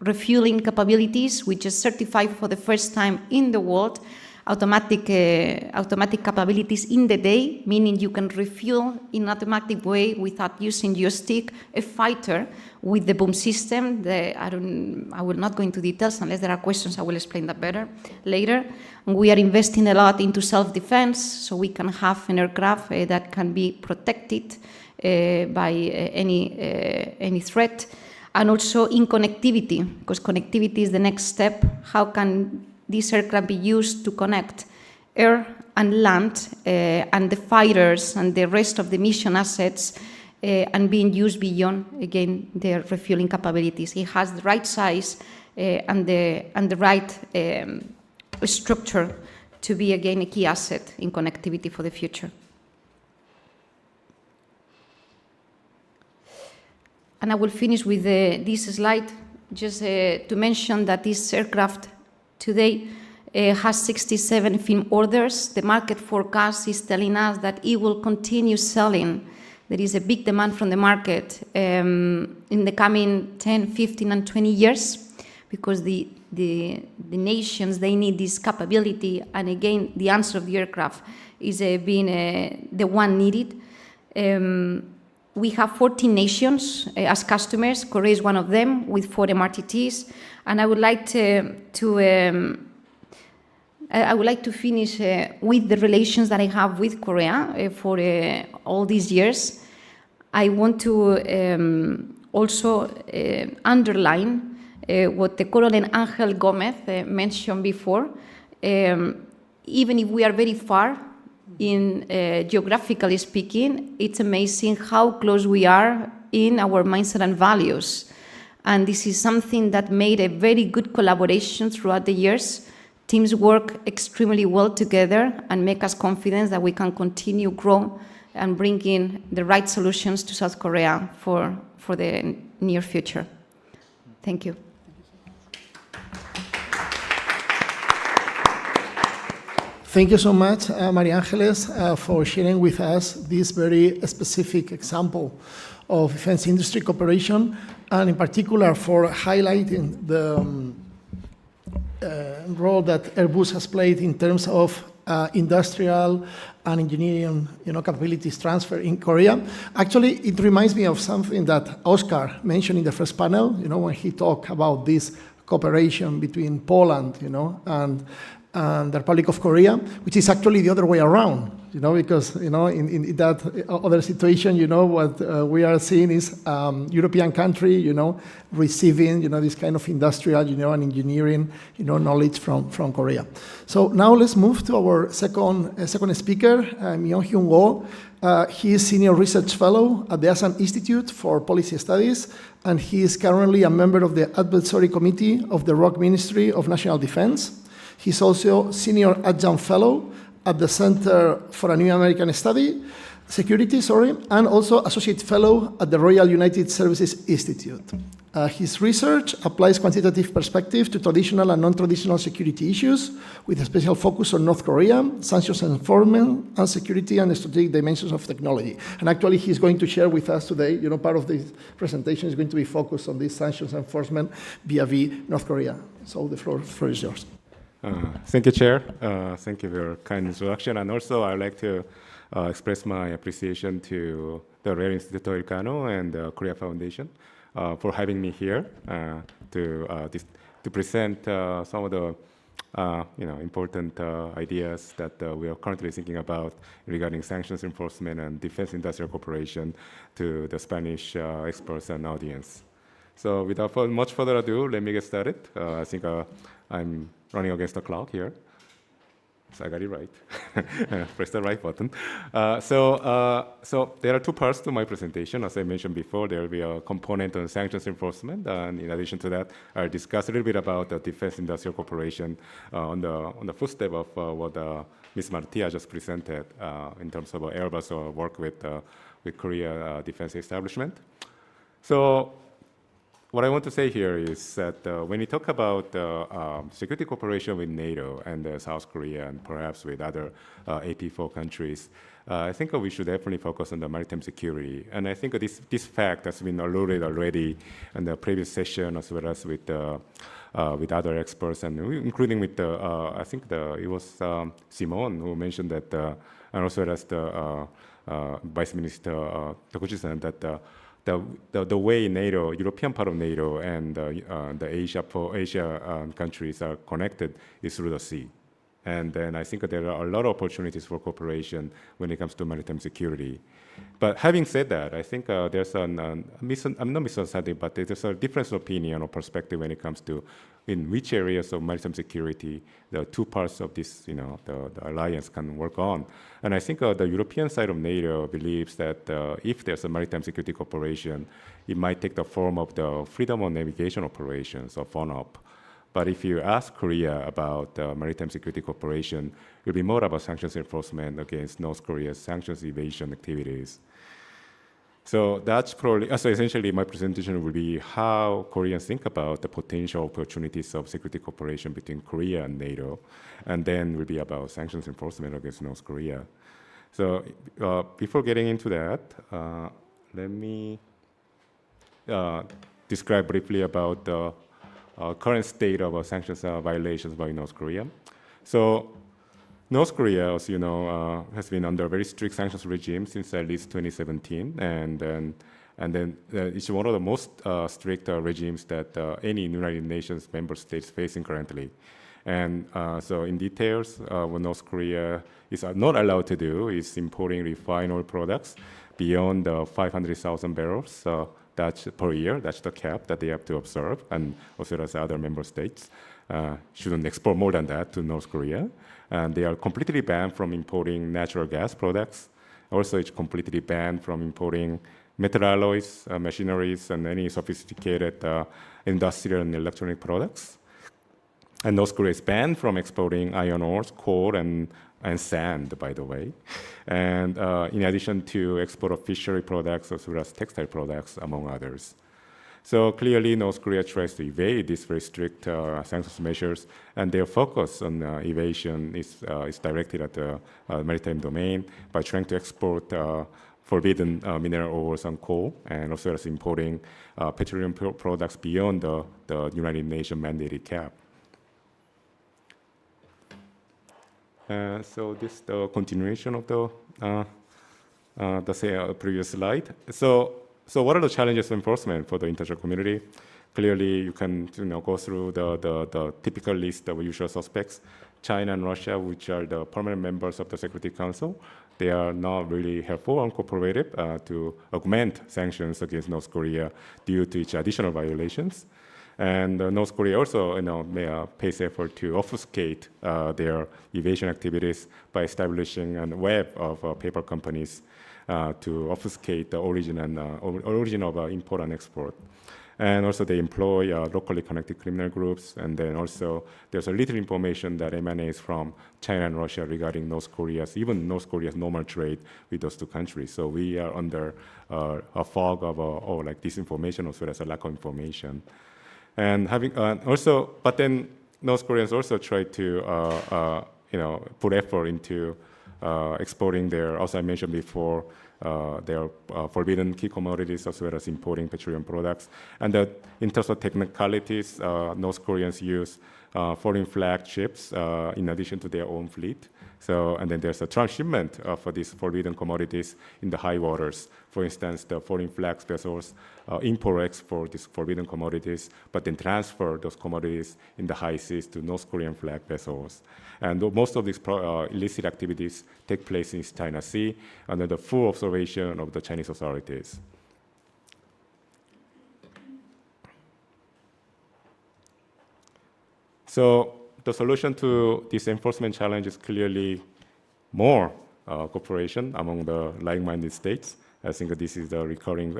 refueling capabilities, which is certified for the first time in the world. Automatic capabilities in the day, meaning you can refuel in an automatic way without using your stick, a fighter with the boom system. I will not go into details unless there are questions. I will explain that better later. And we are investing a lot into self-defense, so we can have an aircraft that can be protected by any threat, and also in connectivity, because connectivity is the next step. How can this aircraft be used to connect air and land and the fighters and the rest of the mission assets and being used beyond, again, their refueling capabilities? It has the right size and the right structure to be, again, a key asset in connectivity for the future. And I will finish with this slide, just to mention that this aircraft today has 67 firm orders. The market forecast is telling us that it will continue selling there is a big demand from the market in the coming 10, 15, and 20 years, because the nations, they need this capability, and again, the answer of the aircraft is being the one needed. We have 14 nations as customers. Korea is one of them, with 4 MRTTs, and I would like to finish with the relations that I have with Korea for all these years. I want to also underline what the Colonel Angel Gomez mentioned before. Even if we are very far in geographically speaking, it's amazing how close we are in our mindset and values. And this is something that made a very good collaboration throughout the years. Teams work extremely well together and make us confident that we can continue grow and bring in the right solutions to South Korea for the near future. Thank you. Thank you so much, Maria Angeles, for sharing with us this very specific example of defense industry cooperation, and in particular for highlighting the role that Airbus has played in terms of industrial and engineering, capabilities transfer in Korea. Actually, it reminds me of something that Oscar mentioned in the first panel, when he talked about this cooperation between Poland, and the Republic of Korea, which is actually the other way around, because, in that other situation, what we are seeing is European country, receiving, this kind of industrial, and engineering, knowledge from Korea. So now let's move to our second speaker, Myung-Hyun Go. He is Senior Research Fellow at the Asan Institute for Policy Studies, and he is currently a member of the Advisory Committee of the ROK Ministry of National Defense. He's also Senior Adjunct Fellow at the Center for a New American Security, and also Associate Fellow at the Royal United Services Institute. His research applies quantitative perspective to traditional and non-traditional security issues, with a special focus on North Korea, sanctions enforcement, and security and strategic dimensions of technology. And actually, he's going to share with us today, part of this presentation is going to be focused on these sanctions enforcement vis-a-vis North Korea. So the floor is yours. Thank you, Chair. Thank you for your kind introduction. And also, I'd like to express my appreciation to the Real Instituto Elcano and the Korea Foundation for having me here to present some of the important ideas that we are currently thinking about regarding sanctions enforcement and defense industrial cooperation to the Spanish experts and audience. So without much further ado, let me get started. I think I'm running against the clock here. So I got it right. Press the right button. So there are 2 parts to my presentation. As I mentioned before, there will be a component on sanctions enforcement. And in addition to that, I'll discuss a little bit about the defense industrial cooperation on the footstep of what Ms. Martia just presented in terms of Airbus work with Korea defense establishment. So what I want to say here is that when we talk about security cooperation with NATO and South Korea and perhaps with other AP4 countries, I think we should definitely focus on the maritime security. And I think this fact has been alluded already in the previous session, as well as with other experts, and including with I think it was Simon who mentioned that, and also as the Vice Minister Tokuchi-san, that the way NATO, European part of NATO, and the Asia countries are connected is through the sea. And then I think there are a lot of opportunities for cooperation when it comes to maritime security. But having said that, I think there's I'm not misunderstanding, but there's a difference of opinion or perspective when it comes to in which areas of maritime security the 2 parts of this, the alliance can work on. And I think the European side of NATO believes that if there's a maritime security cooperation, it might take the form of the freedom of navigation operations, or FONOP. But if you ask Korea about maritime security cooperation, it will be more about sanctions enforcement against North Korea's sanctions evasion activities. So that's probably, so essentially my presentation will be how Koreans think about the potential opportunities of security cooperation between Korea and NATO, and then will be about sanctions enforcement against North Korea. So before getting into that, let me describe briefly about the current state of sanctions violations by North Korea. So North Korea, as you know, has been under a very strict sanctions regime since at least 2017, and then it's one of the most strict regimes that any United Nations member states facing currently. And so in details, what North Korea is not allowed to do is importing refined oil products beyond 500,000 barrels that's per year. That's the cap that they have to observe, and also as other member states shouldn't export more than that to North Korea. And they are completely banned from importing natural gas products. Also, it's completely banned from importing metal alloys, machineries, and any sophisticated industrial and electronic products. And North Korea is banned from exporting iron ores, coal, and sand, by the way. And in addition to export of fishery products as well as textile products, among others. So clearly, North Korea tries to evade these very strict sanctions measures, and their focus on evasion is directed at the maritime domain by trying to export forbidden mineral ores and coal, and also as importing petroleum products beyond the United Nations mandated cap. So this is the continuation of the previous slide. So what are the challenges of enforcement for the international community? Clearly, you can go through the typical list of usual suspects. China and Russia, which are the permanent members of the Security Council, they are not really helpful and cooperative to augment sanctions against North Korea due to its additional violations. And North Korea also pays effort to obfuscate their evasion activities by establishing a web of paper companies to obfuscate the origin of import and export. And also they employ locally connected criminal groups. And then also there's a little information that emanates from China and Russia regarding North Korea's normal trade with those two countries. So we are under a fog of like disinformation as well as a lack of information. And but then North Koreans also try to put effort into exporting their, as I mentioned before, their forbidden key commodities as well as importing petroleum products. And in terms of technicalities, North Koreans use foreign flag ships in addition to their own fleet. So, and then there's a transshipment for these forbidden commodities in the high waters. For instance, the foreign flag vessels import or export these forbidden commodities, but then transfer those commodities in the high seas to North Korean flag vessels. And most of these illicit activities take place in East China Sea under the full observation of the Chinese authorities. So the solution to this enforcement challenge is clearly more cooperation among the like-minded states. I think this is the recurring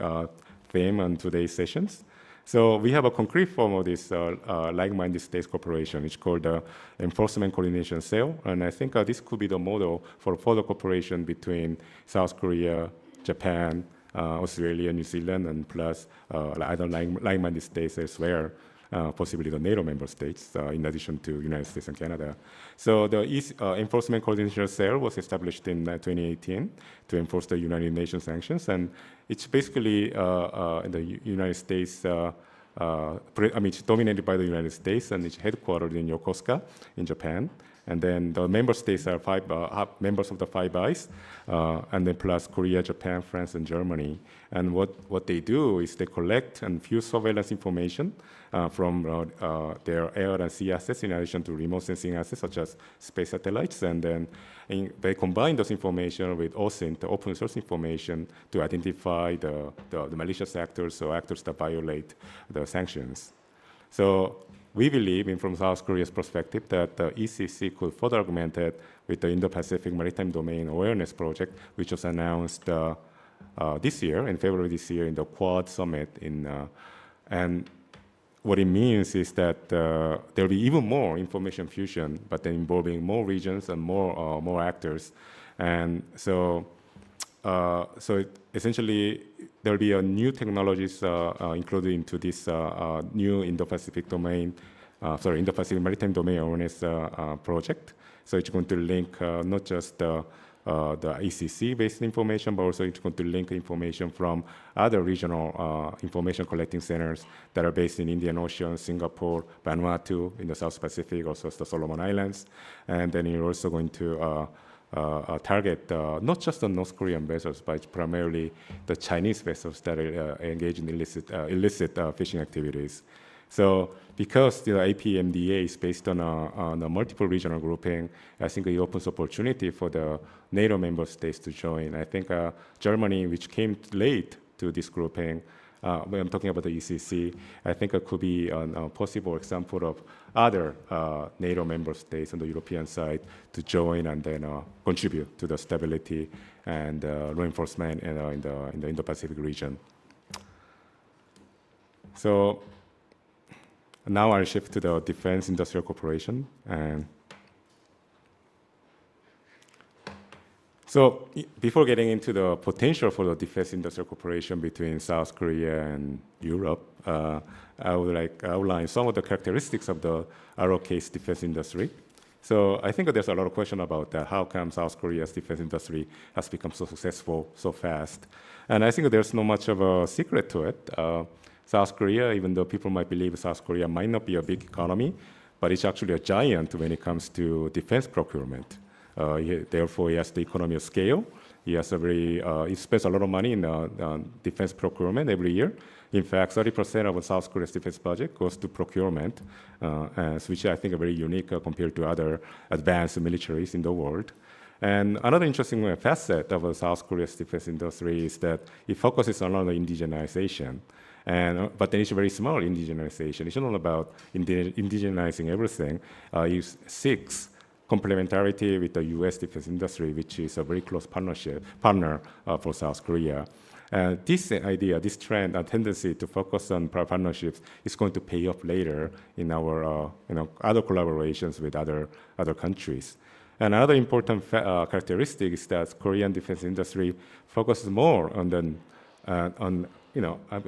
theme on today's sessions. So we have a concrete form of this like-minded states cooperation. It's called the Enforcement Coordination Cell. And I think this could be the model for further cooperation between South Korea, Japan, Australia, New Zealand, and plus other like-minded states elsewhere. Possibly the NATO member states, in addition to United States and Canada. So the Enforcement Coordination Cell was established in 2018 to enforce the United Nations sanctions, and it's basically in the United States. It's dominated by the United States, and it's headquartered in Yokosuka, in Japan. And then the member states are members of the Five Eyes, and then plus Korea, Japan, France, and Germany. And what they do is they collect and view surveillance information from their air and sea assets, in addition to remote sensing assets such as space satellites. And then they combine those information with OSINT, the open source information, to identify the malicious actors or actors that violate the sanctions. So we believe, from South Korea's perspective, that the ECC could further augment it with the Indo-Pacific Maritime Domain Awareness Project, which was announced this year, in February this year, in the Quad Summit. And what it means is that there will be even more information fusion, but then involving more regions and more actors. And so essentially, there will be a new technologies included into this new Indo-Pacific Maritime Domain Awareness project. So it's going to link not just the ECC-based information, but also it's going to link information from other regional information collecting centers that are based in Indian Ocean, Singapore, Vanuatu, in the South Pacific, also the Solomon Islands. And then you're also going to target not just the North Korean vessels, but primarily the Chinese vessels that are engaged in illicit fishing activities. So because the APMDA is based on a multiple regional grouping, I think it opens opportunity for the NATO member states to join. I think Germany, which came late to this grouping, when I'm talking about the ECC, I think it could be a possible example of other NATO member states on the European side to join and then contribute to the stability and law enforcement in the Indo-Pacific region. So now I'll shift to the Defense Industrial Cooperation. And so before getting into the potential for the defense industrial cooperation between South Korea and Europe, I would like to outline some of the characteristics of the ROK's defense industry. So I think there's a lot of question about how come South Korea's defense industry has become so successful so fast. And I think there's not much of a secret to it. South Korea, even though people might believe South Korea might not be a big economy, but it's actually a giant when it comes to defense procurement. Therefore, he has the economy of scale. He has he spends a lot of money in defense procurement every year. In fact, 30% of South Korea's defense budget goes to procurement, which I think are very unique compared to other advanced militaries in the world. And another interesting facet of South Korea's defense industry is that it focuses on the indigenization. But then it's a very small indigenization. It's not about indigenizing everything. It seeks complementarity with the U.S. defense industry, which is a very close partner for South Korea. This idea, this trend, tendency to focus on partnerships is going to pay off later in our other collaborations with other countries. And another important characteristic is that Korean defense industry focuses more on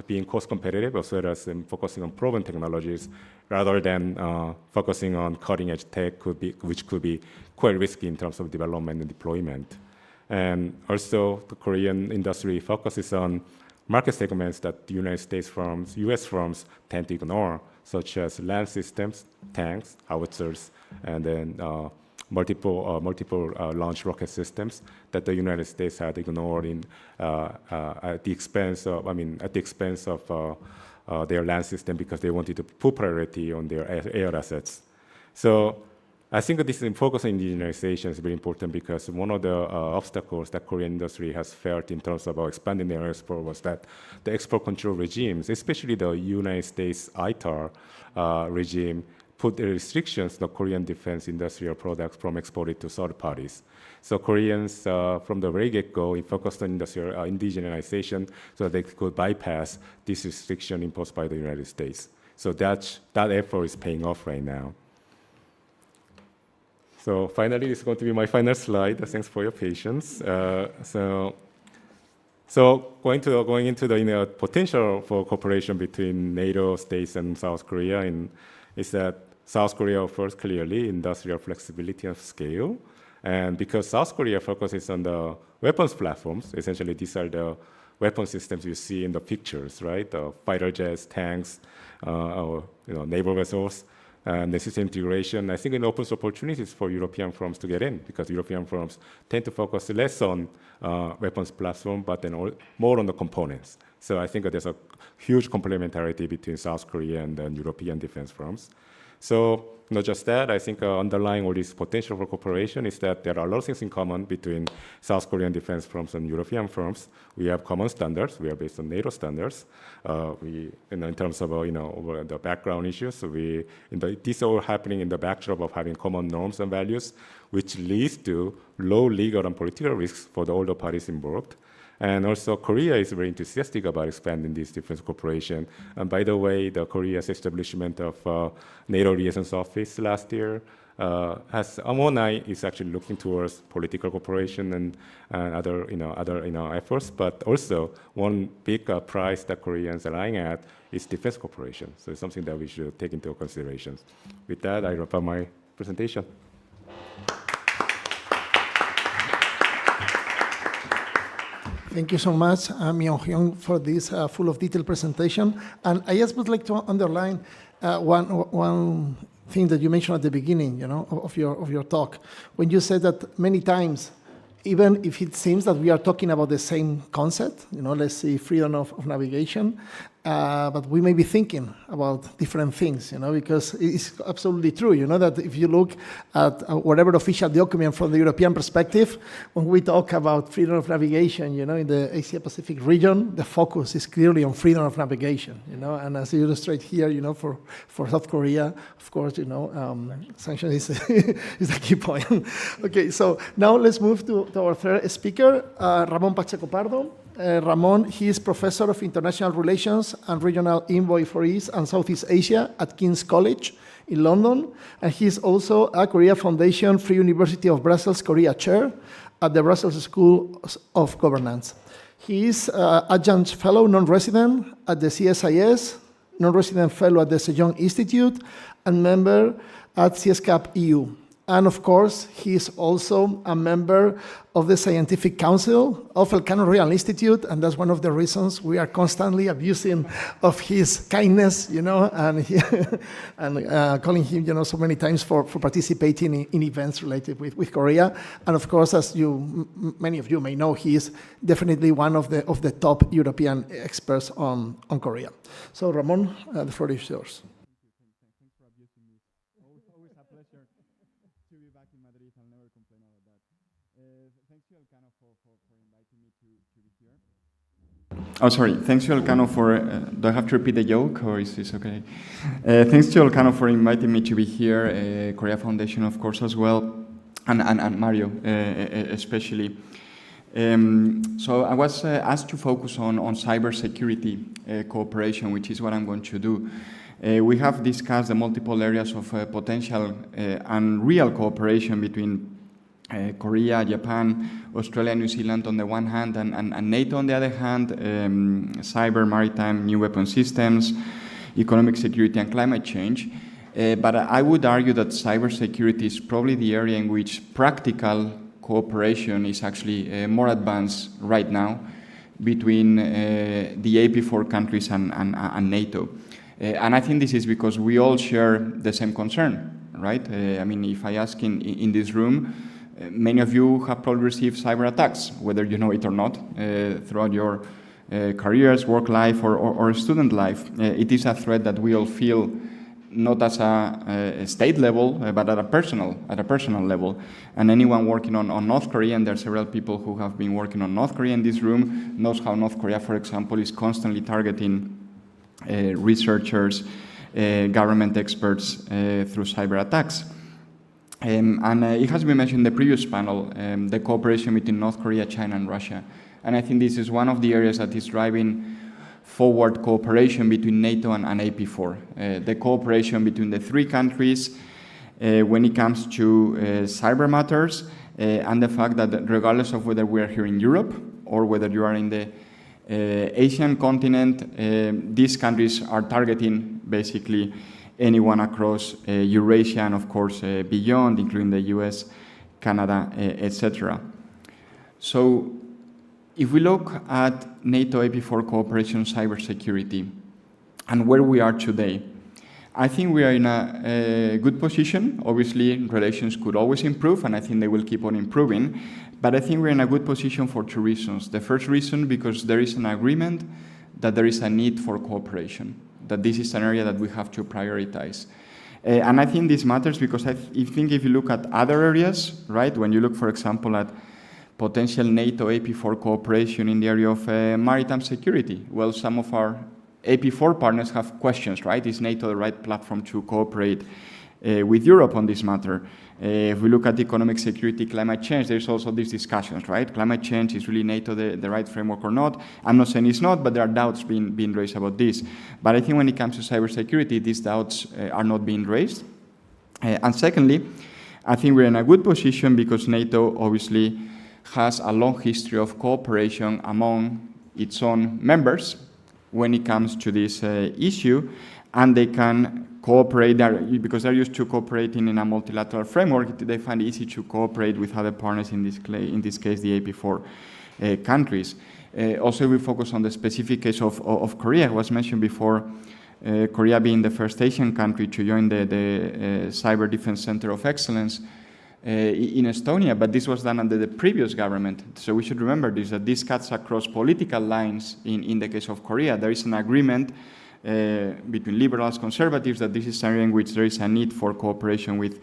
being cost competitive, as well as focusing on proven technologies, rather than focusing on cutting-edge tech, which could be quite risky in terms of development and deployment. And also, the Korean industry focuses on market segments that the United States firms, U.S. firms tend to ignore, such as land systems, tanks, howitzers, and then multiple launch rocket systems that the United States had ignored at the expense of their land system, because they wanted to put priority on their air assets. So I think that this focus on indigenization is very important, because one of the obstacles that Korean industry has felt in terms of expanding their export was that the export control regimes, especially the United States ITAR regime, put the restrictions on the Korean defense industrial products from exported to third parties. So Koreans, from the very get-go, focused on industrial indigenization so that they could bypass this restriction imposed by the United States. So that effort is paying off right now. So finally, this is going to be my final slide. Thanks for your patience. So going into the potential for cooperation between NATO states and South Korea is that South Korea offers clearly industrial flexibility of scale. And because South Korea focuses on the weapons platforms, essentially these are the weapon systems you see in the pictures, right? The fighter jets, tanks, or naval vessels, and the system integration. I think it opens opportunities for European firms to get in, because European firms tend to focus less on weapons platform, but then more on the components. So I think that there's a huge complementarity between South Korea and European defense firms. So not just that, I think underlying all this potential for cooperation is that there are a lot of things in common between South Korean defense firms and European firms. We have common standards. We are based on NATO standards. In terms of over the background issues, these are all happening in the backdrop of having common norms and values, which leads to low legal and political risks for all the parties involved. And also, Korea is very enthusiastic about expanding this defense cooperation. And by the way, the Korea's establishment of NATO Liaisons Office last year has one eye is actually looking towards political cooperation and other efforts. But also, one big prize that Koreans are eyeing at is defense cooperation. So it's something that we should take into consideration. With that, I wrap up my presentation. Thank you so much, Myung-hyun, for this full of detail presentation. And I just would like to underline one thing that you mentioned at the beginning, of your talk, when you said that many times, even if it seems that we are talking about the same concept, let's say freedom of navigation, but we may be thinking about different things, because it's absolutely true, that if you look at whatever official document from the European perspective, when we talk about freedom of navigation, in the Asia-Pacific region, the focus is clearly on freedom of navigation, and as you illustrate here, for South Korea, of course, sanction is a key point. Okay, so now let's move to our third speaker, Ramon Pacheco Pardo. Ramon, he is Professor of International Relations and Regional Envoy for East and Southeast Asia at King's College in London, and he is also a Korea Foundation Free University of Brussels Korea Chair at the Brussels School of Governance. He is Adjunct Fellow Non-Resident at the CSIS, Non-Resident Fellow at the Sejong Institute, and member at CSCAP EU. And of course, he is also a member of the Scientific Council of Elcano Royal Institute, and that's one of the reasons we are constantly abusing of his kindness, and calling him, so many times for participating in events related with Korea. And of course, as many of you may know, he is definitely one of the top European experts on Korea. So, Ramon, the floor is yours. Oh, sorry. Thanks to Elcano for... do I have to repeat the joke, or is this okay? Thanks to Elcano for inviting me to be here, Korea Foundation, of course, as well, and Mario, especially. So I was asked to focus on cybersecurity cooperation, which is what I'm going to do. We have discussed the multiple areas of potential and real cooperation between Korea, Japan, Australia, New Zealand on the one hand, and NATO on the other hand, cyber, maritime, new weapon systems, economic security, and climate change. But I would argue that cybersecurity is probably the area in which practical cooperation is actually more advanced right now between the AP4 countries and NATO. And I think this is because we all share the same concern, right? I mean, if I ask in this room, many of you have probably received cyber attacks, whether you know it or not, throughout your careers, work life, or student life. It is a threat that we all feel, not as a state level, but at a personal level. And anyone working on North Korea, and there are several people who have been working on North Korea in this room, knows how North Korea, for example, is constantly targeting researchers, government experts through cyber attacks. And it has been mentioned in the previous panel, the cooperation between North Korea, China, and Russia. And I think this is one of the areas that is driving forward cooperation between NATO and AP4. The cooperation between the three countries when it comes to cyber matters, and the fact that regardless of whether we are here in Europe or whether you are in the Asian continent, these countries are targeting basically anyone across Eurasia and of course beyond, including the US, Canada, etc. So if we look at NATO AP4 cooperation cybersecurity and where we are today, I think we are in a good position. Obviously, relations could always improve, and I think they will keep on improving. But I think we're in a good position for two reasons. The first reason, because there is an agreement that there is a need for cooperation, that this is an area that we have to prioritize. And I think this matters because I think if you look at other areas, right, when you look, for example, at potential NATO AP4 cooperation in the area of maritime security, well, some of our AP4 partners have questions, right? Is NATO the right platform to cooperate with Europe on this matter? If we look at economic security, climate change, there's also these discussions, right? Climate change, is really NATO the right framework or not? I'm not saying it's not, but there are doubts being raised about this. But I think when it comes to cybersecurity, these doubts are not being raised. And secondly, I think we're in a good position because NATO obviously has a long history of cooperation among its own members when it comes to this issue. and they can cooperate because they're used to cooperating in a multilateral framework. They find it easy to cooperate with other partners, in this case the AP4 countries. Also, we focus on the specific case of Korea. It was mentioned before, Korea being the first Asian country to join the Cyber Defense Center of Excellence in Estonia, but this was done under the previous government. So we should remember this, that this cuts across political lines in the case of Korea. There is an agreement between liberals, conservatives, that this is an area in which there is a need for cooperation with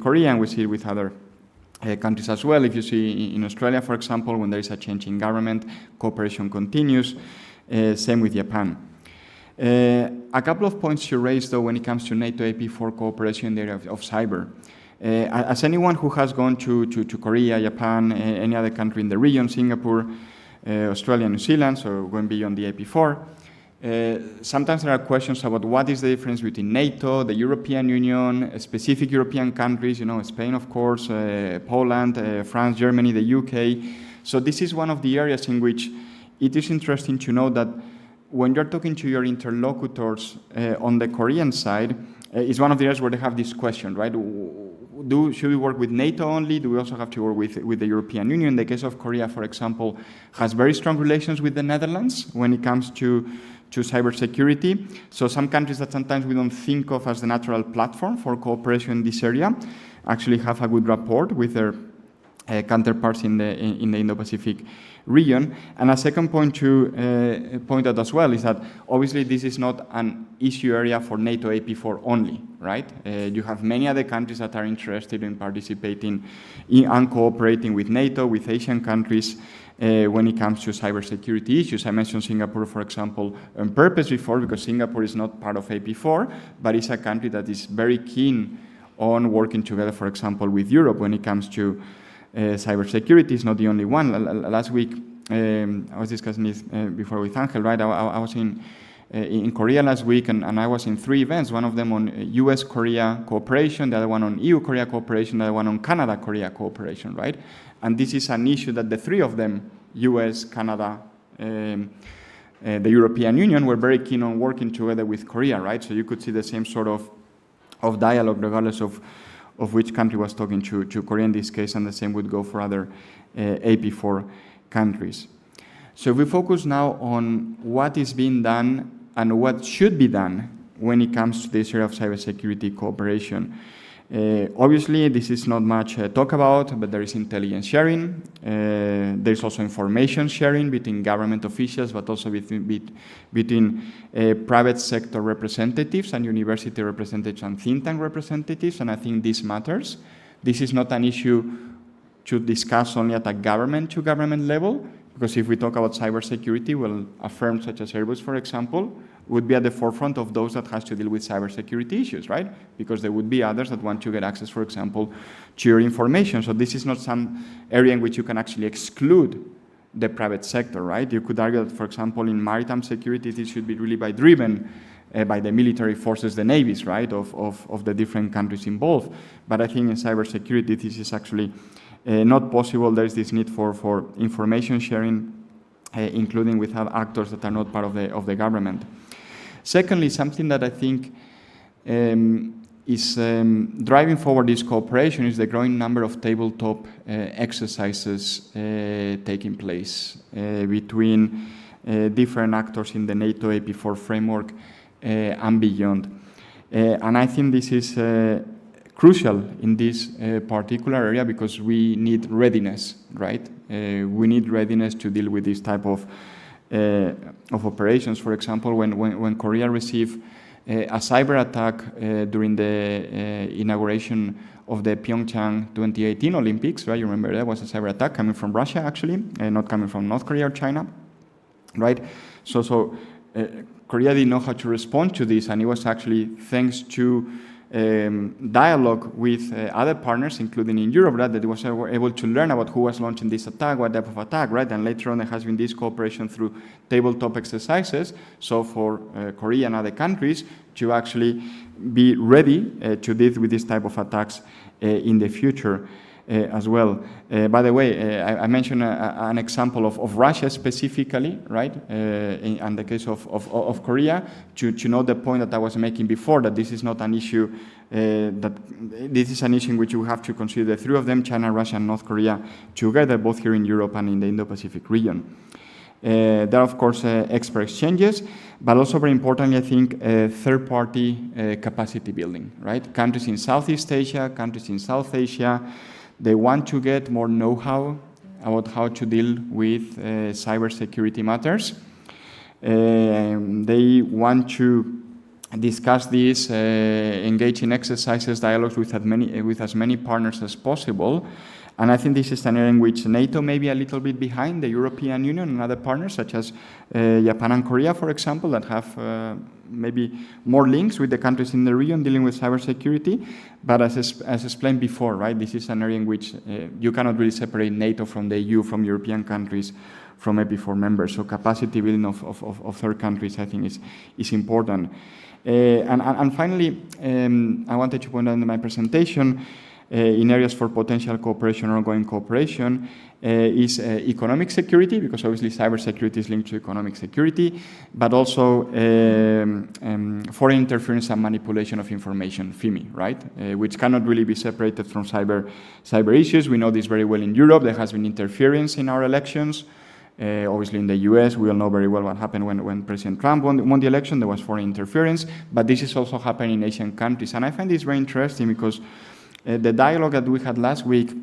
Korea, and we see it with other countries as well. If you see in Australia, for example, when there is a change in government, cooperation continues. Same with Japan. A couple of points you raised, though, when it comes to NATO AP4 cooperation in the area of cyber. As anyone who has gone to Korea, Japan, any other country in the region, Singapore, Australia, New Zealand, so going beyond the AP4, sometimes there are questions about what is the difference between NATO, the European Union, specific European countries, Spain, of course, Poland, France, Germany, the UK. So this is one of the areas in which it is interesting to know that when you're talking to your interlocutors on the Korean side, it's one of the areas where they have this question, right? Should we work with NATO only? Do we also have to work with the European Union? The case of Korea, for example, has very strong relations with the Netherlands when it comes to cybersecurity. So some countries that sometimes we don't think of as the natural platform for cooperation in this area actually have a good rapport with their counterparts in the Indo-Pacific region. And a second point to point out as well is that obviously this is not an issue area for NATO AP4 only, right? You have many other countries that are interested in participating and cooperating with NATO, with Asian countries, when it comes to cybersecurity issues. I mentioned Singapore, for example, on purpose before, because Singapore is not part of AP4, but it's a country that is very keen on working together, for example, with Europe when it comes to cybersecurity. Is not the only one. Last week, I was discussing this before with Angel, right? I was in Korea last week, and I was in 3 events, one of them on US-Korea cooperation, the other one on EU-Korea cooperation, the other one on Canada-Korea cooperation, right? And this is an issue that the 3 of them, US, Canada, the European Union, were very keen on working together with Korea, right? So you could see the same sort of dialogue regardless of which country was talking to Korea in this case, and the same would go for other AP4 countries. So if we focus now on what is being done and what should be done when it comes to this area of cybersecurity cooperation. Obviously, this is not much talk about, but there is intelligence sharing. There is also information sharing between government officials, but also between private sector representatives and university representatives and think tank representatives, and I think this matters. This is not an issue to discuss only at a government-to-government level, because if we talk about cybersecurity, well, a firm such as Airbus, for example, would be at the forefront of those that has to deal with cybersecurity issues, right? Because there would be others that want to get access, for example, to your information. So this is not some area in which you can actually exclude the private sector, right? You could argue that, for example, in maritime security, this should be really driven by the military forces, the navies, right, of the different countries involved. But I think in cybersecurity, this is actually not possible. There is this need for information sharing, including with other actors that are not part of the government. Secondly, something that I think is driving forward this cooperation is the growing number of tabletop exercises taking place between different actors in the NATO AP4 framework and beyond. And I think this is crucial in this particular area because we need readiness, right? We need readiness to deal with this type of operations. For example, when Korea received a cyber attack during the inauguration of the Pyeongchang 2018 Olympics, right? You remember that was a cyber attack coming from Russia, actually, not coming from North Korea or China, right? So Korea didn't know how to respond to this, and it was actually thanks to dialogue with other partners, including in Europe, right, that was able to learn about who was launching this attack, what type of attack, right? And later on, there has been this cooperation through tabletop exercises. So for Korea and other countries to actually be ready to deal with this type of attacks in the future. as well. By the way, I mentioned an example of Russia specifically, right? In the case of Korea, to know the point that I was making before, that this is not an issue, that this is an issue in which you have to consider the three of them, China, Russia, and North Korea, together, both here in Europe and in the Indo-Pacific region. There are, of course, expert exchanges, but also very importantly, I think, third-party capacity building, right? Countries in Southeast Asia, countries in South Asia, they want to get more know-how about how to deal with cybersecurity matters. They want to discuss this, engage in exercises, dialogues with as many partners as possible. And I think this is an area in which NATO may be a little bit behind the European Union and other partners, such as Japan and Korea, for example, that have maybe more links with the countries in the region dealing with cybersecurity. But as explained before, right, this is an area in which you cannot really separate NATO from the EU, from European countries, from AP4 members. So capacity building of third countries, I think, is important. And finally, I wanted to point out in my presentation, in areas for potential cooperation or ongoing cooperation is economic security, because obviously cybersecurity is linked to economic security, but also foreign interference and manipulation of information, FIMI, right? Which cannot really be separated from cyber issues. We know this very well in Europe. There has been interference in our elections. Obviously in the US, we all know very well what happened when President Trump won the election. There was foreign interference, but this is also happening in Asian countries. And I find this very interesting because the dialogue that we had last week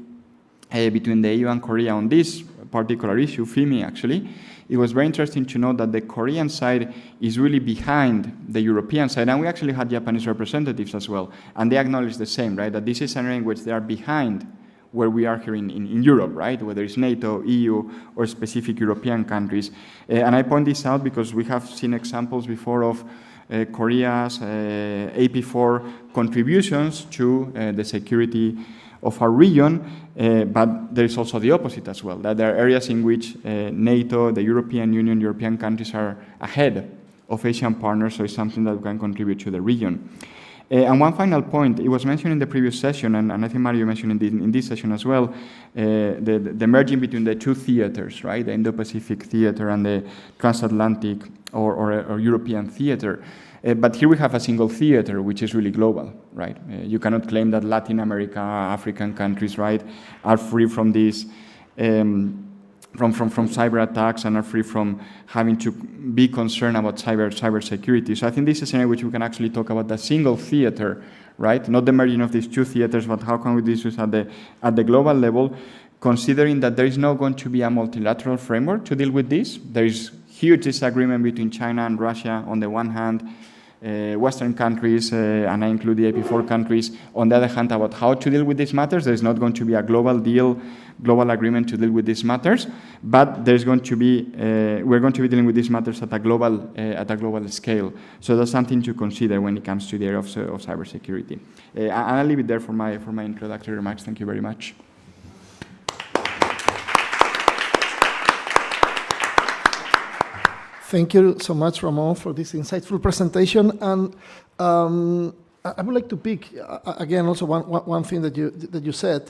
between the EU and Korea on this particular issue, FIMI actually, it was very interesting to know that the Korean side is really behind the European side, and we actually had Japanese representatives as well, and they acknowledged the same, right, that this is an area in which they are behind where we are here in Europe, right, whether it's NATO, EU, or specific European countries. And I point this out because we have seen examples before of Korea's AP4 contributions to the security of our region, but there is also the opposite as well, that there are areas in which NATO, the European Union, European countries are ahead of Asian partners, so it's something that can contribute to the region. And one final point, it was mentioned in the previous session, and I think Mario mentioned in this session as well, the merging between the two theaters, right? The Indo-Pacific theater and the transatlantic or European theater. But here we have a single theater, which is really global, right? You cannot claim that Latin America, African countries, right, are free from this, from cyber attacks and are free from having to be concerned about cyber security. So I think this is an area which we can actually talk about the single theater, right? Not the merging of these two theaters, but how can we do this at the global level, considering that there is not going to be a multilateral framework to deal with this. There is huge disagreement between China and Russia on the one hand, Western countries, and I include the AP4 countries, on the other hand, about how to deal with these matters. There is not going to be a global agreement to deal with these matters, but there's going to be, we're going to be dealing with these matters at a global scale. So that's something to consider when it comes to the area of cybersecurity. And I'll leave it there for my introductory remarks. Thank you very much. Thank you so much, Ramon, for this insightful presentation. And I would like to pick again also one thing that you said,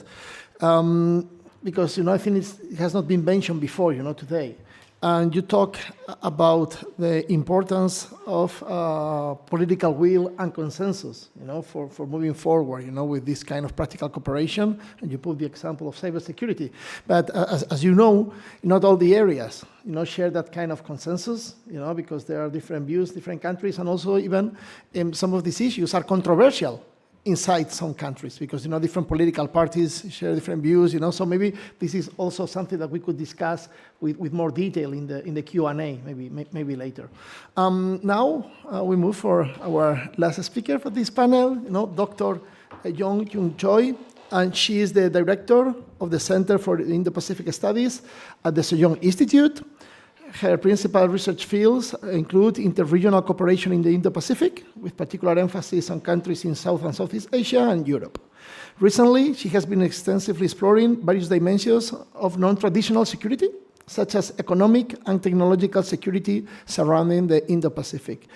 because I think it has not been mentioned before, today. And you talk about the importance of political will and consensus, for moving forward, with this kind of practical cooperation. And you put the example of cybersecurity. But as you know, not all the areas, share that kind of consensus, because there are different views, different countries, and also even some of these issues are controversial inside some countries, because different political parties share different views. So maybe this is also something that we could discuss with more detail in the Q&A, maybe later. Now we move for our last speaker for this panel, Dr. Young Choi, and she is the director of the Center for Indo-Pacific Studies at the Sejong Institute. Her principal research fields include interregional cooperation in the Indo-Pacific, with particular emphasis on countries in South and Southeast Asia and Europe. Recently, she has been extensively exploring various dimensions of non-traditional security, such as economic and technological security surrounding the Indo-Pacific.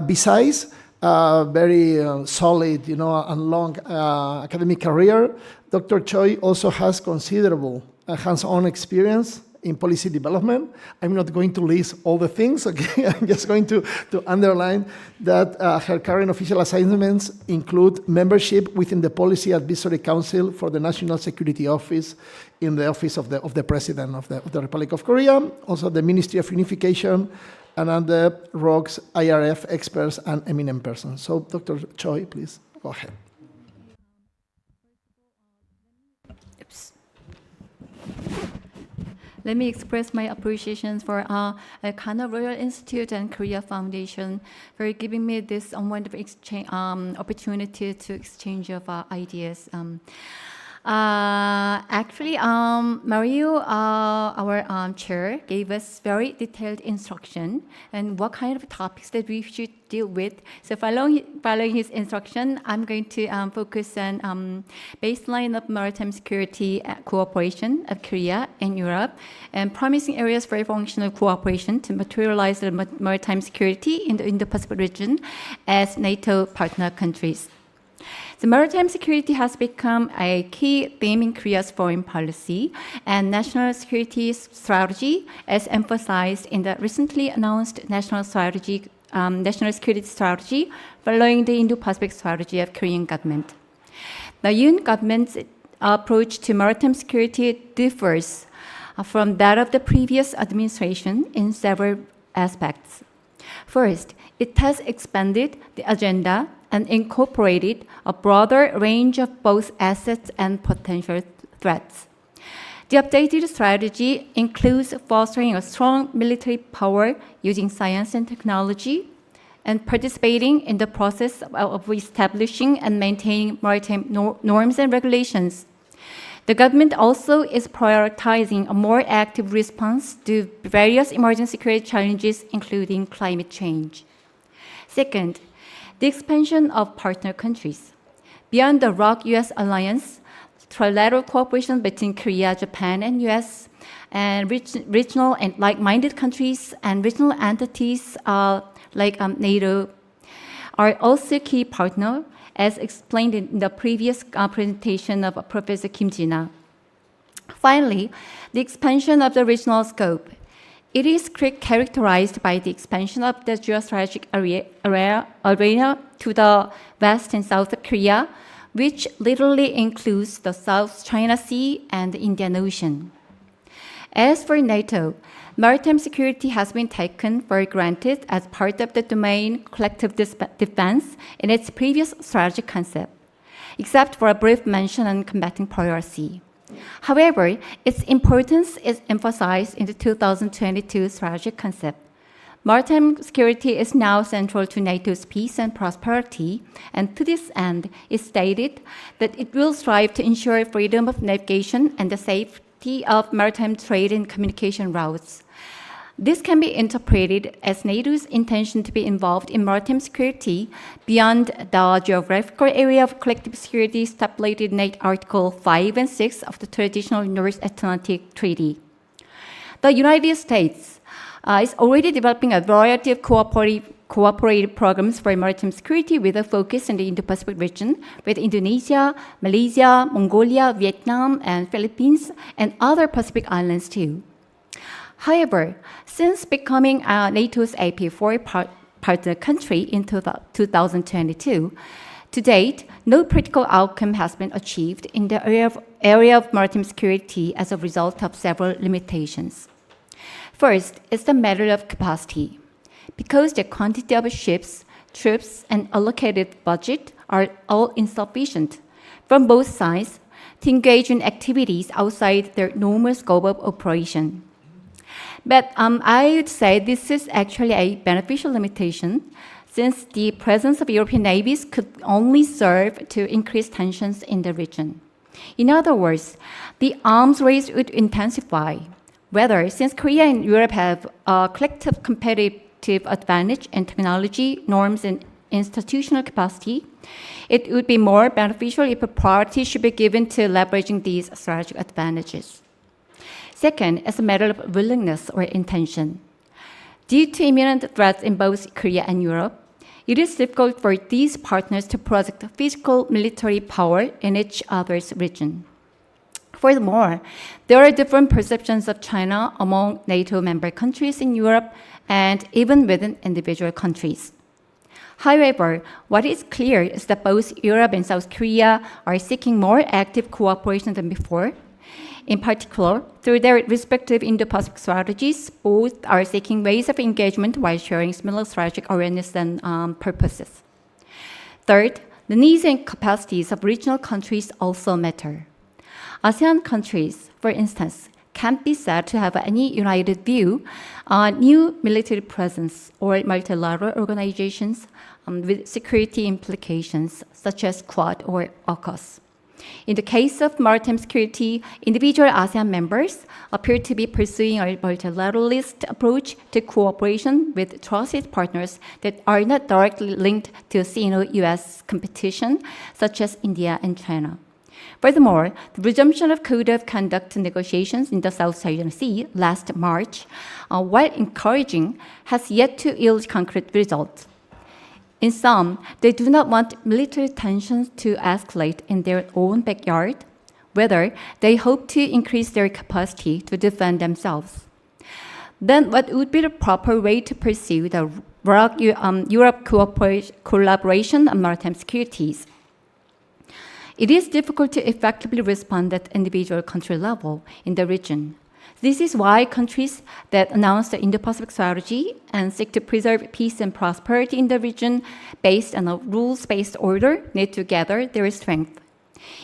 Besides a very solid and long academic career, Dr. Choi also has considerable hands-on experience in policy development. I'm not going to list all the things, okay? I'm just going to underline that her current official assignments include membership within the Policy Advisory Council for the National Security Office in the Office of the President of the Republic of Korea, also the Ministry of Unification, and under ROK's IRF experts and eminent persons. So, Dr. Choi, please go ahead. Let me express my appreciation for Kano Royal Institute and Korea Foundation for giving me this wonderful opportunity to exchange of ideas. Actually, Mario, our chair, gave us very detailed instruction and what kind of topics that we should deal with. So following his instruction, I'm going to focus on baseline of maritime security cooperation of Korea and Europe and promising areas for functional cooperation to materialize the maritime security in the Indo-Pacific region as NATO partner countries. The maritime security has become a key theme in Korea's foreign policy and national security strategy, as emphasized in the recently announced national security strategy following the Indo-Pacific strategy of Korean government. The Yoon government's approach to maritime security differs from that of the previous administration in several aspects. First, it has expanded the agenda and incorporated a broader range of both assets and potential threats. The updated strategy includes fostering a strong military power using science and technology and participating in the process of establishing and maintaining maritime norms and regulations. The government also is prioritizing a more active response to various emerging security challenges, including climate change. Second, the expansion of partner countries. Beyond the ROK-US alliance, trilateral cooperation between Korea, Japan, and US, and regional and like-minded countries and regional entities like NATO are also key partners, as explained in the previous presentation of Professor Kim Jina. Finally, the expansion of the regional scope. It is characterized by the expansion of the geostrategic arena to the west and south of Korea, which literally includes the South China Sea and the Indian Ocean. As for NATO, maritime security has been taken for granted as part of the domain collective defense in its previous strategic concept, except for a brief mention on combating piracy. However, its importance is emphasized in the 2022 strategic concept. Maritime security is now central to NATO's peace and prosperity, and to this end, it stated that it will strive to ensure freedom of navigation and the safety of maritime trade and communication routes. This can be interpreted as NATO's intention to be involved in maritime security beyond the geographical area of collective security stipulated in Article 5 and 6 of the traditional North Atlantic Treaty. The United States is already developing a variety of cooperative programs for maritime security with a focus in the Indo-Pacific region with Indonesia, Malaysia, Mongolia, Vietnam, and Philippines, and other Pacific islands too. However, since becoming NATO's AP4 partner country in 2022, to date, no practical outcome has been achieved in the area of maritime security as a result of several limitations. First is the matter of capacity. Because the quantity of ships, troops, and allocated budget are all insufficient from both sides to engage in activities outside their normal scope of operation. But I would say this is actually a beneficial limitation, since the presence of European navies could only serve to increase tensions in the region. In other words, the arms race would intensify, whether since Korea and Europe have a collective competitive advantage in technology, norms, and institutional capacity, it would be more beneficial if a priority should be given to leveraging these strategic advantages. Second is a matter of willingness or intention. Due to imminent threats in both Korea and Europe, It is difficult for these partners to project physical military power in each other's region. Furthermore, there are different perceptions of China among NATO member countries in Europe and even within individual countries. However, what is clear is that both Europe and South Korea are seeking more active cooperation than before. In particular, through their respective Indo-Pacific strategies, both are seeking ways of engagement while sharing similar strategic awareness and purposes. Third, the needs and capacities of regional countries also matter. ASEAN countries, for instance, can't be said to have any united view on new military presence or multilateral organizations with security implications, such as Quad or AUKUS. In the case of maritime security, individual ASEAN members appear to be pursuing a multilateralist approach to cooperation with trusted partners that are not directly linked to Sino-US competition, such as India and China. Furthermore, the resumption of Code of Conduct negotiations in the South China Sea last March, while encouraging, has yet to yield concrete results. In sum, they do not want military tensions to escalate in their own backyard, whether they hope to increase their capacity to defend themselves. Then what would be the proper way to pursue the ROK-Europe collaboration on maritime securities? It is difficult to effectively respond at individual country level in the region. This is why countries that announce the Indo-Pacific strategy and seek to preserve peace and prosperity in the region based on a rules-based order need to gather their strength.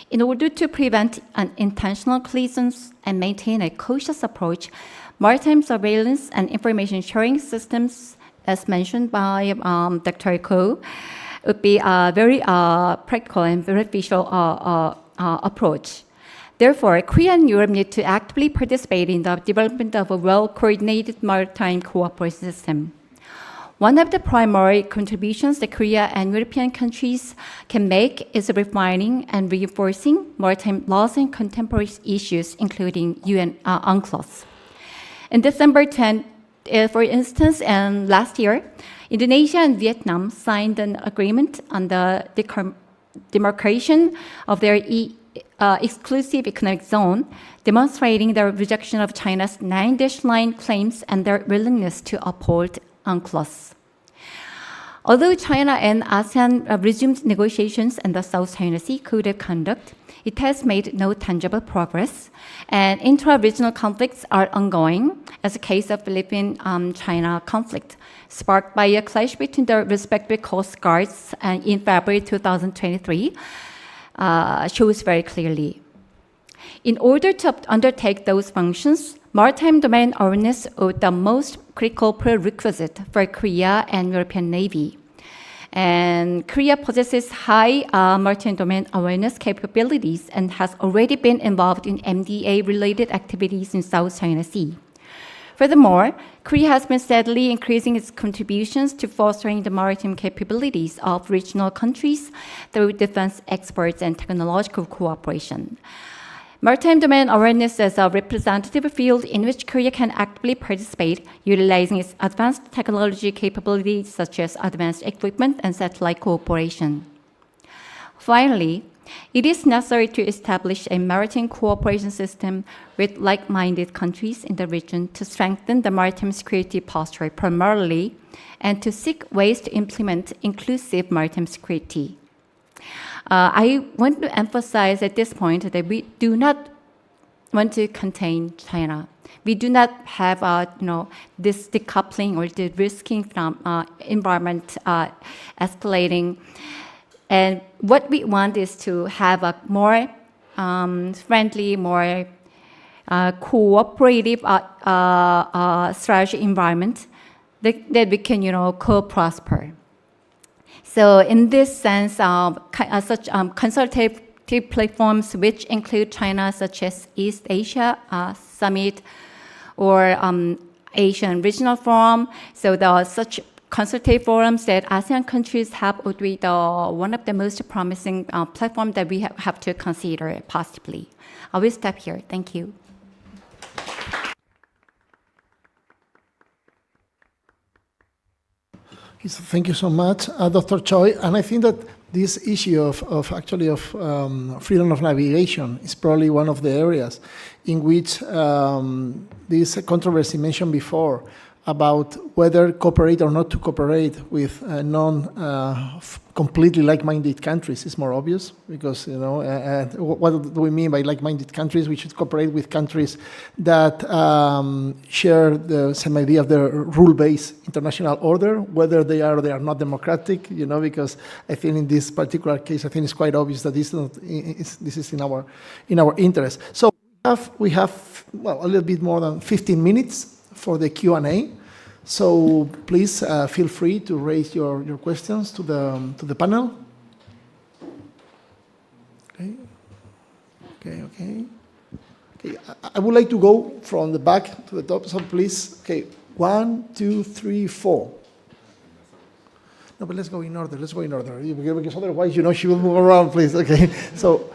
In order to prevent unintentional collisions and maintain a cautious approach, maritime surveillance and information sharing systems, as mentioned by Dr. Ko, would be a very practical and beneficial approach. Therefore, Korea and Europe need to actively participate in the development of a well-coordinated maritime cooperation system. One of the primary contributions that Korea and European countries can make is refining and reinforcing maritime laws and contemporary issues, including UN UNCLOS. In December 10, for instance, and last year, Indonesia and Vietnam signed an agreement on the demarcation of their exclusive economic zone, demonstrating their rejection of China's 9-line claims and their willingness to uphold UNCLOS. Although China and ASEAN resumed negotiations in the South China Sea Code of Conduct, it has made no tangible progress, and intra-regional conflicts are ongoing, as the case of Philippine-China conflict, sparked by a clash between the respective coast guards in February 2023, shows very clearly. In order to undertake those functions, maritime domain awareness is the most critical prerequisite for Korea and European Navy. And Korea possesses high maritime domain awareness capabilities and has already been involved in MDA-related activities in South China Sea. Furthermore, Korea has been steadily increasing its contributions to fostering the maritime capabilities of regional countries through defense experts and technological cooperation. Maritime domain awareness is a representative field in which Korea can actively participate, utilizing its advanced technology capabilities such as advanced equipment and satellite cooperation. Finally, it is necessary to establish a maritime cooperation system with like-minded countries in the region to strengthen the maritime security posture primarily, and to seek ways to implement inclusive maritime security. I want to emphasize at this point that we do not want to contain China. We do not have this decoupling or the risking from environment escalating. And what we want is to have a more friendly, more cooperative strategy environment that we can co-prosper. So in this sense, such consultative platforms which include China, such as East Asia Summit or Asian Regional Forum, so there are such consultative forums that ASEAN countries have would be one of the most promising platforms that we have to consider positively. I will stop here. Thank you. Thank you so much, Dr. Choi. And I think that this issue of freedom of navigation is probably one of the areas in which this controversy mentioned before about whether cooperate or not to cooperate with completely like-minded countries is more obvious, because what do we mean by like-minded countries? We should cooperate with countries that share the same idea of the rule-based international order, whether they are not democratic. Because I think in this particular case, I think it's quite obvious that this is in our interest. So we have a little bit more than 15 minutes for the Q&A. So please feel free to raise your questions to the panel. Okay. I would like to go from the back to the top. So please, 1, 2, 3, 4. No, but let's go in order. Because otherwise, she will move around, please. Okay. So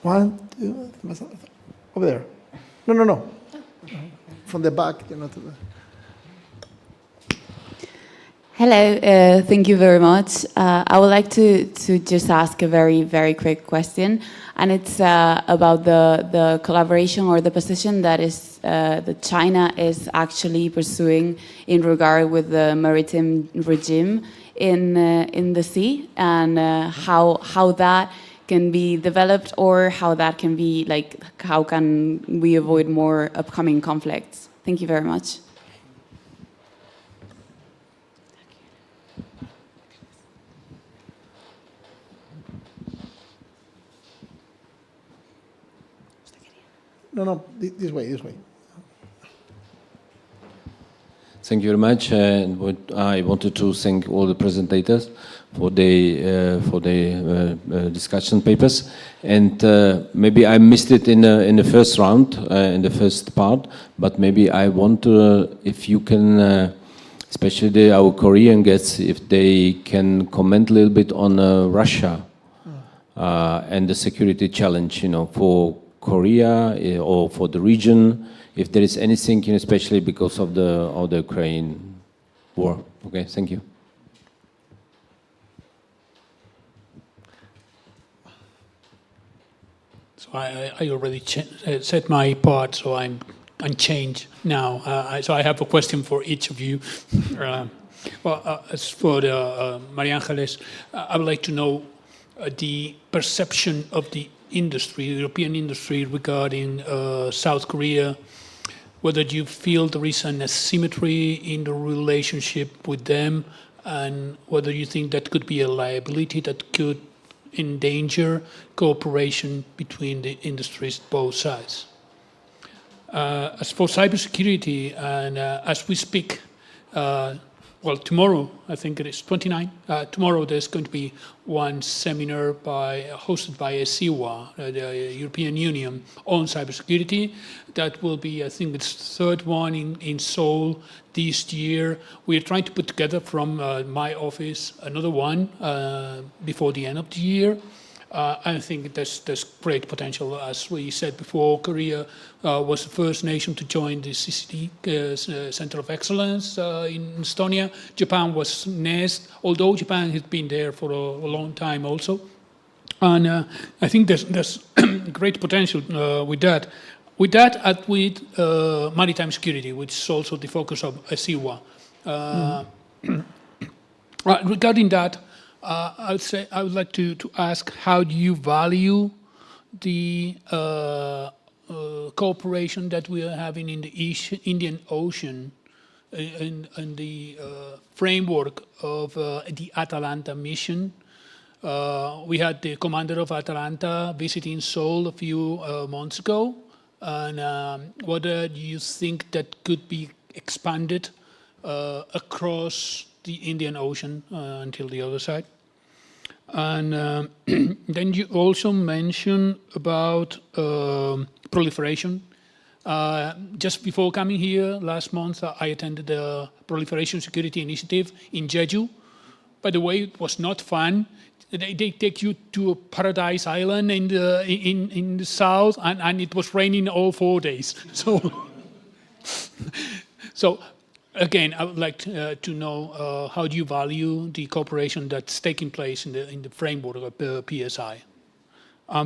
1, 2, over there. No. From the back, to the... Hello, thank you very much. I would like to just ask a very, very quick question, and it's about the collaboration or the position that China is actually pursuing in regard with the maritime regime in the sea, and how that can be developed, or how that can be, how can we avoid more upcoming conflicts? Thank you very much. No, this way. Thank you very much. I wanted to thank all the presentators for the discussion papers. And maybe I missed it in the first round, in the first part. But maybe I want to, if you can, especially our Korean guests, if they can comment a little bit on Russia and the security challenge, for Korea or for the region, if there is anything, especially because of the Ukraine war. Okay, thank you. So I already said my part, so I'm unchanged now. So I have a question for each of you. As for Maria Angeles, I would like to know the perception of the industry, European industry, regarding South Korea, whether you feel there is an asymmetry in the relationship with them, and whether you think that could be a liability that could endanger cooperation between the industries, both sides. As for cybersecurity, and as we speak, tomorrow, I think it is 29. Tomorrow there's going to be one seminar hosted by ESIWA, the European Union, on cybersecurity. That will be, I think it's the third one in Seoul this year. We are trying to put together from my office another one before the end of the year. I think there's great potential. As we said before, Korea was the first nation to join the CCT Center of Excellence in Estonia. Japan was next, although Japan has been there for a long time also. And I think there's great potential with that. With that, and with maritime security, which is also the focus of ESIWA. Regarding that, I would like to ask, how do you value the cooperation that we are having in the Indian Ocean in the framework of the Atalanta mission? We had the commander of Atalanta visiting Seoul a few months ago, and whether you think that could be expanded across the Indian Ocean until the other side. And then you also mentioned about proliferation. Just before coming here last month, I attended the Proliferation Security Initiative in Jeju. By the way, it was not fun. They take you to a paradise island in the south, and it was raining all 4 days. So Again, I would like to know how do you value the cooperation that's taking place in the framework of PSI?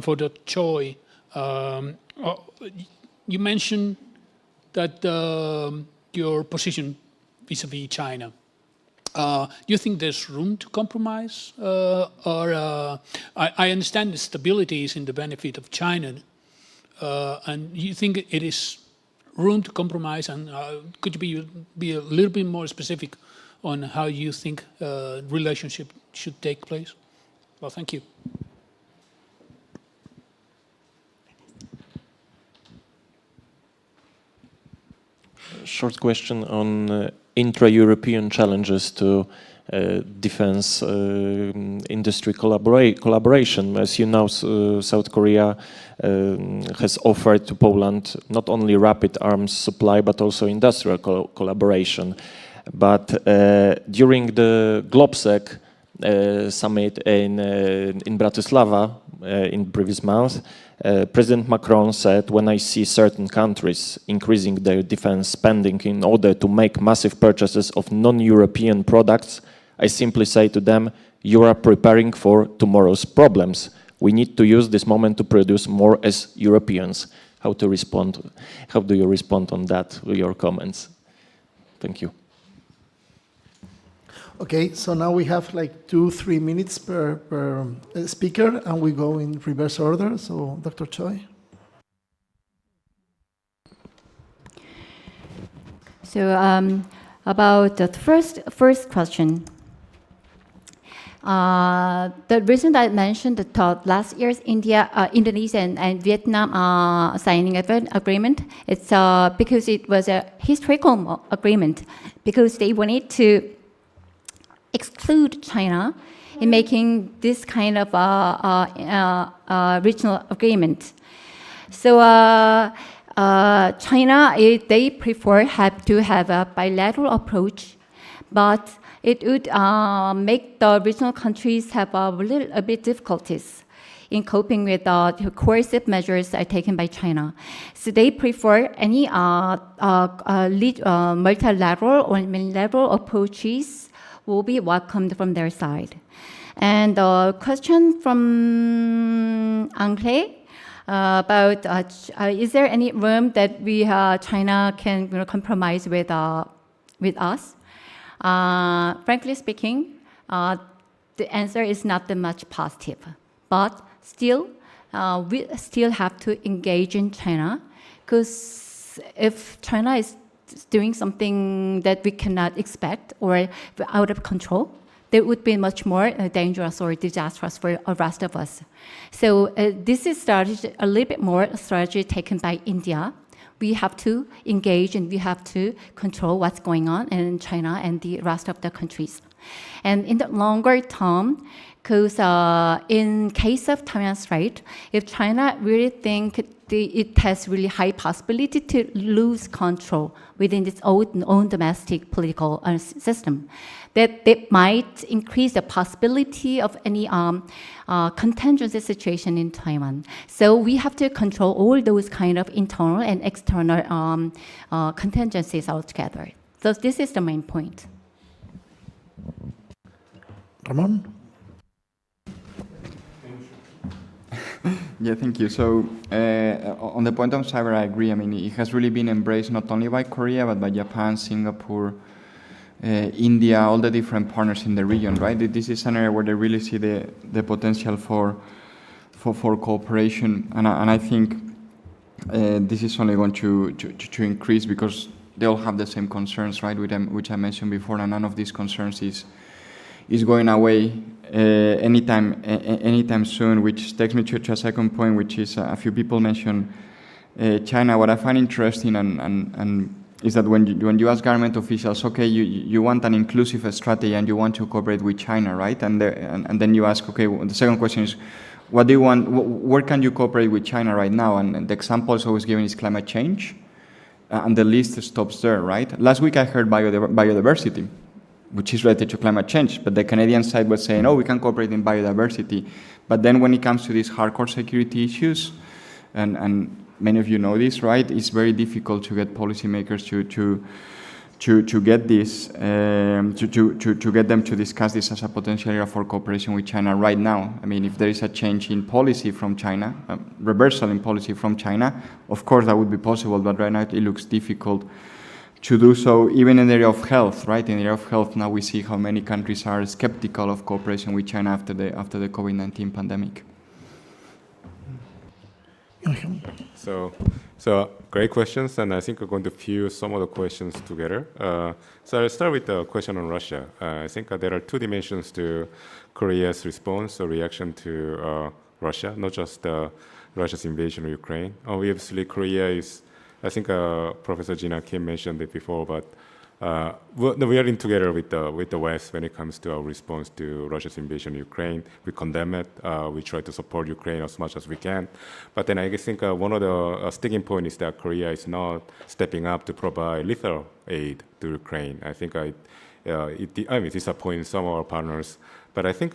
For the Choi, you mentioned that your position vis-a-vis China. Do you think there's room to compromise? I understand the stability is in the benefit of China, and you think it is room to compromise? And could you be a little bit more specific on how you think relationship should take place? Well, thank you. Short question on intra-European challenges to defense industry collaboration. As you know, South Korea has offered to Poland not only rapid arms supply but also industrial collaboration. But during the GLOBSEC summit in Bratislava in previous month, President Macron said, when I see certain countries increasing their defense spending in order to make massive purchases of non-European products, I simply say to them, you are preparing for tomorrow's problems. We need to use this moment to produce more as Europeans. How do you respond on that, your comments? Thank you. Okay, so now we have like 2-3 minutes per speaker, and we go in reverse order. So, Dr. Choi. So, about the first question. The reason I mentioned that last year's Indonesia and Vietnam signing agreement, it's because it was a historical agreement, because they wanted to exclude China in making this kind of regional agreement. So China, they prefer to have a bilateral approach, but it would make the regional countries have a bit difficulties in coping with the coercive measures taken by China. So they prefer any multilateral or unilateral approaches will be welcomed from their side. And the question from Angle about is there any room that China can compromise with us? Frankly speaking, the answer is not that much positive. But still, we still have to engage in China, because if China is doing something that we cannot expect or out of control, that would be much more dangerous or disastrous for the rest of us. So this is a little bit more strategy taken by India. We have to engage and we have to control what's going on in China and the rest of the countries. And in the longer term, because in case of Taiwan Strait, if China really think it has really high possibility to lose control within its own domestic political system, that might increase the possibility of any contingency situation in Taiwan. So we have to control all those kind of internal and external contingencies altogether. So this is the main point. Ramon? Yeah, thank you. So on the point of cyber, I agree. I mean, it has really been embraced not only by Korea, but by Japan, Singapore, India, all the different partners in the region, right? This is an area where they really see the potential for cooperation. And I think this is only going to increase, because they all have the same concerns, right, which I mentioned before, and none of these concerns is going away anytime soon, which takes me to a second point, which is a few people mentioned China. What I find interesting and is that when you ask government officials, okay, you want an inclusive strategy and you want to cooperate with China, right? And then you ask, okay, the second question is, what do you want? Where can you cooperate with China right now? And the example is always given is climate change, and the list stops there, right? Last week I heard biodiversity, which is related to climate change, but the Canadian side was saying, oh, we can cooperate in biodiversity. But then when it comes to these hardcore security issues, and many of you know this, right, it's very difficult to get policymakers to get this, to get them to discuss this as a potential area for cooperation with China right now. I mean, if there is a change in policy from China, reversal in policy from China, of course that would be possible, but right now it looks difficult to do so, even in the area of health, right? In the area of health, now we see how many countries are skeptical of cooperation with China after the COVID-19 pandemic. So great questions, and I think we're going to fuse some of the questions together. So I'll start with the question on Russia. I think there are two dimensions to Korea's response or reaction to Russia, not just Russia's invasion of Ukraine. Obviously, Korea is, I think Professor Gina Kim mentioned it before, but we are in together with the West when it comes to our response to Russia's invasion of Ukraine. We condemn it. We try to support Ukraine as much as we can. But then I think one of the sticking points is that Korea is not stepping up to provide lethal aid to Ukraine. I think it disappoints some of our partners. But I think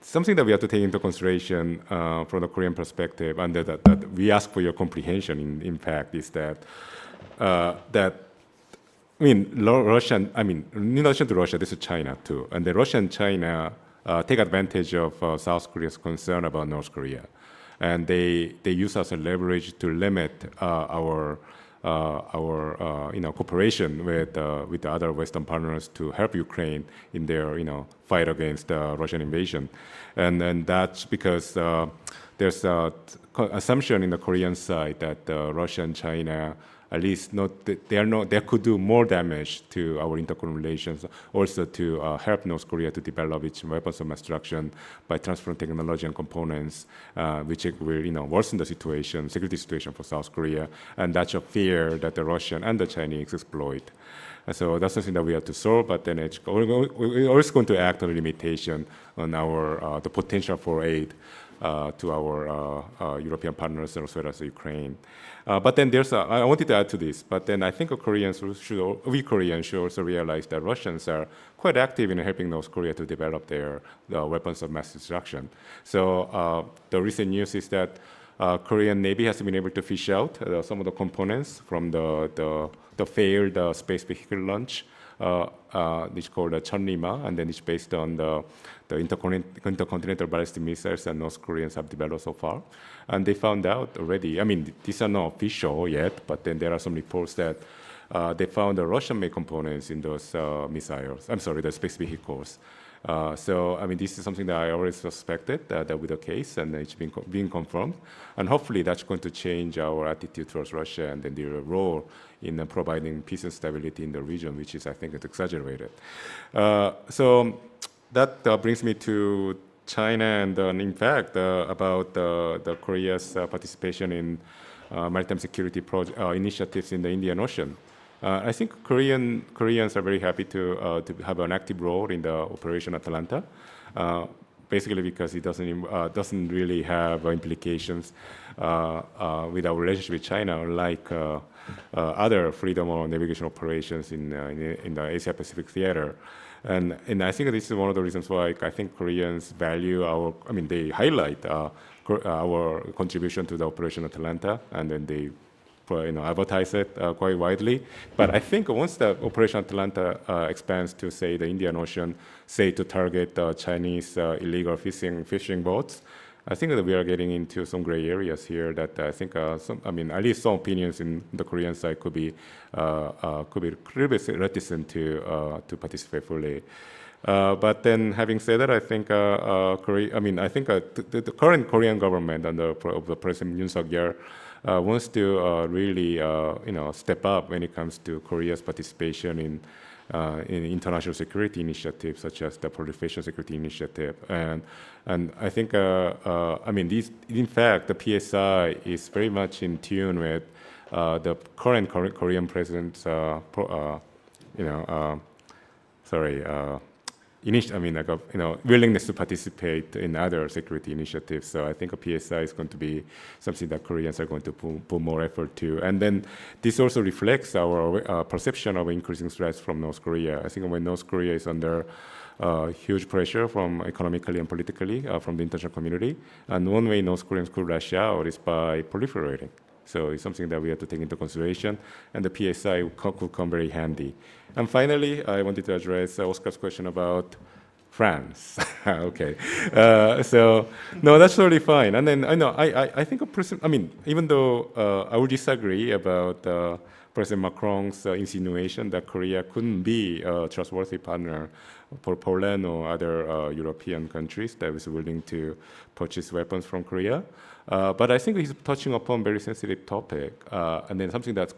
something that we have to take into consideration from the Korean perspective, and that we ask for your comprehension, in fact, is that in addition to Russia, this is China too. And the Russia and China take advantage of South Korea's concern about North Korea. And they use us as a leverage to limit our cooperation with the other Western partners to help Ukraine in their fight against Russian invasion. And that's because there's an assumption in the Korean side that Russia and China, at least they could do more damage to our intercolonial relations, also to help North Korea to develop its weapons of mass destruction by transferring technology and components, which will worsen the security situation for South Korea. And that's a fear that the Russian and the Chinese exploit. And so that's something that we have to solve, but then we're always going to act on a limitation on the potential for aid to our European partners as well as Ukraine. But then I wanted to add to this, but then I think we Koreans should also realize that Russians are quite active in helping North Korea to develop their weapons of mass destruction. So the recent news is that Korean Navy has been able to fish out some of the components from the failed space vehicle launch. It's called Chonrima, and then it's based on the intercontinental ballistic missiles that North Koreans have developed so far. And they found out already, I mean, these are not official yet, but then there are some reports that they found the Russian-made components in those the space vehicles. So, I mean, this is something that I always suspected that would be the case, and it's being confirmed. And hopefully that's going to change our attitude towards Russia and then their role in providing peace and stability in the region, which is, I think, exaggerated. So that brings me to China and, in fact, about the Korea's participation in maritime security initiatives in the Indian Ocean. I think Koreans are very happy to have an active role in the Operation Atalanta, basically because it doesn't really have implications with our relationship with China, unlike other freedom of navigation operations in the Asia-Pacific theater. And I think this is one of the reasons why I think Koreans value they highlight our contribution to the Operation Atalanta, and then they advertise it quite widely. But I think once the Operation Atalanta expands to, say, the Indian Ocean, say, to target Chinese illegal fishing boats, I think that we are getting into some gray areas here that I think at least some opinions in the Korean side could be a little bit reticent to participate fully. But then, having said that, I think the current Korean government under the President Yoon Suk-yeol wants to really step up when it comes to Korea's participation in international security initiatives such as the Proliferation Security Initiative, and I think in fact the PSI is very much in tune with the current Korean president's willingness to participate in other security initiatives. So I think a PSI is going to be something that Koreans are going to put more effort to. And then this also reflects our perception of increasing threats from North Korea. I think when North Korea is under huge pressure from economically and politically from the international community, and one way North Koreans could lash out is by proliferating. So it's something that we have to take into consideration, and the PSI could come very handy. And finally, I wanted to address Oscar's question about France. Okay, so no, that's totally fine. And then I think even though I would disagree about President Macron's insinuation that Korea couldn't be a trustworthy partner for Poland or other European countries that was willing to purchase weapons from Korea. But I think he's touching upon a very sensitive topic, and then something that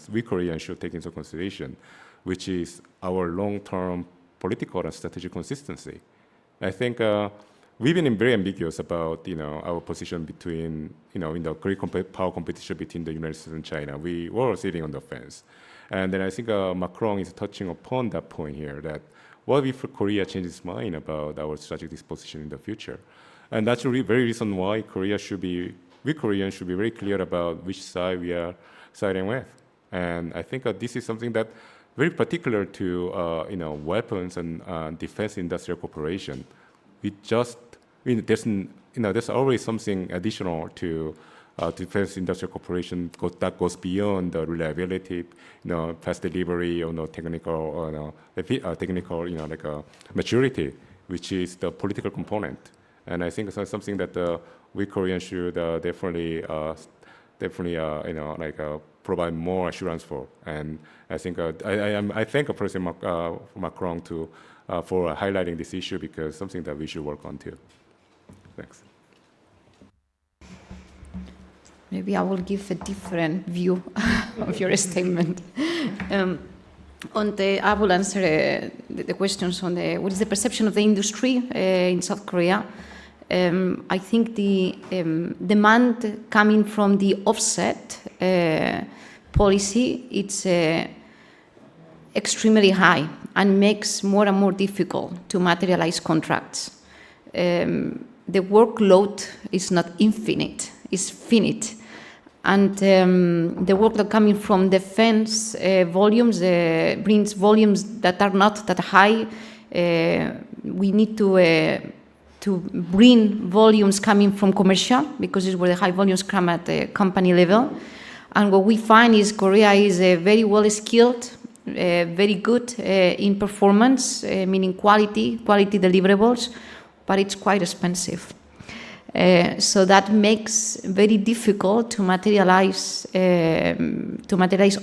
we Koreans should take into consideration, which is our long-term political and strategic consistency. I think we've been very ambiguous about our position between in the great power competition between the United States and China. We were sitting on the fence, and then I think Macron is touching upon that point here, that what if Korea changes its mind about our strategic disposition in the future? And that's the very reason why we Koreans should be very clear about which side we are siding with. And I think this is something that very particular to weapons and defense industrial cooperation. There's always something additional to defense industrial cooperation that goes beyond the reliability, fast delivery, or technical, maturity, which is the political component. And I think it's something that we Koreans should definitely provide more assurance for. And I think I thank President Macron for highlighting this issue, because something that we should work on too. Thanks. Maybe I will give a different view of your statement. I will answer the questions on what is the perception of the industry in South Korea. I think the demand coming from the offset policy, it's extremely high and makes more and more difficult to materialize contracts. The workload is not infinite, it's finite. And the workload coming from defense volumes brings volumes that are not that high. We need to bring volumes coming from commercial, because it's where the high volumes come at the company level. And what we find is Korea is very well skilled, very good in performance, meaning quality deliverables, but it's quite expensive. So that makes very difficult to materialize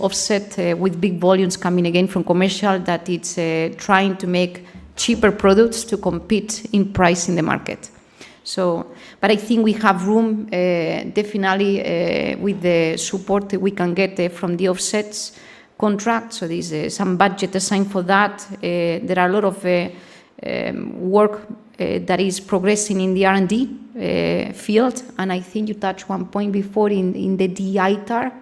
offset with big volumes coming again from commercial, that it's trying to make cheaper products to compete in price in the market. So, but I think we have room definitely with the support that we can get from the offsets contract. So there's some budget assigned for that. There are a lot of work that is progressing in the R&D field, and I think you touched one point before in the de-ITAR,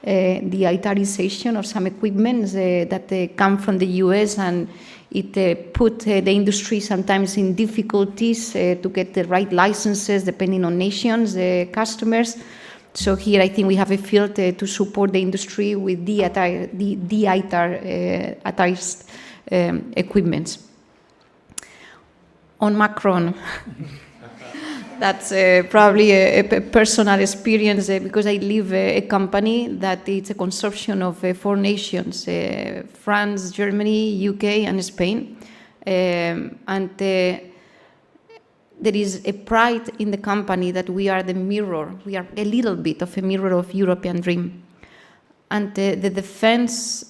the ITARization of some equipments that come from the US, and it put the industry sometimes in difficulties to get the right licenses depending on nations, customers. So here I think we have a field to support the industry with de-ITARized equipments. On Macron, that's probably a personal experience because I lead a company that it's a consortium of 4 nations, France, Germany, UK, and Spain. And there is a pride in the company that we are the mirror, we are a little bit of a mirror of European dream. And the defense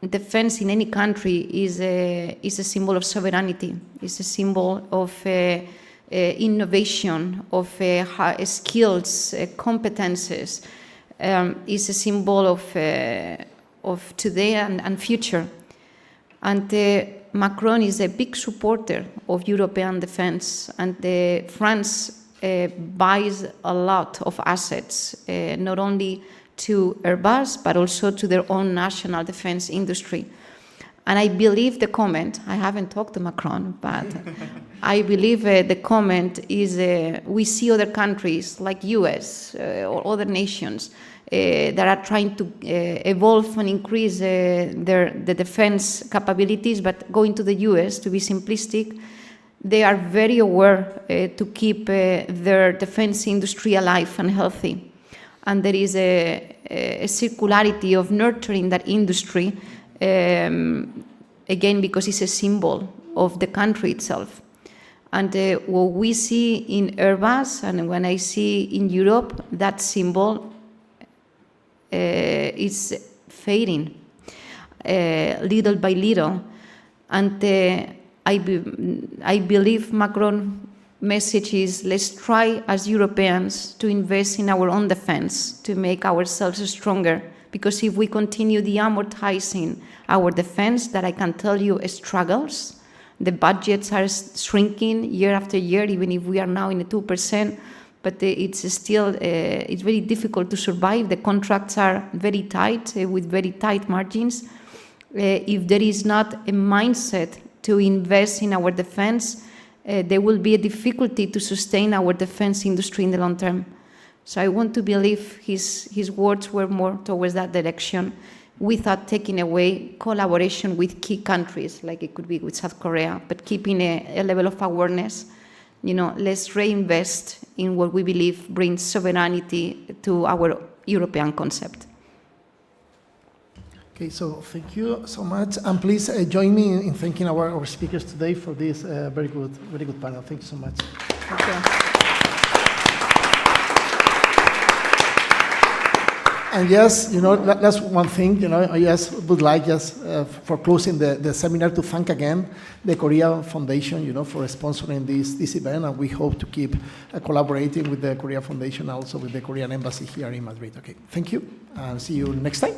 in any country is a symbol of sovereignty, is a symbol of innovation, of skills, competences, is a symbol of today and future. And Macron is a big supporter of European defense, and France buys a lot of assets, not only to Airbus, but also to their own national defense industry. And I believe the comment, I haven't talked to Macron, but I believe the comment is we see other countries like US or other nations that are trying to evolve and increase the defense capabilities, but going to the US, to be simplistic, they are very aware to keep their defense industry alive and healthy. and there is a circularity of nurturing that industry, again, because it's a symbol of the country itself. And what we see in Airbus, and when I see in Europe, that symbol is fading little by little. And I believe Macron's message is, let's try as Europeans to invest in our own defense, to make ourselves stronger. Because if we continue de-amortizing our defense, that I can tell you struggles, the budgets are shrinking year after year, even if we are now in a 2%, but it's still, it's very difficult to survive. The contracts are very tight, with very tight margins. If there is not a mindset to invest in our defense, there will be a difficulty to sustain our defense industry in the long term. So I want to believe his words were more towards that direction, without taking away collaboration with key countries, like it could be with South Korea, but keeping a level of awareness. You know, let's reinvest in what we believe brings sovereignty to our European concept. Okay, so thank you so much, and please join me in thanking our speakers today for this very good panel. Thank you so much. Thank you. And yes, you know, that's one thing, you know, I just would like for closing the seminar to thank again the Korea Foundation, you know, for sponsoring this event, and we hope to keep collaborating with the Korea Foundation, also with the Korean Embassy here in Madrid. Okay, thank you, and see you next time.